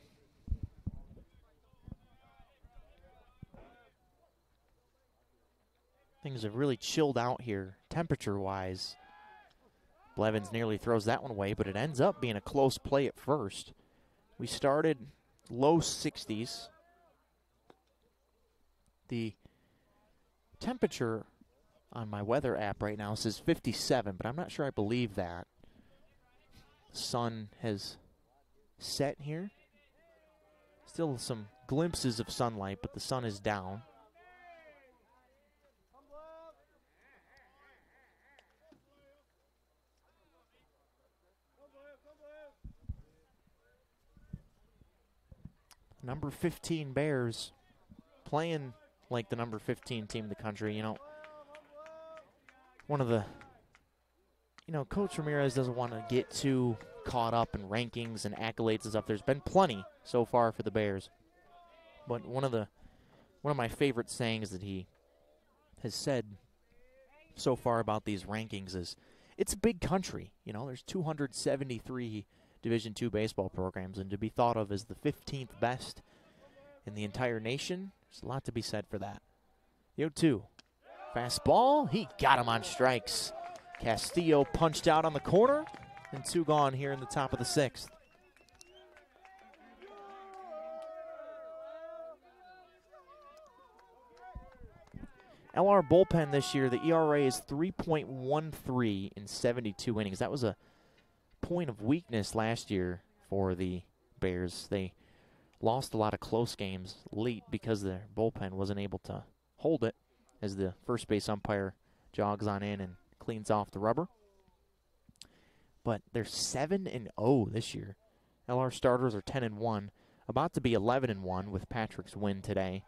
Things have really chilled out here, temperature-wise. Blevins nearly throws that one away, but it ends up being a close play at first. We started low 60s. The temperature on my weather app right now says 57, but I'm not sure I believe that. The sun has set here. Still some glimpses of sunlight, but the sun is down. Number 15 Bears playing like the number 15 team in the country. You know, one of the, Coach Ramirez doesn't want to get too caught up in rankings and accolades and stuff. There's been plenty so far for the Bears. But one of my favorite sayings that he has said so far about these rankings is, it's a big country. There's 273 Division II baseball programs, and to be thought of as the 15th best in the entire nation, there's a lot to be said for that. The 0-2. Fastball. He got him on strikes. Castillo punched out on the corner, and 2 gone here in the top of the 6th. LR bullpen this year, the ERA is 3.13 in 72 innings. That was a point of weakness last year for the Bears. They lost a lot of close games late because their bullpen wasn't able to hold it as the first base umpire jogs on in and cleans off the rubber. but they're 7-0 this year. LR starters are 10-1, about to be 11-1 with Patrick's win today.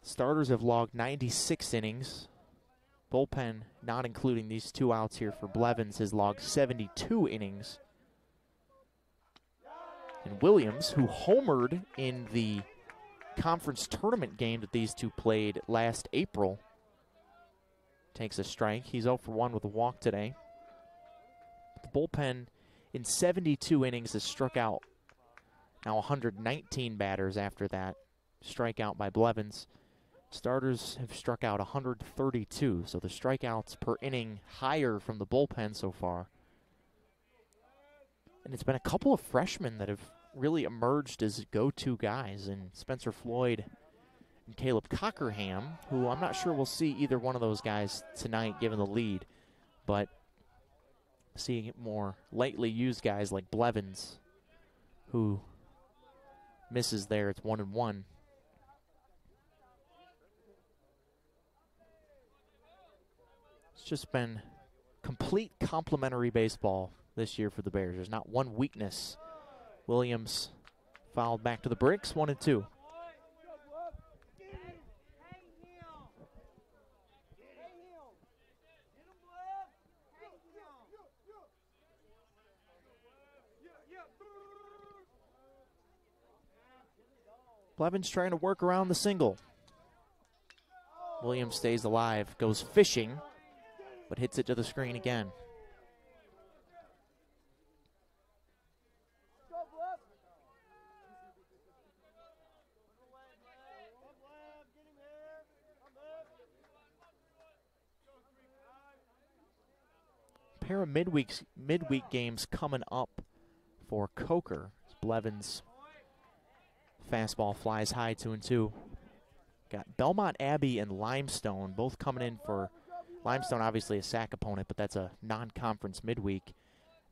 Starters have logged 96 innings. Bullpen, not including these 2 outs here for Blevins, has logged 72 innings. And Williams, who homered in the conference tournament game that these two played last April, takes a strike. He's 0 for 1 with a walk today. The bullpen in 72 innings has struck out now 119 batters after that strikeout by Blevins. Starters have struck out 132, so the strikeouts per inning higher from the bullpen so far. And it's been a couple of freshmen that have really emerged as go-to guys, and Spencer Floyd and Caleb Cockerham, who I'm not sure we'll see either one of those guys tonight given the lead, but seeing more lightly used guys like Blevins, who misses there. It's 1-1. It's just been complete complimentary baseball this year for the Bears. There's not one weakness. Williams fouled back to the bricks, 1-2. Blevins trying to work around the single. Williams stays alive, goes fishing, but hits it to the screen again. Pair of midweek games coming up for Coker. Blevins fastball flies high, 2-2. Got Belmont Abbey and Limestone both coming in for Limestone, obviously a SAC opponent, but that's a non-conference midweek.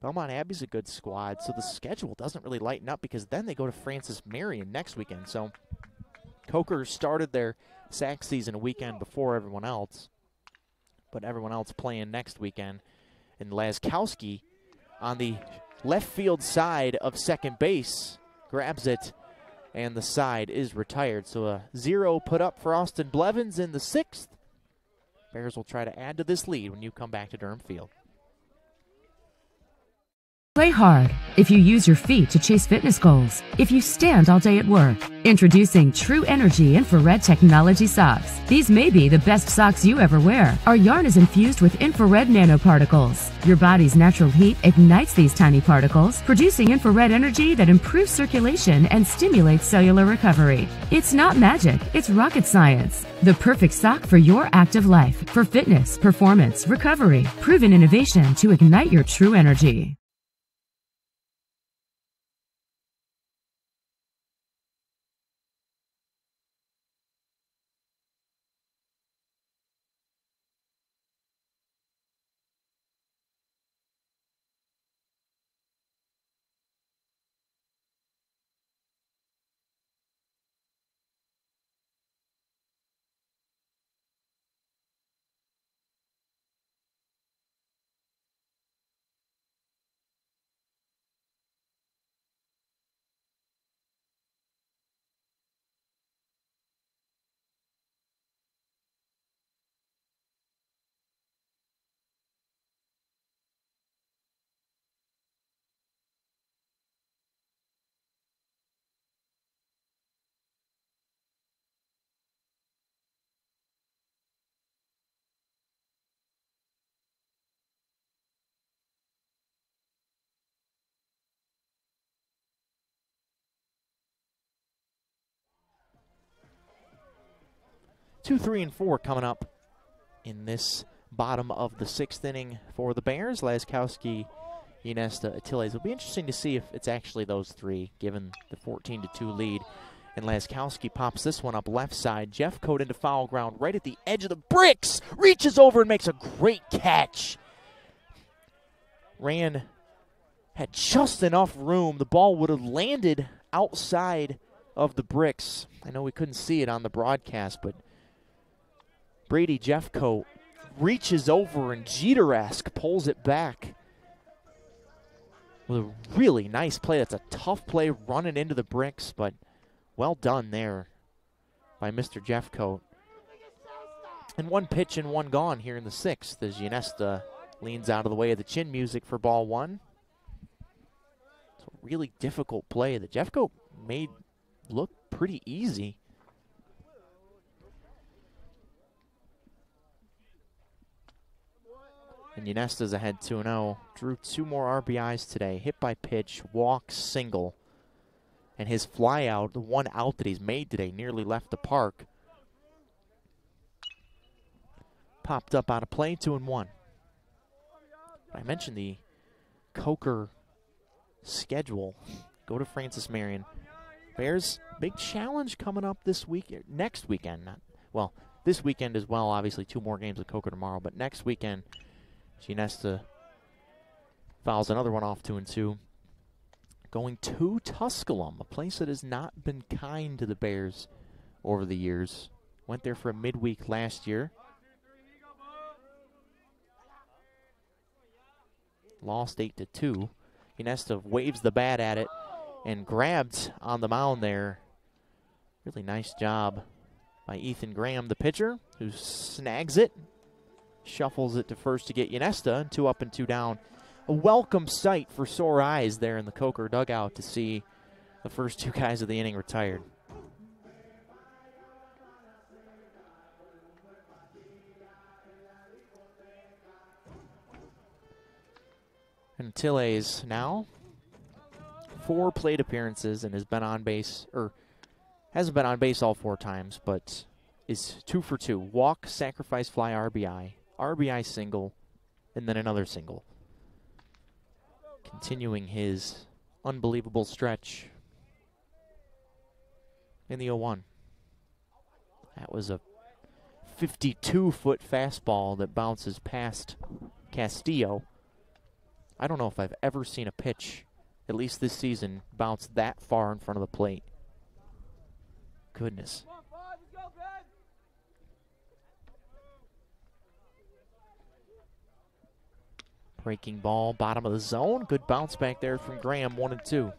Belmont Abbey's a good squad, so the schedule doesn't really lighten up because then they go to Francis Marion next weekend. So Coker started their SAC season a weekend before everyone else, but everyone else playing next weekend. And Laskowski on the left field side of second base grabs it, and the side is retired. So a 0 put up for Austin Blevins in the 6th. Bears will try to add to this lead when you come back to Durham Field. Play hard if you use your feet to chase fitness goals. If you stand all day at work. Introducing True Energy Infrared Technology Socks. These may be the best socks you ever wear. Our yarn is infused with infrared nanoparticles. Your body's natural heat ignites these tiny particles, producing infrared energy that improves circulation and stimulates cellular recovery. It's not magic, it's rocket science. The perfect sock for your active life, for fitness, performance, recovery. Proven innovation to ignite your true energy. Two, 3, and 4 coming up in this bottom of the 6th inning for the Bears. Laskowski, Ynesta, Atiles. It'll be interesting to see if it's actually those three, given the 14-2 lead. And Laskowski pops this one up left side. Jeffcoat into foul ground right at the edge of the bricks. Reaches over and makes a great catch. Had just enough room. The ball would have landed outside of the bricks. I know we couldn't see it on the broadcast, but Brady Jeffcoat reaches over and Jeter-esque pulls it back with a really nice play. That's a tough play running into the bricks, but well done there by Mr. Jeffcoat. And one pitch and one gone here in the 6th as Ginesta leans out of the way of the chin music for ball 1. It's a really difficult play that Jeffcoat made look pretty easy. And Ginesta's ahead 2-0. Drew 2 more RBIs today. Hit by pitch, walk, single. And his fly out, the one out that he's made today, nearly left the park. Popped up out of play, 2-1. I mentioned the Coker schedule. Go to Francis Marion. Bears, big challenge coming up this week, next weekend. Well, this weekend as well, obviously 2 more games with Coker tomorrow, but next weekend, Ginesta fouls another one off 2-2. Going to Tusculum, a place that has not been kind to the Bears over the years. Went there for a midweek last year. Lost 8-2. Ginesta waves the bat at it and grabbed on the mound there. Really nice job by Ethan Graham, the pitcher, who snags it. Shuffles it to first to get Ginesta, 2 up and 2 down. A welcome sight for sore eyes there in the Coker dugout to see the first 2 guys of the inning retired. And Tilles now 4 plate appearances and has been on base, or hasn't been on base all 4 times, but is 2 for 2. Walk, sacrifice fly, RBI. RBI single, and then another single. Continuing his unbelievable stretch in the 0-1. That was a 52-foot fastball that bounces past Castillo. I don't know if I've ever seen a pitch, at least this season, bounce that far in front of the plate. Goodness. Breaking ball, bottom of the zone. Good bounce back there from Graham, 1-2.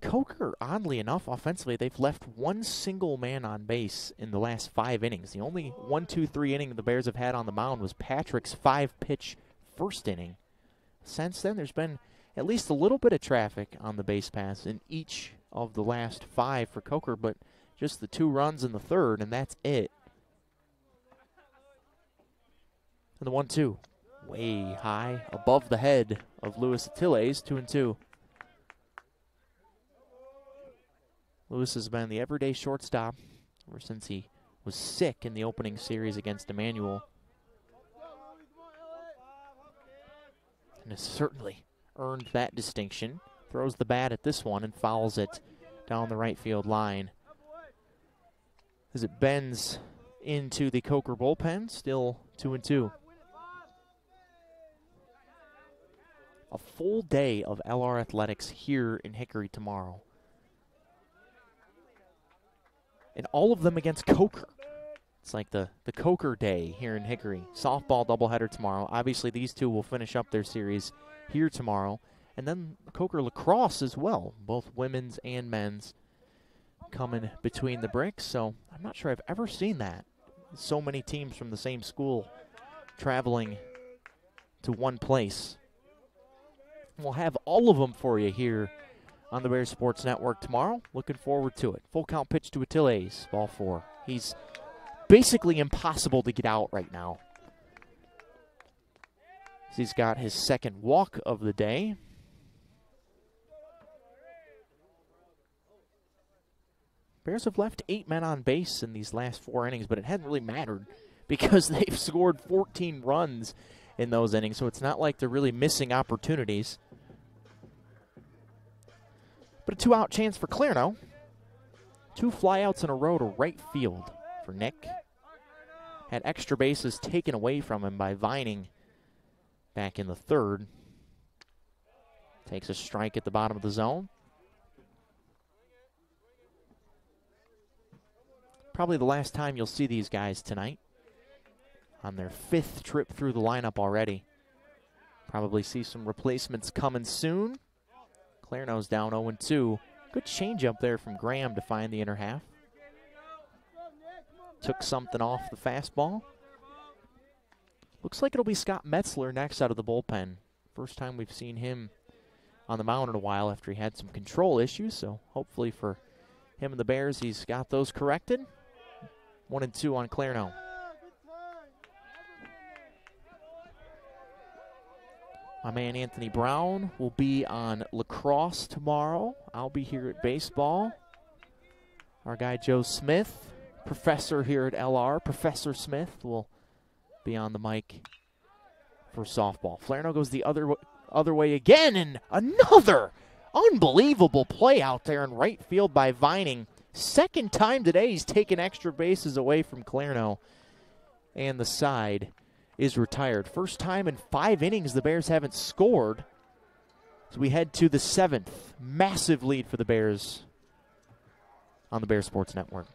Coker, oddly enough, offensively, they've left 1 single man on base in the last 5 innings. The only 1-2-3 inning the Bears have had on the mound was Patrick's 5-pitch first inning. Since then, there's been at least a little bit of traffic on the base paths in each of the last 5 for Coker, but just the 2 runs in the 3rd, and that's it. And the 1-2, way high above the head of Luis Tilles, 2-2. Lewis has been the everyday shortstop ever since he was sick in the opening series against Emmanuel. And has certainly earned that distinction. Throws the bat at this one and fouls it down the right field line. As it bends into the Coker bullpen, still 2-2. A full day of LR athletics here in Hickory tomorrow. And all of them against Coker. It's like the Coker day here in Hickory. Softball doubleheader tomorrow. Obviously, these 2 will finish up their series here tomorrow. And then Coker lacrosse as well, both women's and men's coming between the bricks. So I'm not sure I've ever seen that. So many teams from the same school traveling to one place. We'll have all of them for you here on the Bears Sports Network tomorrow. Looking forward to it. Full count pitch to Tilles, ball 4. He's basically impossible to get out right now. He's got his 2nd walk of the day. Bears have left 8 men on base in these last 4 innings, but it hasn't really mattered because they've scored 14 runs in those innings, so it's not like they're really missing opportunities. But a 2-out chance for Clerno. 2 flyouts in a row to right field for Nick. Had extra bases taken away from him by Vining back in the 3rd. Takes a strike at the bottom of the zone. Probably the last time you'll see these guys tonight. On their 5th trip through the lineup already. Probably see some replacements coming soon. Clareno's down 0-2. Good changeup there from Graham to find the inner half. Took something off the fastball. Looks like it'll be Scott Metzler next out of the bullpen. First time we've seen him on the mound in a while after he had some control issues, so hopefully for him and the Bears, he's got those corrected. 1-2 on Clareno. My man Anthony Brown will be on lacrosse tomorrow. I'll be here at baseball. Our guy Joe Smith, professor here at LR, Professor Smith, will be on the mic for softball. Clareno goes the other way again, and another unbelievable play out there in right field by Vining. Second time today he's taken extra bases away from Clareno, and the side is retired. First time in 5 innings the Bears haven't scored. So we head to the 7th. Massive lead for the Bears on the Bears Sports Network.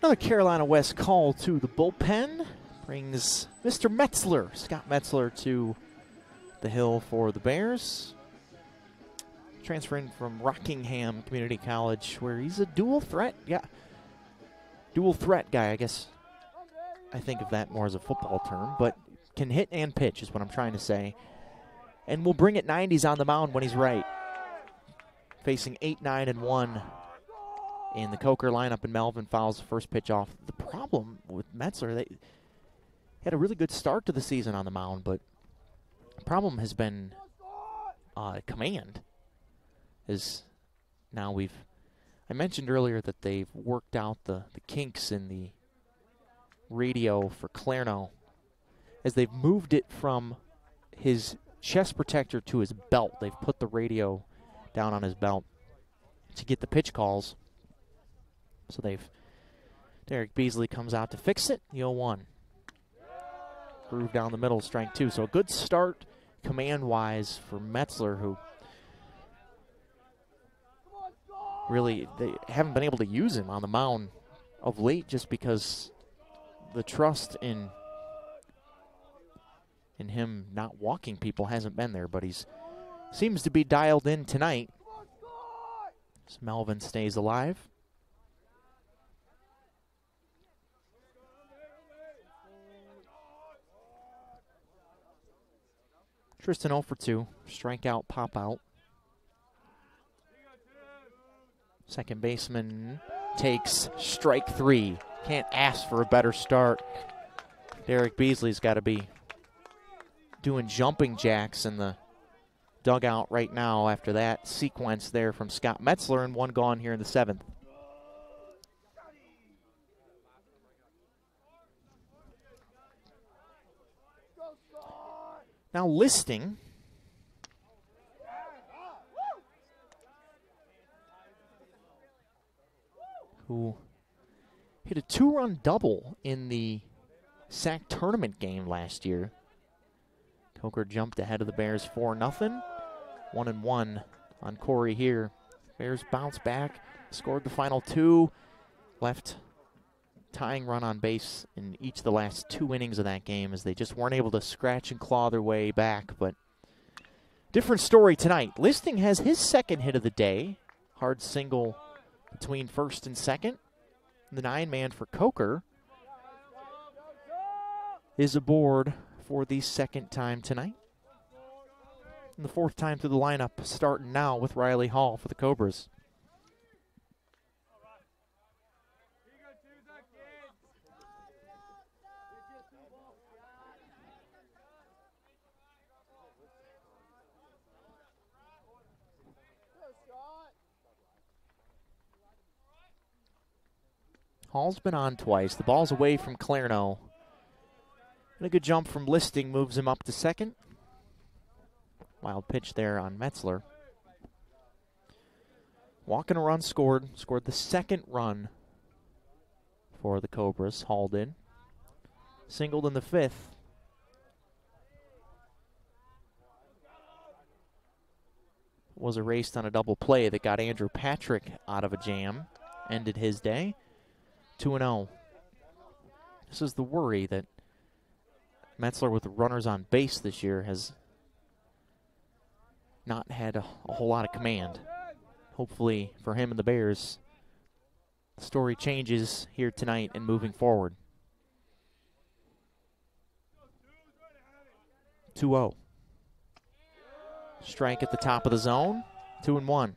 Another Carolina West call to the bullpen brings Mr. Metzler, Scott Metzler, to the hill for the Bears. Transferring from Rockingham Community College, where he's a dual threat guy, I guess. I think of that more as a football term, but can hit and pitch is what I'm trying to say. And will bring it 90s on the mound when he's right. Facing 8-9-1 in the Coker lineup, and Melvin fouls the first pitch off. The problem with Metzler, they had a really good start to the season on the mound, but the problem has been command. I mentioned earlier that they've worked out the kinks in the radio for Clareno as they've moved it from his chest protector to his belt. They've put the radio down on his belt to get the pitch calls. So Derek Beasley comes out to fix it. The 0-1. Groove down the middle, strike 2. So a good start command-wise for Metzler, who really, they haven't been able to use him on the mound of late just because the trust in him not walking people hasn't been there, but he's seems to be dialed in tonight. So Melvin stays alive. Tristan 0 for 2. Strikeout, pop out. Second baseman takes strike 3. Can't ask for a better start. Derek Beasley's got to be doing jumping jacks in the dugout right now after that sequence there from Scott Metzler, and one gone here in the 7th. Now Listing who hit a 2-run double in the SAC tournament game last year. Coker jumped ahead of the Bears 4-0. 1-1 on Corey here. Bears bounced back, scored the final 2, left tying run on base in each of the last 2 innings of that game as they just weren't able to scratch and claw their way back. But different story tonight. Listing has his second hit of the day. Hard single between first and second. The 9-man for Coker is aboard for the second time tonight. And the 4th time through the lineup, starting now with Riley Hall for the Cobras. Hall's been on twice. The ball's away from Clarno. And a good jump from Listing moves him up to second. Wild pitch there on Metzler. Walking a run scored. Scored the 2nd run for the Cobras. Hall did. Singled in the 5th. Was erased on a double play that got Andrew Patrick out of a jam. Ended his day. 2-0. This is the worry that Metzler, with the runners on base this year, has not had a whole lot of command. Hopefully for him and the Bears, the story changes here tonight and moving forward. 2-0. Strike at the top of the zone. 2-1.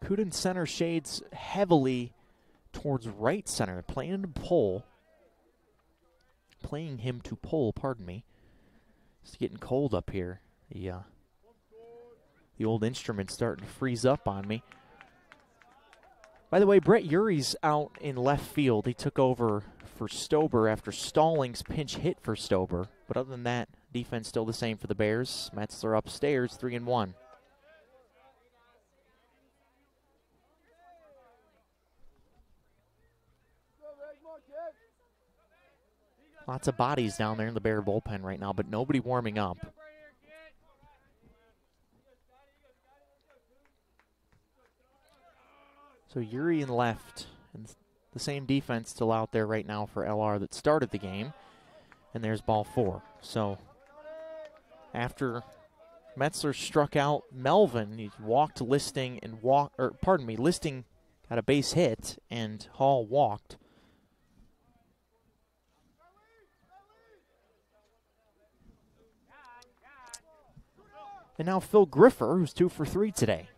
Kuden center shades heavily towards right center, playing him to pull. Pardon me. It's getting cold up here. The old instrument's starting to freeze up on me. By the way, Brett Urey's out in left field. He took over for Stober after Stallings pinch hit for Stober. But other than that, defense still the same for the Bears. Metzler upstairs, 3-1. Lots of bodies down there in the Bear bullpen right now, but nobody warming up. So Urey in left, and the same defense still out there right now for LR that started the game. And there's ball 4. So after Metzler struck out Melvin, he walked Listing and Listing got a base hit and Hall walked. And now Phil Griffer, who's 2 for 3 today.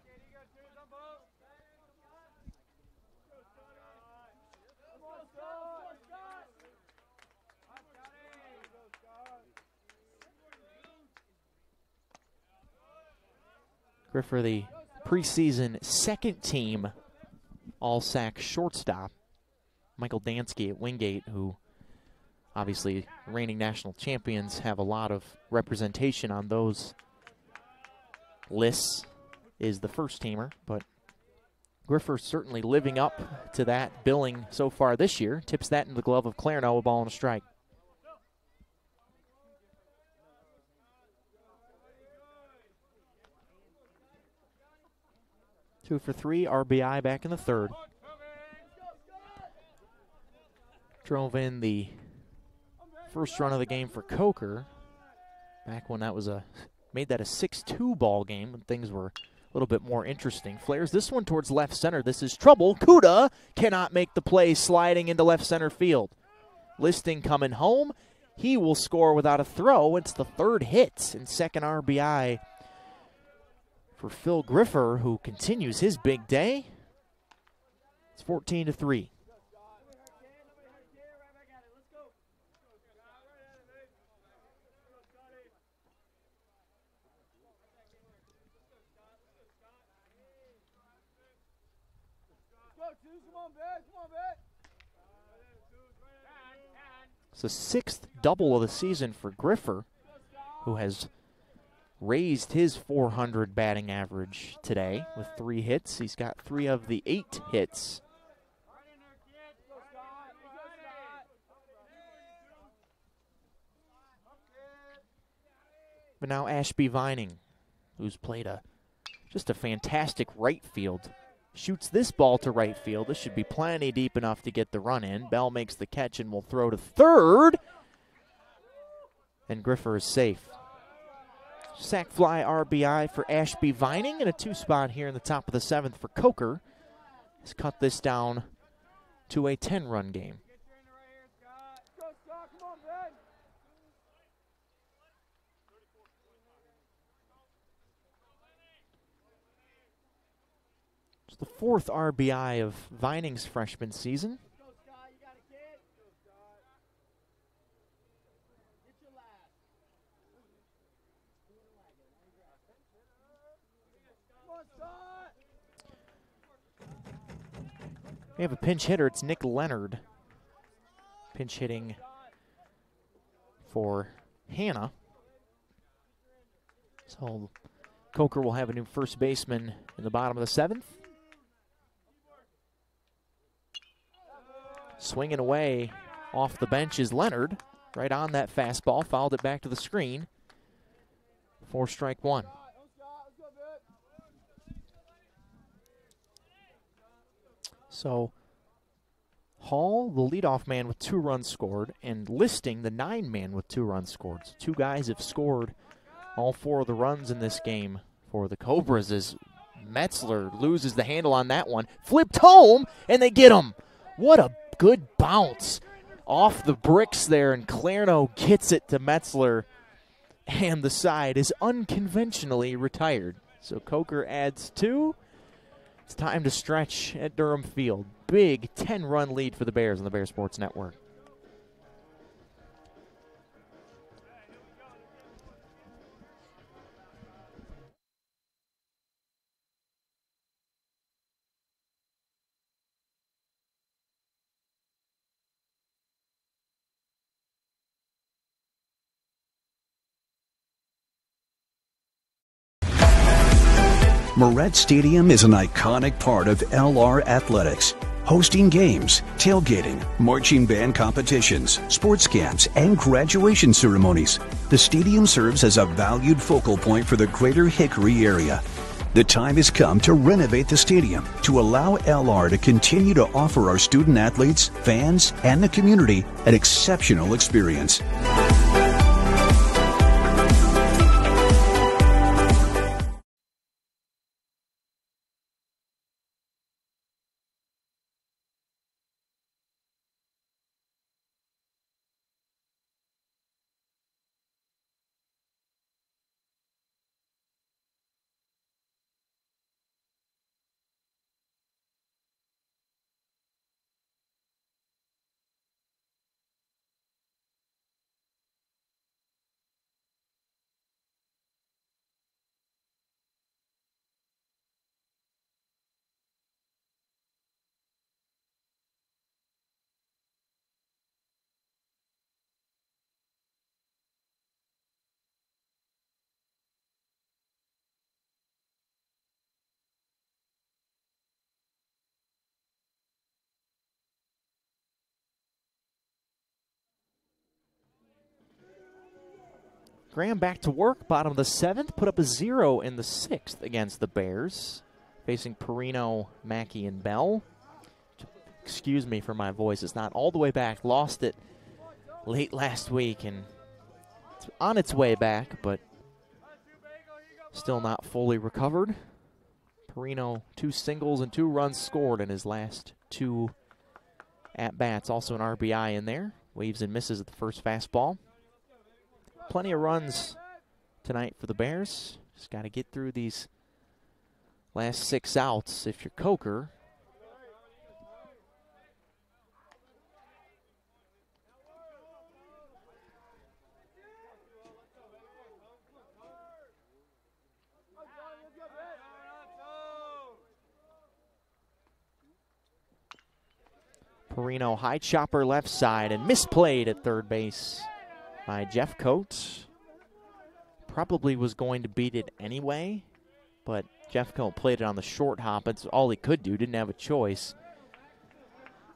Griffer, the preseason second-team all-sack shortstop, Michael Dansky at Wingate, who obviously reigning national champions have a lot of representation on those lists, is the first-teamer, but Griffer certainly living up to that billing so far this year. Tips that into the glove of Clarno, a ball and a strike. Two for three, RBI back in the third. Drove in the first run of the game for Coker back when that was made that a 6-2 ball game when things were a little bit more interesting. Flares this one towards left center. This is trouble. Kuda cannot make the play, sliding into left center field. Listing coming home. He will score without a throw. It's the third hit and second RBI for Phil Griffer, who continues his big day. It's 14-3. It's the sixth double of the season for Griffer, who has raised his .400 batting average today with 3 hits. He's got 3 of the 8 hits. But now Ashby Vining, who's played just a fantastic right field, shoots this ball to right field. This should be plenty deep enough to get the run in. Bell makes the catch and will throw to third. And Griffer is safe. Sac fly RBI for Ashby Vining, and a 2-spot here in the top of the 7th for Coker. He's cut this down to a 10-run game. It's the 4th RBI of Vining's freshman season. We have a pinch hitter. It's Nick Leonard. Pinch hitting for Hannah. So Coker will have a new first baseman in the bottom of the 7th. Swinging away off the bench is Leonard. Right on that fastball. Fouled it back to the screen. 4 strike 1. So Hall, the leadoff man with 2 runs scored, and Listing, the 9-man with 2 runs scored. So 2 guys have scored all 4 of the runs in this game for the Cobras as Metzler loses the handle on that one. Flipped home, and they get him. What a good bounce off the bricks there, and Clarno gets it to Metzler, and the side is unconventionally retired. So Coker adds 2. It's time to stretch at Durham Field. Big 10-run lead for the Bears on the Bear Sports Network. Moret Stadium is an iconic part of LR Athletics, hosting games, tailgating, marching band competitions, sports camps, and graduation ceremonies. The stadium serves as a valued focal point for the greater Hickory area. The time has come to renovate the stadium to allow LR to continue to offer our student athletes, fans, and the community an exceptional experience. Graham back to work, bottom of the 7th, put up a 0 in the 6th against the Bears, facing Perino, Mackey, and Bell. Excuse me for my voice, it's not all the way back. Lost it late last week, and it's on its way back, but still not fully recovered. Perino, 2 singles and 2 runs scored in his last 2 at-bats. Also an RBI in there. Waves and misses at the first fastball. Plenty of runs tonight for the Bears. Just got to get through these last 6 outs if you're Coker. Perino, high chopper left side, and misplayed at third base by Jeff Coates. Probably was going to beat it anyway, but Jeff Coates played it on the short hop. It's all he could do, didn't have a choice.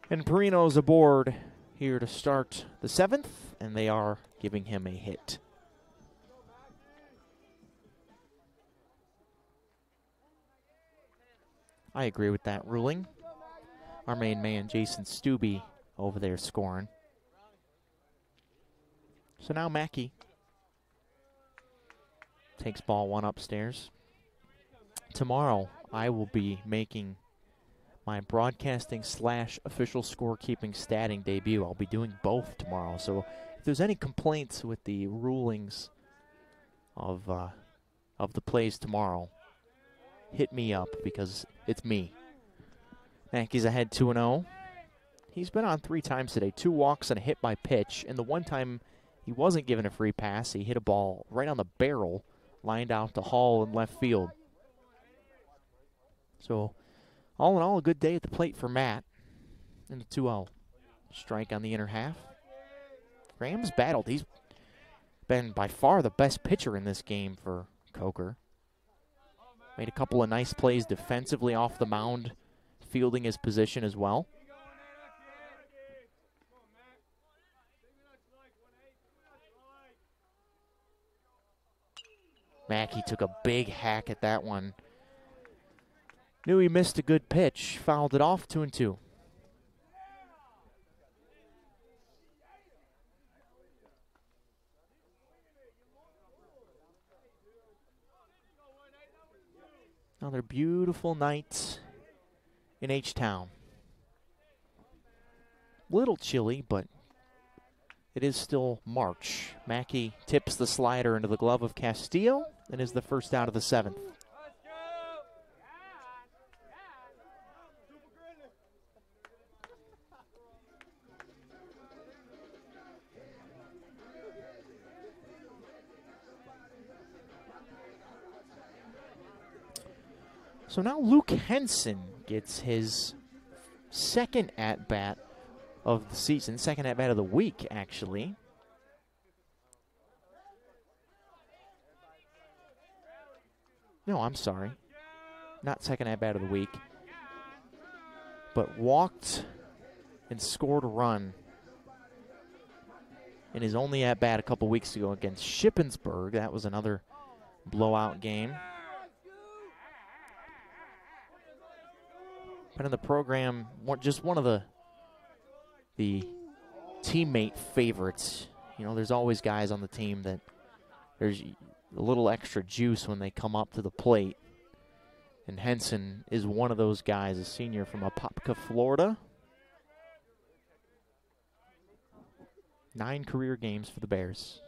And Perino's aboard here to start the 7th, and they are giving him a hit. I agree with that ruling. Our main man, Jason Stubbe, over there scoring. So now Mackey takes ball 1 upstairs. Tomorrow, I will be making my broadcasting / official scorekeeping statting debut. I'll be doing both tomorrow. So if there's any complaints with the rulings of the plays tomorrow, hit me up because it's me. Mackey's ahead 2-0. He's been on 3 times today. 2 walks and a hit by pitch. And the one time he wasn't given a free pass, he hit a ball right on the barrel, lined out to Hall in left field. So, all in all, a good day at the plate for Matt. And the 2-0. Strike on the inner half. Graham's battled. He's been by far the best pitcher in this game for Coker. Made a couple of nice plays defensively off the mound, fielding his position as well. Mackey took a big hack at that one. Knew he missed a good pitch, fouled it off, 2-2. Another beautiful night in H-Town. Little chilly, but it is still March. Mackey tips the slider into the glove of Castillo and is the first out of the 7th. So now Luke Henson gets his second at-bat of the season, second at-bat of the week, actually. No, I'm sorry. Not second at-bat of the week. But walked and scored a run in his only at-bat a couple weeks ago against Shippensburg. That was another blowout game. Been in the program, just one of the teammate favorites. You know, there's always guys on the team that there's a little extra juice when they come up to the plate. And Henson is one of those guys, a senior from Apopka, Florida. 9 career games for the Bears.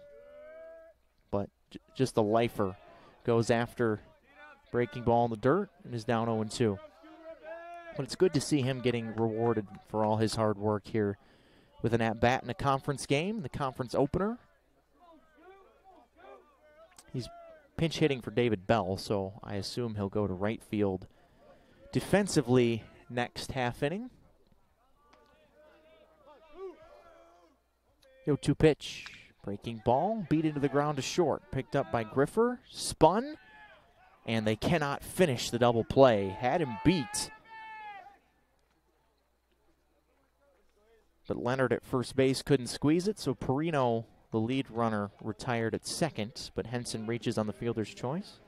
But just a lifer. Goes after breaking ball in the dirt and is down 0-2. But it's good to see him getting rewarded for all his hard work here with an at-bat in a conference game, the conference opener. He's pinch hitting for David Bell, so I assume he'll go to right field defensively next half inning. 0-2 pitch. Breaking ball, beat into the ground to short. Picked up by Griffer, spun, and they cannot finish the double play. Had him beat. But Leonard at first base couldn't squeeze it, so Perino The lead runner retired at second, but Henson reaches on the fielder's choice.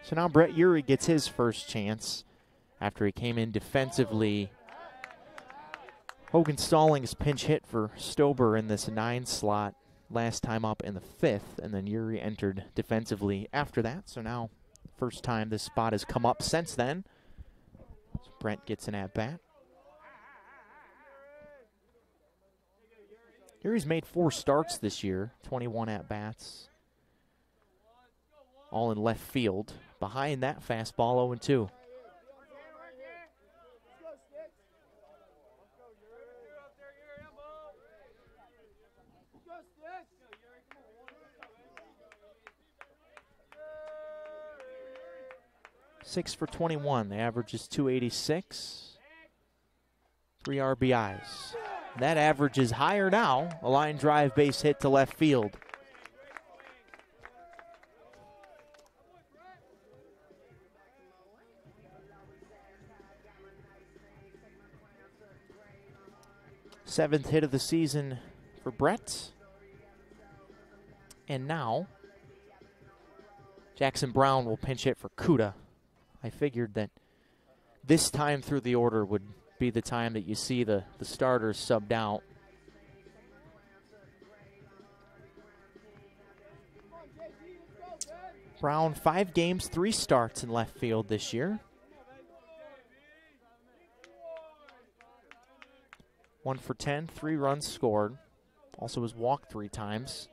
So now Brett Urey gets his first chance after he came in defensively. Hogan Stallings pinch hit for Stober in this 9 slot last time up in the 5th, and then Urey entered defensively after that. So now, first time this spot has come up since then. So Brett gets an at-bat. Urey's made 4 starts this year, 21 at-bats, all in left field. Behind that fastball, 0-2. Six for 21. The average is 286. 3 RBIs. That average is higher now. A line drive base hit to left field. Seventh hit of the season for Brett. And now, Jackson Brown will pinch hit for Kuda. I figured that this time through the order would be the time that you see the starters subbed out. Brown, 5 games, 3 starts in left field this year. 1 for 10, 3 runs scored. Also was walked 3 times.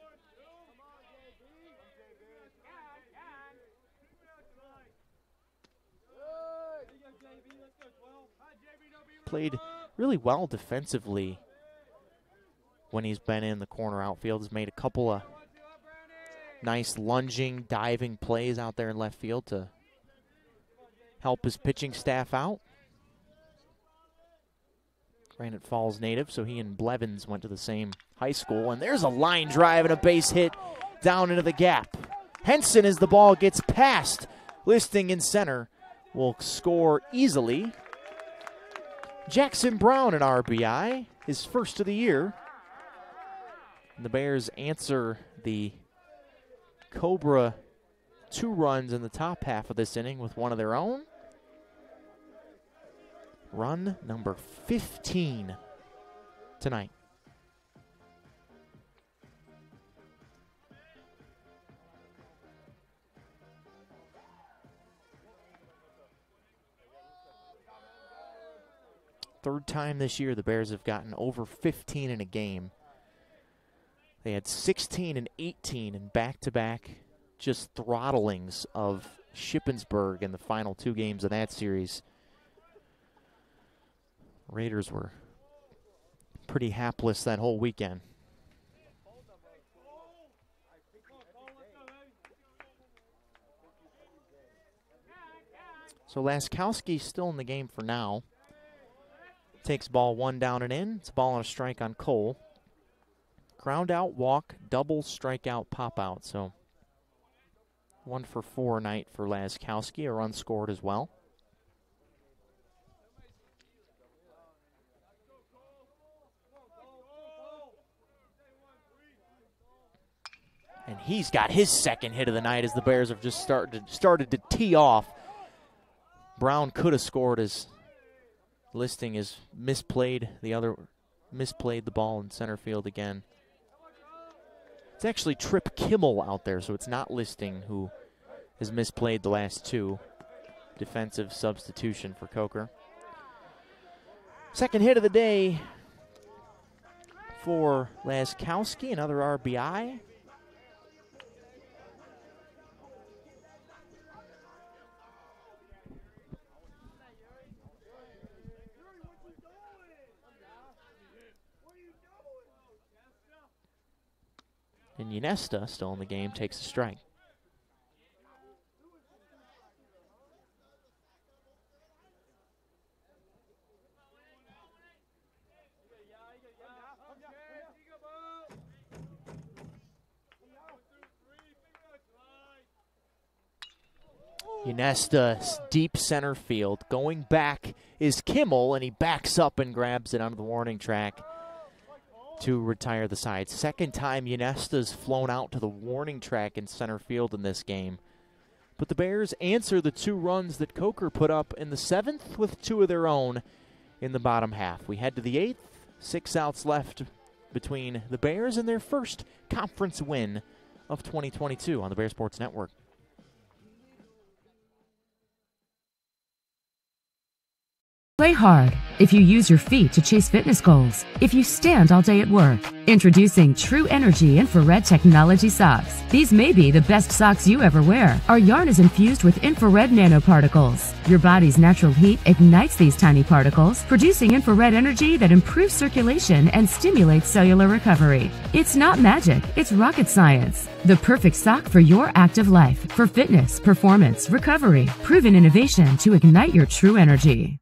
Played really well defensively when he's been in the corner outfield. Has made a couple of nice lunging, diving plays out there in left field to help his pitching staff out. Granite Falls native, so he and Blevins went to the same high school. And there's a line drive and a base hit down into the gap. Henson, as the ball gets past Listing in center, will score easily. Jackson Brown, an RBI, his first of the year. And the Bears answer the Cobra 2 runs in the top half of this inning with one of their own. Run number 15 tonight. Third time this year the Bears have gotten over 15 in a game. They had 16 and 18 in back-to-back just throttlings of Shippensburg in the final 2 games of that series. Raiders were pretty hapless that whole weekend. So Laskowski still in the game for now. Takes ball 1 down and in. It's a ball and a strike on Cole. Ground out, walk, double, strikeout, pop out. So 1 for 4 night for Laskowski. A run scored as well. And he's got his second hit of the night as the Bears have just started to tee off. Brown could have scored as Listing is misplayed the ball in center field again. It's actually Trip Kimmel out there, so it's not Listing who has misplayed the last 2. Defensive substitution for Coker. Second hit of the day for Laskowski, another RBI. And Ynesta, still in the game, takes a strike. Ynesta, deep center field. Going back is Kimmel, and he backs up and grabs it onto the warning track to retire the side. Second time Ynesta's flown out to the warning track in center field in this game. But the Bears answer the 2 runs that Coker put up in the 7th with 2 of their own in the bottom half. We head to the 8th, 6 outs left between the Bears and their first conference win of 2022 on the Bear Sports Network. Play hard if you use your feet to chase fitness goals. If you stand all day at work. Introducing True Energy infrared technology socks. These may be the best socks you ever wear. Our yarn is infused with infrared nanoparticles. Your body's natural heat ignites these tiny particles, producing infrared energy that improves circulation and stimulates cellular recovery. It's not magic, it's rocket science. The perfect sock for your active life, for fitness, performance, recovery. Proven innovation to ignite your true energy.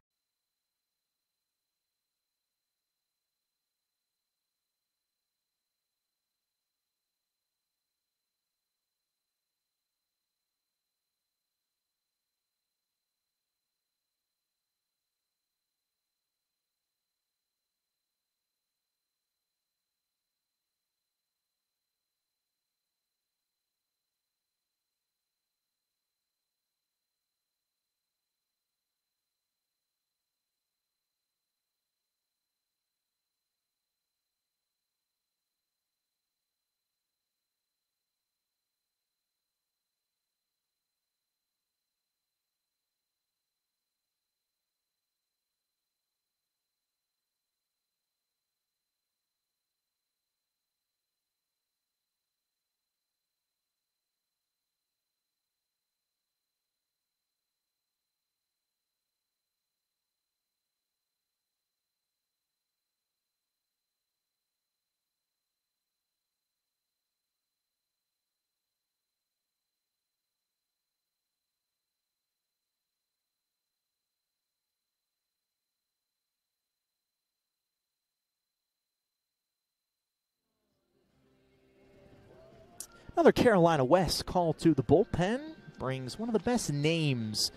Another Carolina West call to the bullpen brings one of the best names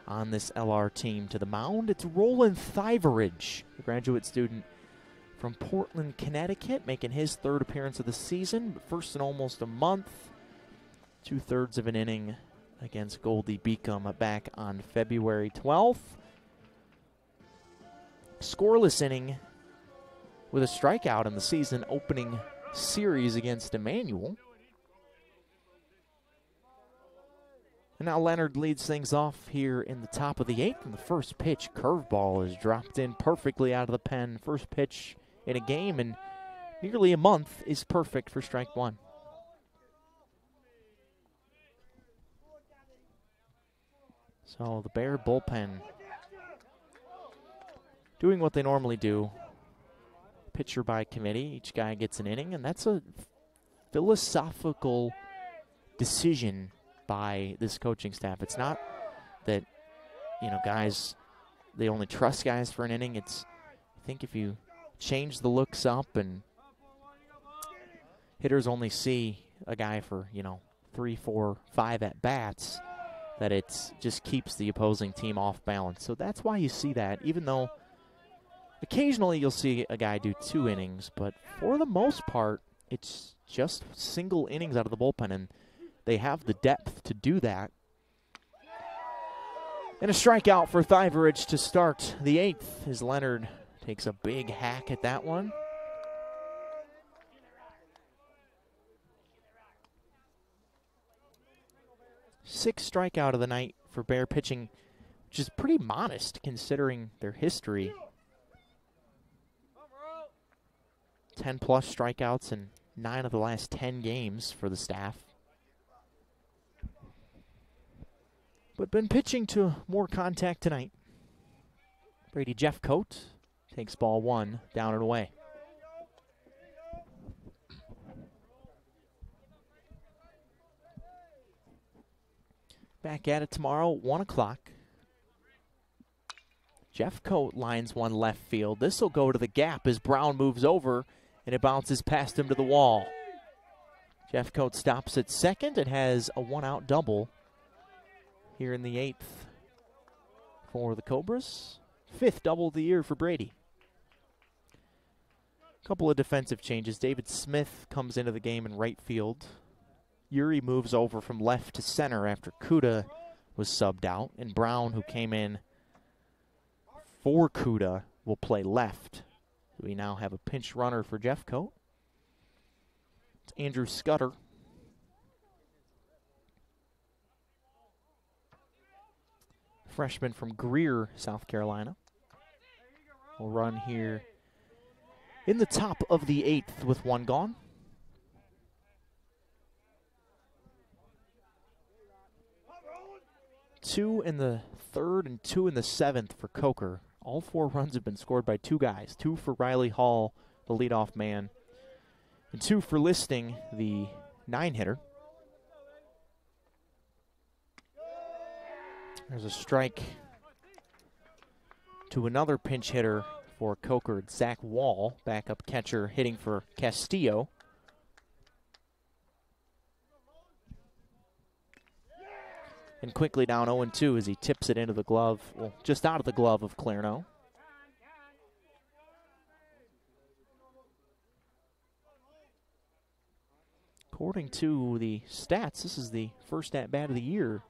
on this LR team to the mound. It's Roland Thiveridge, a graduate student from Portland, Connecticut, making his 3rd appearance of the season, but first in almost a month. 2/3 of an inning against Goldie Beacom back on February 12th. Scoreless inning with a strikeout in the season opening series against Emmanuel. And now Leonard leads things off here in the top of the 8th. And the first pitch, curveball, is dropped in perfectly out of the pen. First pitch in a game in nearly a month is perfect for strike 1. So the Bear bullpen doing what they normally do. Pitcher by committee. Each guy gets an inning, and that's a philosophical decision by this coaching staff. It's not that, guys, they only trust guys for an inning. It's, I think if you change the looks up and hitters only see a guy for, 3, 4, 5 at-bats, that it just keeps the opposing team off balance. So that's why you see that, even though occasionally you'll see a guy do 2 innings, but for the most part, it's just single innings out of the bullpen, and they have the depth to do that. And a strikeout for Thiveridge to start the 8th as Leonard takes a big hack at that one. Sixth strikeout of the night for Bear pitching, which is pretty modest considering their history. 10-plus strikeouts in 9 of the last 10 games for the staff. But been pitching to more contact tonight. Brady Jeffcoat takes ball 1 down and away. Back at it tomorrow, 1 o'clock. Jeffcoat lines one left field. This will go to the gap as Brown moves over, and it bounces past him to the wall. Jeffcoat stops at second and has a 1-out double here in the 8th for the Cobras. 5th double of the year for Brady. Couple of defensive changes. David Smith comes into the game in right field. Yuri moves over from left to center after Kuda was subbed out. And Brown, who came in for Kuda, will play left. We now have a pinch runner for Jeffcoat. It's Andrew Scudder. Freshman from Greer, South Carolina. Will run here in the top of the 8th with 1 gone. Two in the 3rd and 2 in the 7th for Coker. All 4 runs have been scored by 2 guys. 2 for Riley Hall, the leadoff man, and 2 for Listing, the 9-hitter. There's a strike to another pinch hitter for Coker, Zach Wall, backup catcher hitting for Castillo. And quickly down 0-2 as he tips it into the glove, well, just out of the glove of Clarno. According to the stats, this is the first at-bat of the year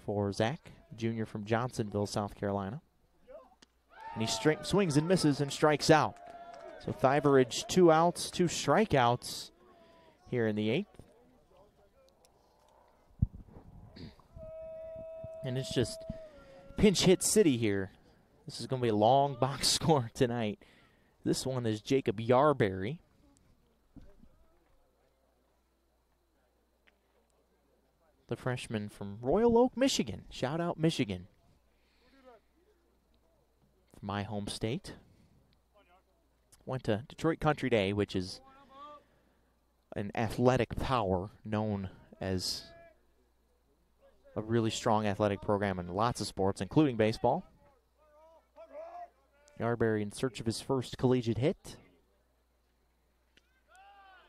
for Zach, junior from Johnsonville, South Carolina. And he swings and misses and strikes out. So Thiberidge, 2 outs, 2 strikeouts here in the 8th. And it's just pinch hit city here. This is going to be a long box score tonight. This one is Jacob Yarberry. The freshman from Royal Oak, Michigan. Shout out Michigan. From my home state. Went to Detroit Country Day, which is an athletic power known as a really strong athletic program in lots of sports, including baseball. Yarberry in search of his first collegiate hit.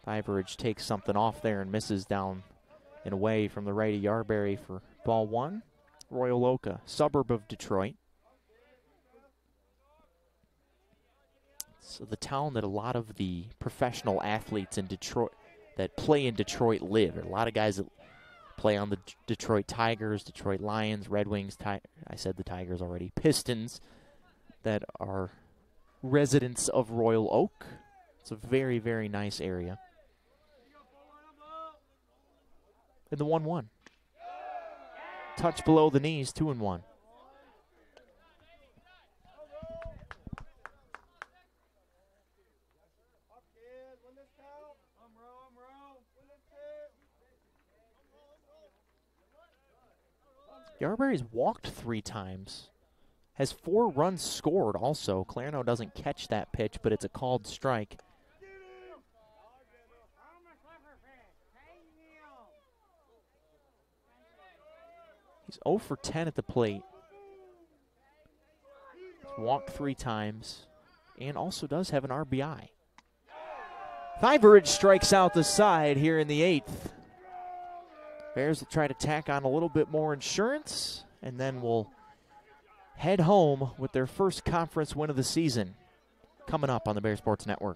Thiberidge takes something off there and misses down and away from the righty Yarberry for ball 1. Royal Oak, a suburb of Detroit. So the town that a lot of the professional athletes in Detroit that play in Detroit live. There are a lot of guys that play on the Detroit Tigers, Detroit Lions, Red Wings, I said the Tigers already, Pistons, that are residents of Royal Oak. It's a very, very nice area. And the 1-1. Touch below the knees, 2-1. Yarberry's walked 3 times. Has 4 runs scored also. Clarno doesn't catch that pitch, but it's a called strike. He's 0 for 10 at the plate. He's walked 3 times and also does have an RBI. Thiberidge strikes out the side here in the 8th. Bears will try to tack on a little bit more insurance, and then will head home with their first conference win of the season. Coming up on the Bear Sports Network.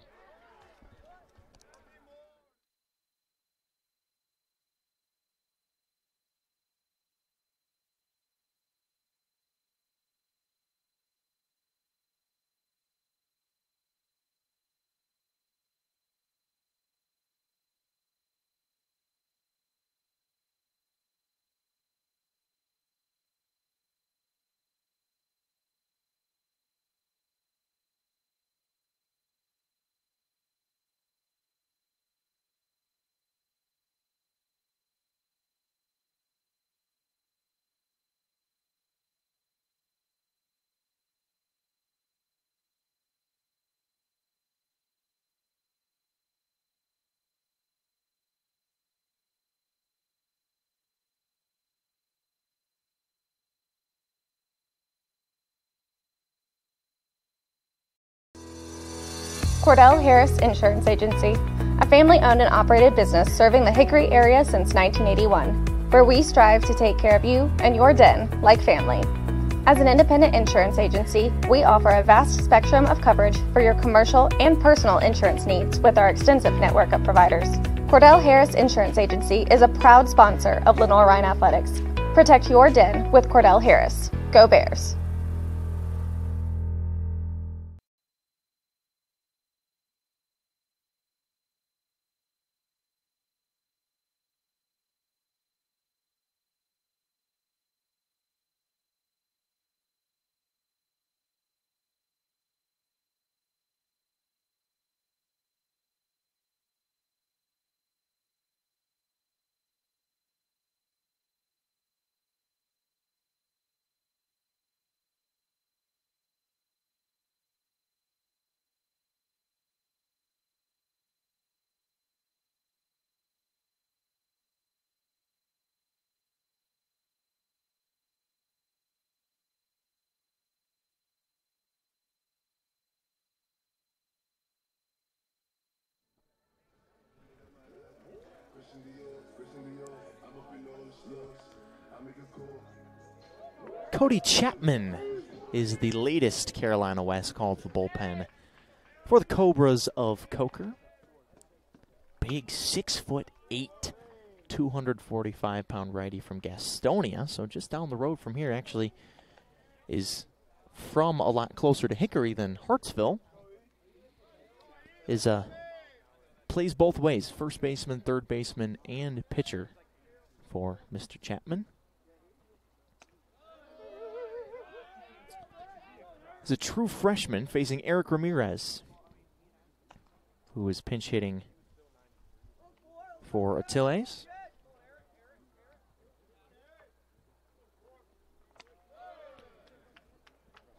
Cordell Harris Insurance Agency, a family-owned and operated business serving the Hickory area since 1981. where we strive to take care of you and your den like family. As an independent insurance agency, we offer a vast spectrum of coverage for your commercial and personal insurance needs with our extensive network of providers. Cordell Harris Insurance Agency is a proud sponsor of Lenoir-Rhyne Athletics. Protect your den with Cordell Harris. Go Bears! Cody Chapman is the latest Carolina West called to the bullpen for the Cobras of Coker. Big 6'8", 245-pound righty from Gastonia, so just down the road from here. Actually is from a lot closer to Hickory than Hartsville. Plays both ways, first baseman, third baseman, and pitcher for Mr. Chapman. He's a true freshman facing Eric Ramirez, who is pinch hitting for Attiles.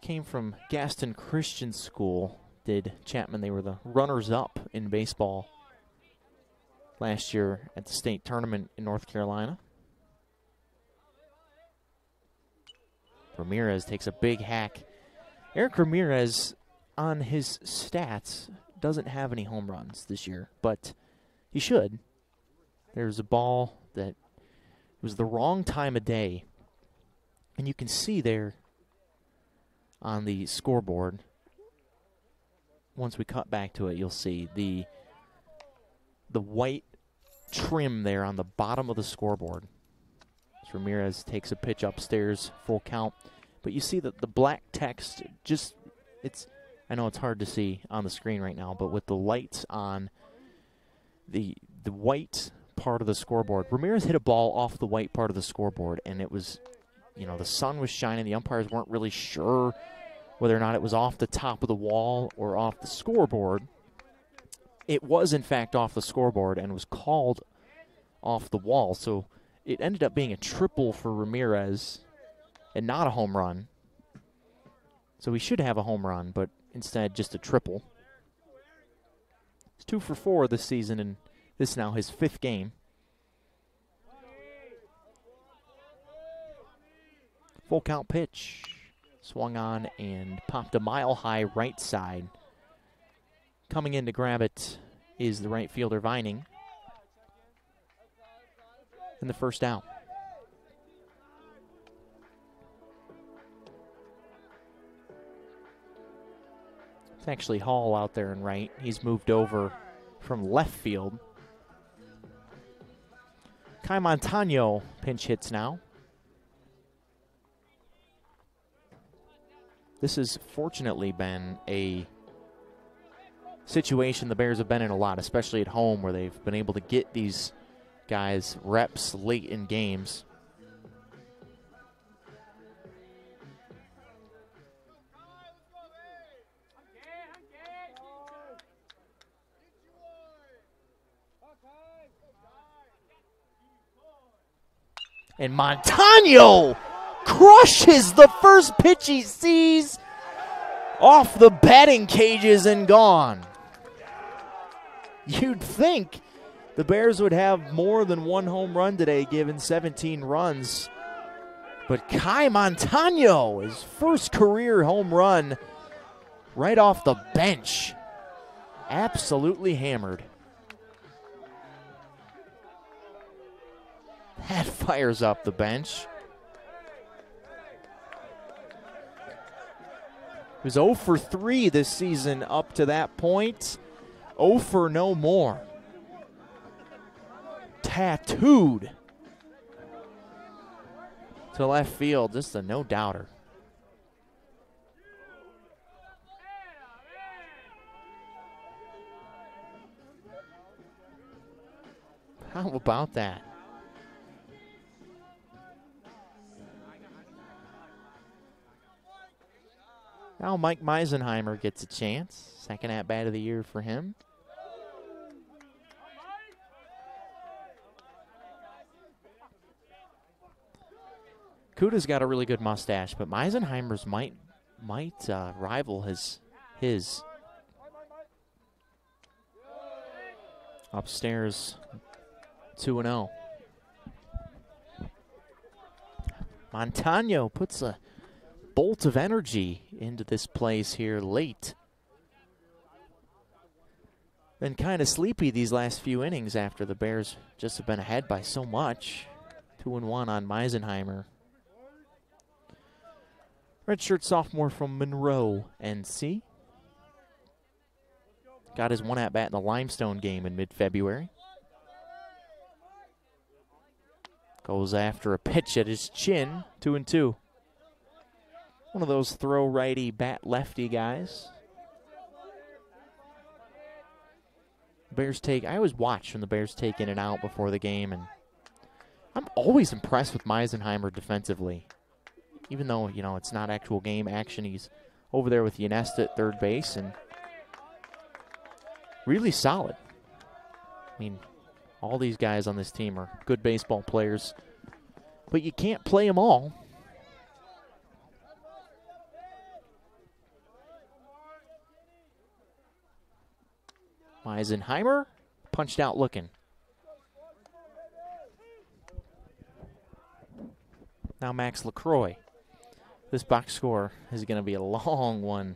Came from Gaston Christian School, did Chapman. They were the runners-up in baseball last year at the state tournament in North Carolina. Ramirez takes a big hack. Eric Ramirez, on his stats, doesn't have any home runs this year, but he should. There's a ball that was the wrong time of day, and you can see there on the scoreboard, once we cut back to it, you'll see the white trim there on the bottom of the scoreboard. So Ramirez takes a pitch upstairs, full count. But you see that the black text I know it's hard to see on the screen right now, but with the lights on the white part of the scoreboard, Ramirez hit a ball off the white part of the scoreboard, and it was, the sun was shining. The umpires weren't really sure whether or not it was off the top of the wall or off the scoreboard. It was, in fact, off the scoreboard and was called off the wall. So it ended up being a triple for Ramirez and not a home run. So he should have a home run, but instead just a triple. He's 2 for 4 this season, and this is now his 5th game. Full count pitch. Swung on and popped a mile-high right side. Coming in to grab it is the right fielder, Vining. And the first out. It's actually Hall out there in right. He's moved over from left field. Kai Montano pinch hits now. This has fortunately been a situation the Bears have been in a lot, especially at home, where they've been able to get these guys reps late in games. And Montano crushes the first pitch he sees off the batting cages and gone. You'd think the Bears would have more than one home run today, given 17 runs. But Kai Montano, his first career home run right off the bench. Absolutely hammered. That fires up the bench. He was 0 for 3 this season up to that point. 0 for no more. Tattooed to left field. Just a no-doubter. How about that? Now Mike Meisenheimer gets a chance. Second at-bat of the year for him. Kuda's got a really good mustache, but Meisenheimer's might rival his. Upstairs, 2-0. Montano puts a bolt of energy into this place here late. Been kind of sleepy these last few innings after the Bears just have been ahead by so much. 2-1 on Meisenheimer. Redshirt sophomore from Monroe, NC. Got his one at-bat in the Limestone game in mid-February. Goes after a pitch at his chin, 2-2. One of those throw righty, bat lefty guys. Bears take, I always watch when the Bears take in and out before the game, and I'm always impressed with Meisenheimer defensively. Even though, you know, it's not actual game action, he's over there with Yanesta at third base and really solid. I mean, all these guys on this team are good baseball players, but you can't play them all. Meisenheimer punched out looking. Now Max LaCroix. This box score is going to be a long one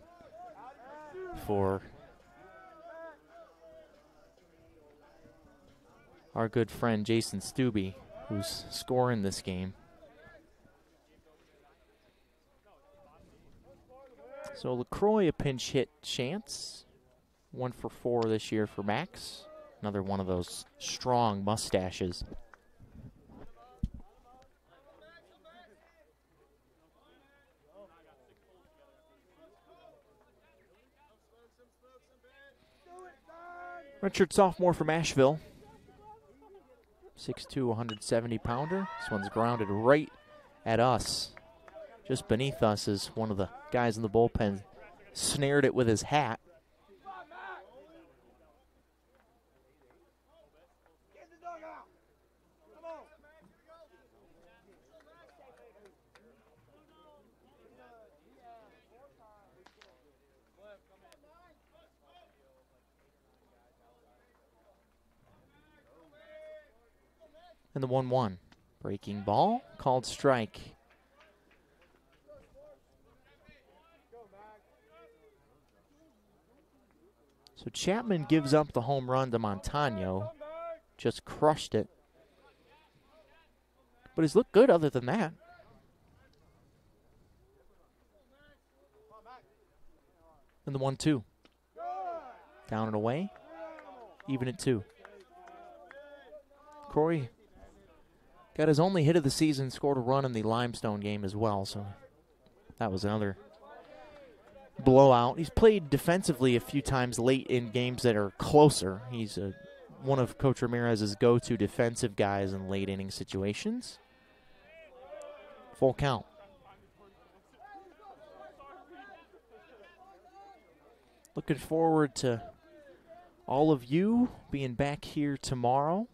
for our good friend Jason Stubbe, who's scoring this game. So LaCroix a pinch hit chance. 1 for 4 this year for Max. Another one of those strong mustaches. Redshirt sophomore from Asheville. 6'2", 170-pounder. This one's grounded right at us. Just beneath us is one of the guys in the bullpen. Snared it with his hat. And the 1-1. Breaking ball, called strike. So Chapman gives up the home run to Montano. Just crushed it. But he's looked good other than that. And the 1-2. Down and away. Even at 2. Corey got his only hit of the season, scored a run in the Limestone game as well, so that was another blowout. He's played defensively a few times late in games that are closer. He's one of Coach Ramirez's go-to defensive guys in late inning situations. Full count. Looking forward to all of you being back here tomorrow,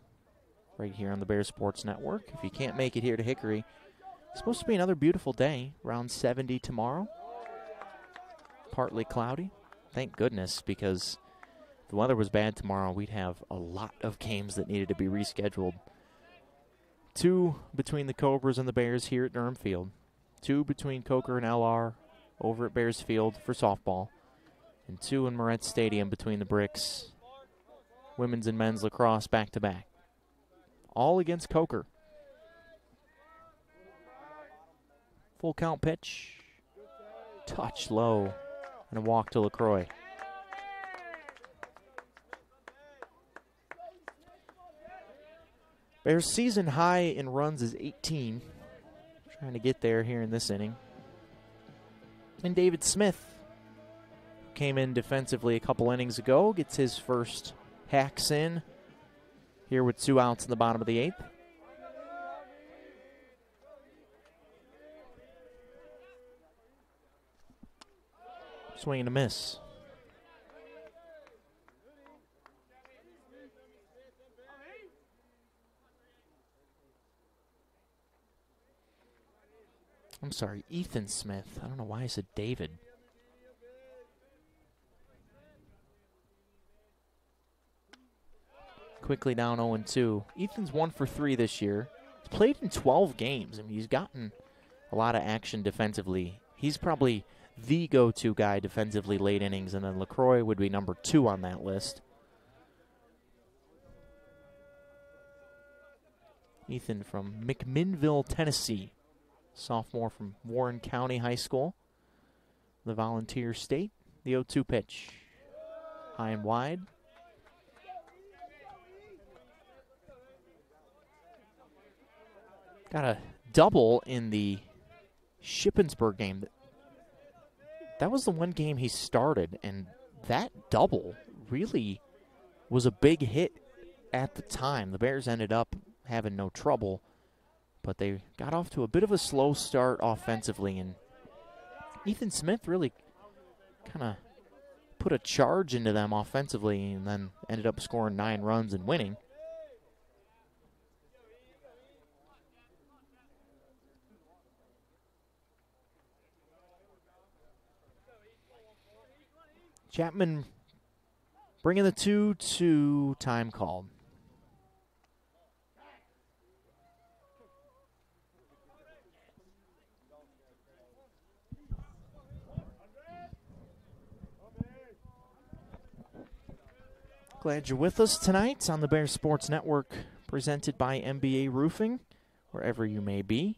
right here on the Bears Sports Network. If you can't make it here to Hickory, it's supposed to be another beautiful day, around 70 tomorrow. Partly cloudy. Thank goodness, because if the weather was bad tomorrow, we'd have a lot of games that needed to be rescheduled. 2 between the Cobras and the Bears here at Durham Field. 2 between Coker and LR over at Bears Field for softball. And 2 in Moretz Stadium between the Bricks. Women's and men's lacrosse back-to-back. All against Coker. Full count pitch. Touch low. And a walk to LaCroix. Bears' season high in runs is 18. Trying to get there here in this inning. And David Smith, who came in defensively a couple innings ago, gets his first hacks in here with 2 outs in the bottom of the 8th. Swing and a miss. I'm sorry, Ethan Smith. I don't know why I said David. Quickly down 0-2. Ethan's 1 for 3 this year. He's played in 12 games. I mean, he's gotten a lot of action defensively. He's probably the go-to guy defensively late innings, and then LaCroix would be number 2 on that list. Ethan from McMinnville, Tennessee. Sophomore from Warren County High School. The Volunteer State. The 0-2 pitch. High and wide. Got a double in the Shippensburg game. That was the one game he started, and that double really was a big hit at the time. The Bears ended up having no trouble, but they got off to a bit of a slow start offensively, and Ethan Smith really kind of put a charge into them offensively and then ended up scoring 9 runs and winning. Chapman bringing the 2-2, time called. Glad you're with us tonight on the Bears Sports Network, presented by MBA Roofing, wherever you may be.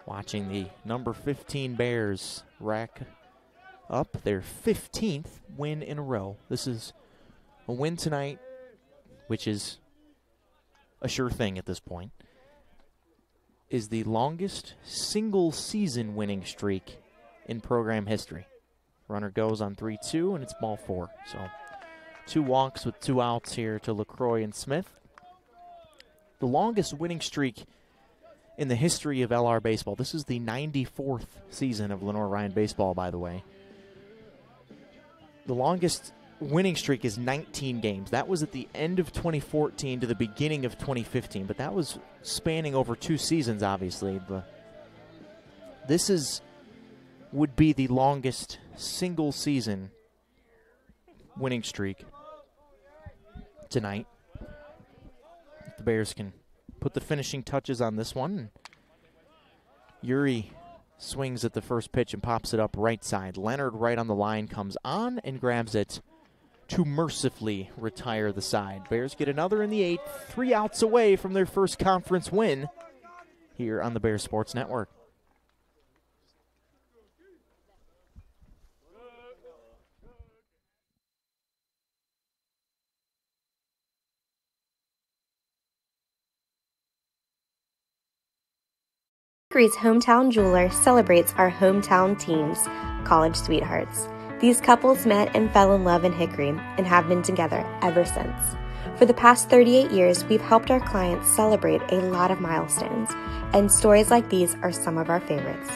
Watching the number 15 Bears rack up their 15th win in a row. This is a win tonight, which is a sure thing at this point, is the longest single season winning streak in program history. Runner goes on 3-2, and it's ball 4. So 2 walks with 2 outs here to LaCroix and Smith. The longest winning streak in the history of LR baseball. This is the 94th season of Lenoir-Rhyne baseball, by the way. The longest winning streak is 19 games. That was at the end of 2014 to the beginning of 2015, but that was spanning over 2 seasons, obviously. This would be the longest single season winning streak tonight. If the Bears can put the finishing touches on this one. Yuri swings at the first pitch and pops it up right side. Leonard right on the line comes on and grabs it to mercifully retire the side. Bears get another in the 8th, 3 outs away from their first conference win here on the Bears Sports Network. Hickory's hometown jeweler celebrates our hometown teams, college sweethearts. These couples met and fell in love in Hickory and have been together ever since. For the past 38 years, we've helped our clients celebrate a lot of milestones, and stories like these are some of our favorites.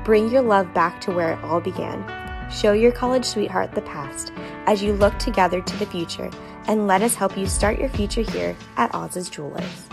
Bring your love back to where it all began. Show your college sweetheart the past as you look together to the future, and let us help you start your future here at Oz's Jewelers.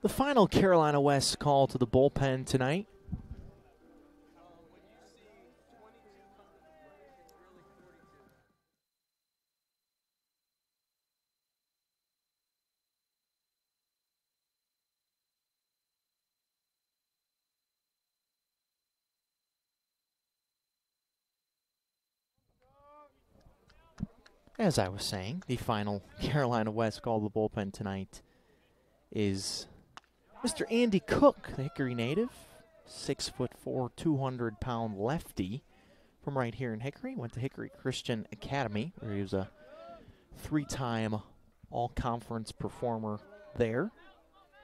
The final Carolina West call to the bullpen tonight. As I was saying, the final Carolina West call to the bullpen tonight is Mr. Andy Cook, the Hickory native, 6'4", 200-pound lefty from right here in Hickory. Went to Hickory Christian Academy, where he was a 3-time all-conference performer there,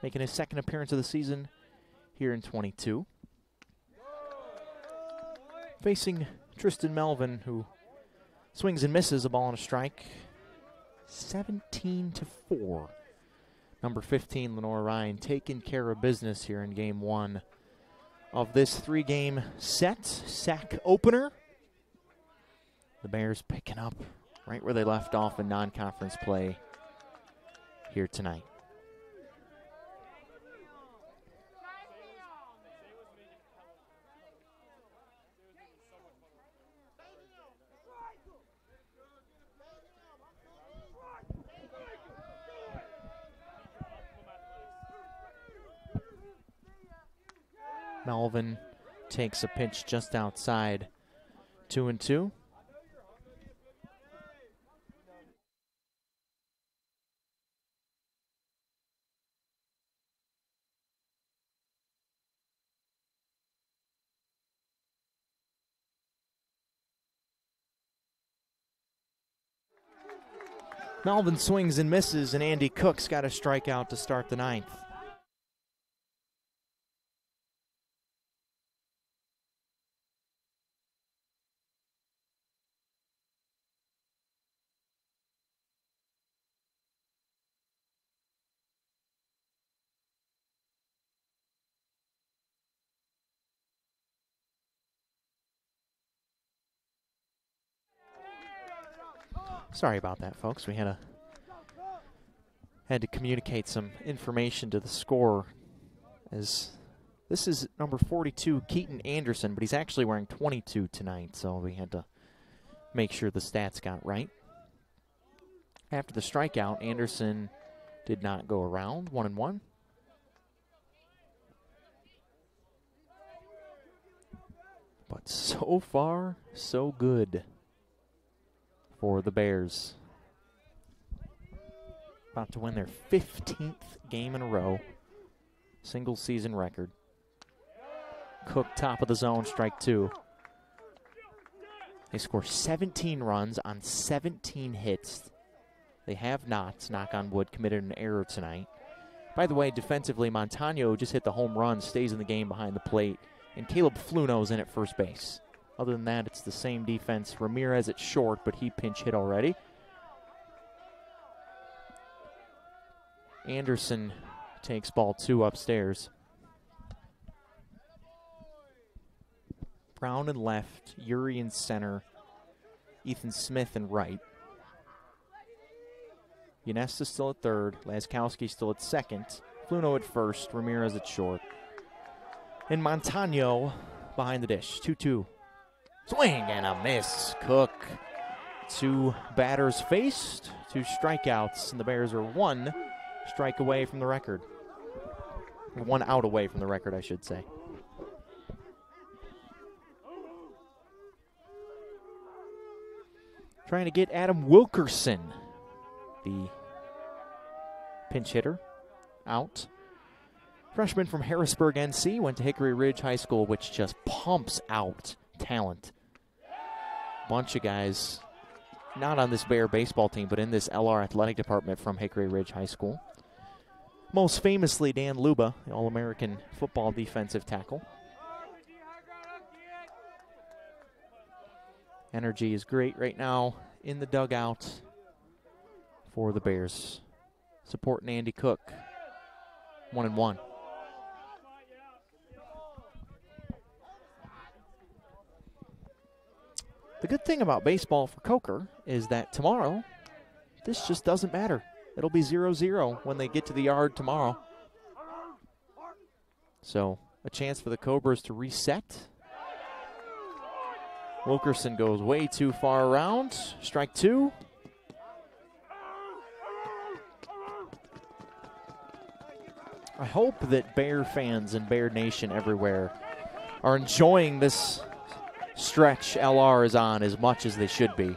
making his second appearance of the season here in 22. Facing Tristan Melvin, who swings and misses a ball and a strike, 17-4. Number 15, Lenoir-Rhyne, taking care of business here in Game 1 of this 3-game set. SAC opener. The Bears picking up right where they left off in non-conference play here tonight. Melvin takes a pitch just outside 2-2. Melvin swings and misses, and Andy Cook's got a strikeout to start the 9th. Sorry about that, folks. We had to communicate some information to the scorer, as this is number 42, Keaton Anderson, but he's actually wearing 22 tonight, so we had to make sure the stats got right. After the strikeout, Anderson did not go around, 1-1. But so far, so good for the Bears. About to win their 15th game in a row. Single season record. Cook top of the zone, strike 2. They score 17 runs on 17 hits. They have not, knock on wood, committed an error tonight. By the way, defensively, Montano just hit the home run, stays in the game behind the plate, and Caleb Fluno's in at first base. Other than that, it's the same defense. Ramirez at short, but he pinch hit already. Anderson takes ball 2 upstairs. Brown in left, Uri in center, Ethan Smith in right. Yanesta still at third, Laskowski still at second, Fluno at first, Ramirez at short. And Montano behind the dish, 2-2. Swing and a miss. Cook. 2 batters faced, 2 strikeouts, and the Bears are 1 strike away from the record. 1 out away from the record, I should say. Trying to get Adam Wilkerson, the pinch hitter, out. Freshman from Harrisburg, NC, went to Hickory Ridge High School, which just pumps out talent. Bunch of guys not on this Bear baseball team, but in this LR athletic department from Hickory Ridge High School. Most famously, Dan Luba, the All-American football defensive tackle. Energy is great right now in the dugout for the Bears. Supporting Andy Cook, 1-1. The good thing about baseball for Coker is that tomorrow, this just doesn't matter. It'll be 0-0 when they get to the yard tomorrow. So a chance for the Cobras to reset. Wilkerson goes way too far around. Strike two. I hope that Bear fans and Bear Nation everywhere are enjoying this stretch LR is on as much as they should be.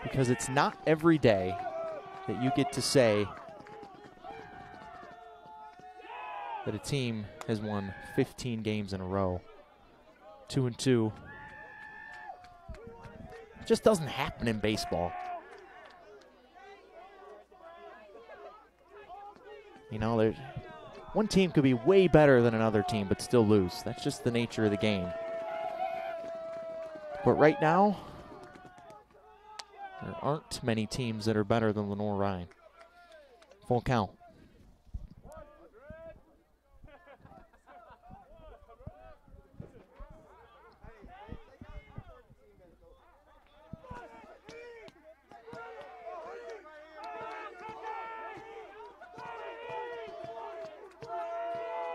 Because it's not every day that you get to say that a team has won 15 games in a row. 2-2. It just doesn't happen in baseball. You know, one team could be way better than another team but still lose. That's just the nature of the game. But right now, there aren't many teams that are better than Lenoir-Rhyne. Full count.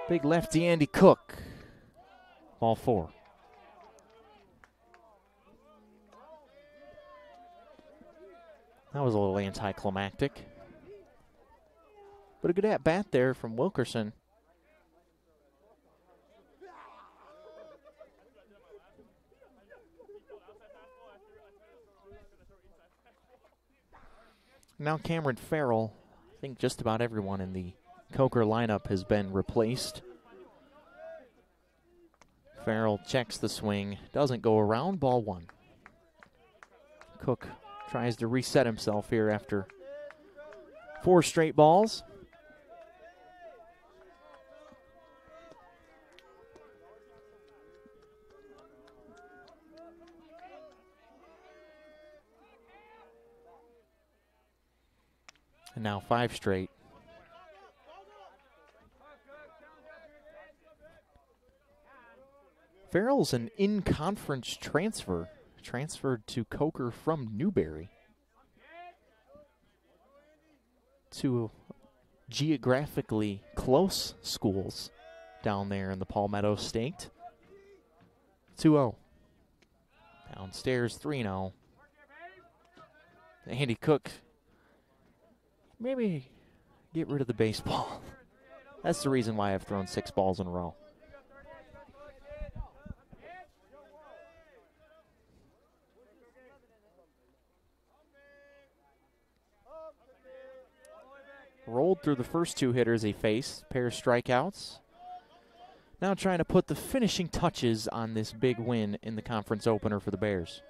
Big lefty Andy Cook. Ball four. That was a little anticlimactic. But a good at-bat there from Wilkerson. Now Cameron Farrell. I think just about everyone in the Coker lineup has been replaced. Farrell checks the swing, doesn't go around, ball one. Cook tries to reset himself here after 4 straight balls. And now 5 straight. Farrell's an in-conference transfer, transferred to Coker from Newberry. To geographically close schools down there in the Palmetto State. 2-0. Downstairs 3-0. Andy Cook, maybe get rid of the baseball. That's the reason why I've thrown 6 balls in a row. Rolled through the first 2 hitters he faced, pair of strikeouts. Now trying to put the finishing touches on this big win in the conference opener for the Bears.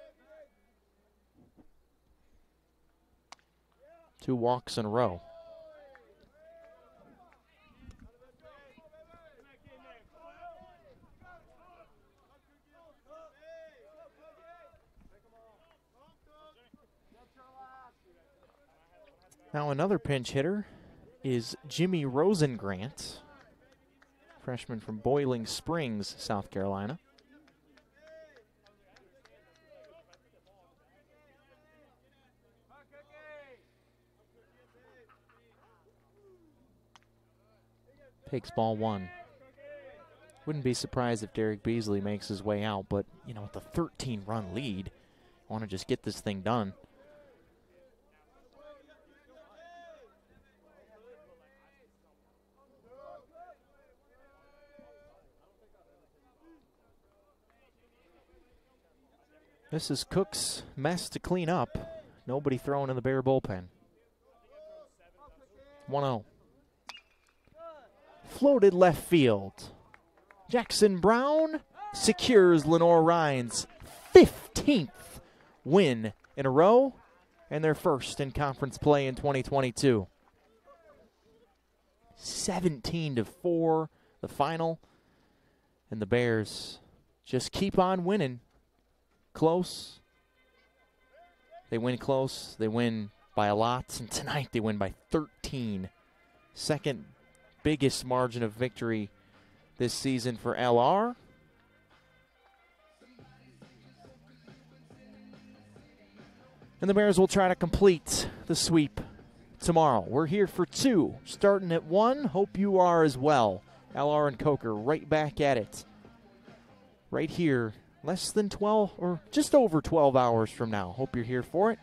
2 walks in a row. Now another pinch hitter is Jimmy Rosengrant, freshman from Boiling Springs, South Carolina. Takes ball 1. Wouldn't be surprised if Derek Beasley makes his way out, but, you know, with the 13-run lead, you want to just get this thing done. This is Cook's mess to clean up. Nobody throwing in the Bear bullpen. 1-0. Floated left field. Jackson Brown secures Lenoir-Rhyne's 15th win in a row and their first in conference play in 2022. 17-4 the final, and the Bears just keep on winning. Close. They win close. They win by a lot. And tonight they win by 13. Second biggest margin of victory this season for LR. And the Bears will try to complete the sweep tomorrow. We're here for 2, starting at 1. Hope you are as well. LR and Coker right back at it. Right here, less than 12 or just over 12 hours from now. Hope you're here for it.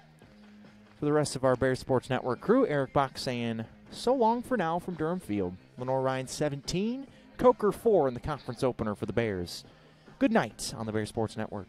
For the rest of our Bears Sports Network crew, Eric Bach saying so long for now from Durham Field. Lenoir-Rhyne 17, Coker 4 in the conference opener for the Bears. Good night on the Bears Sports Network.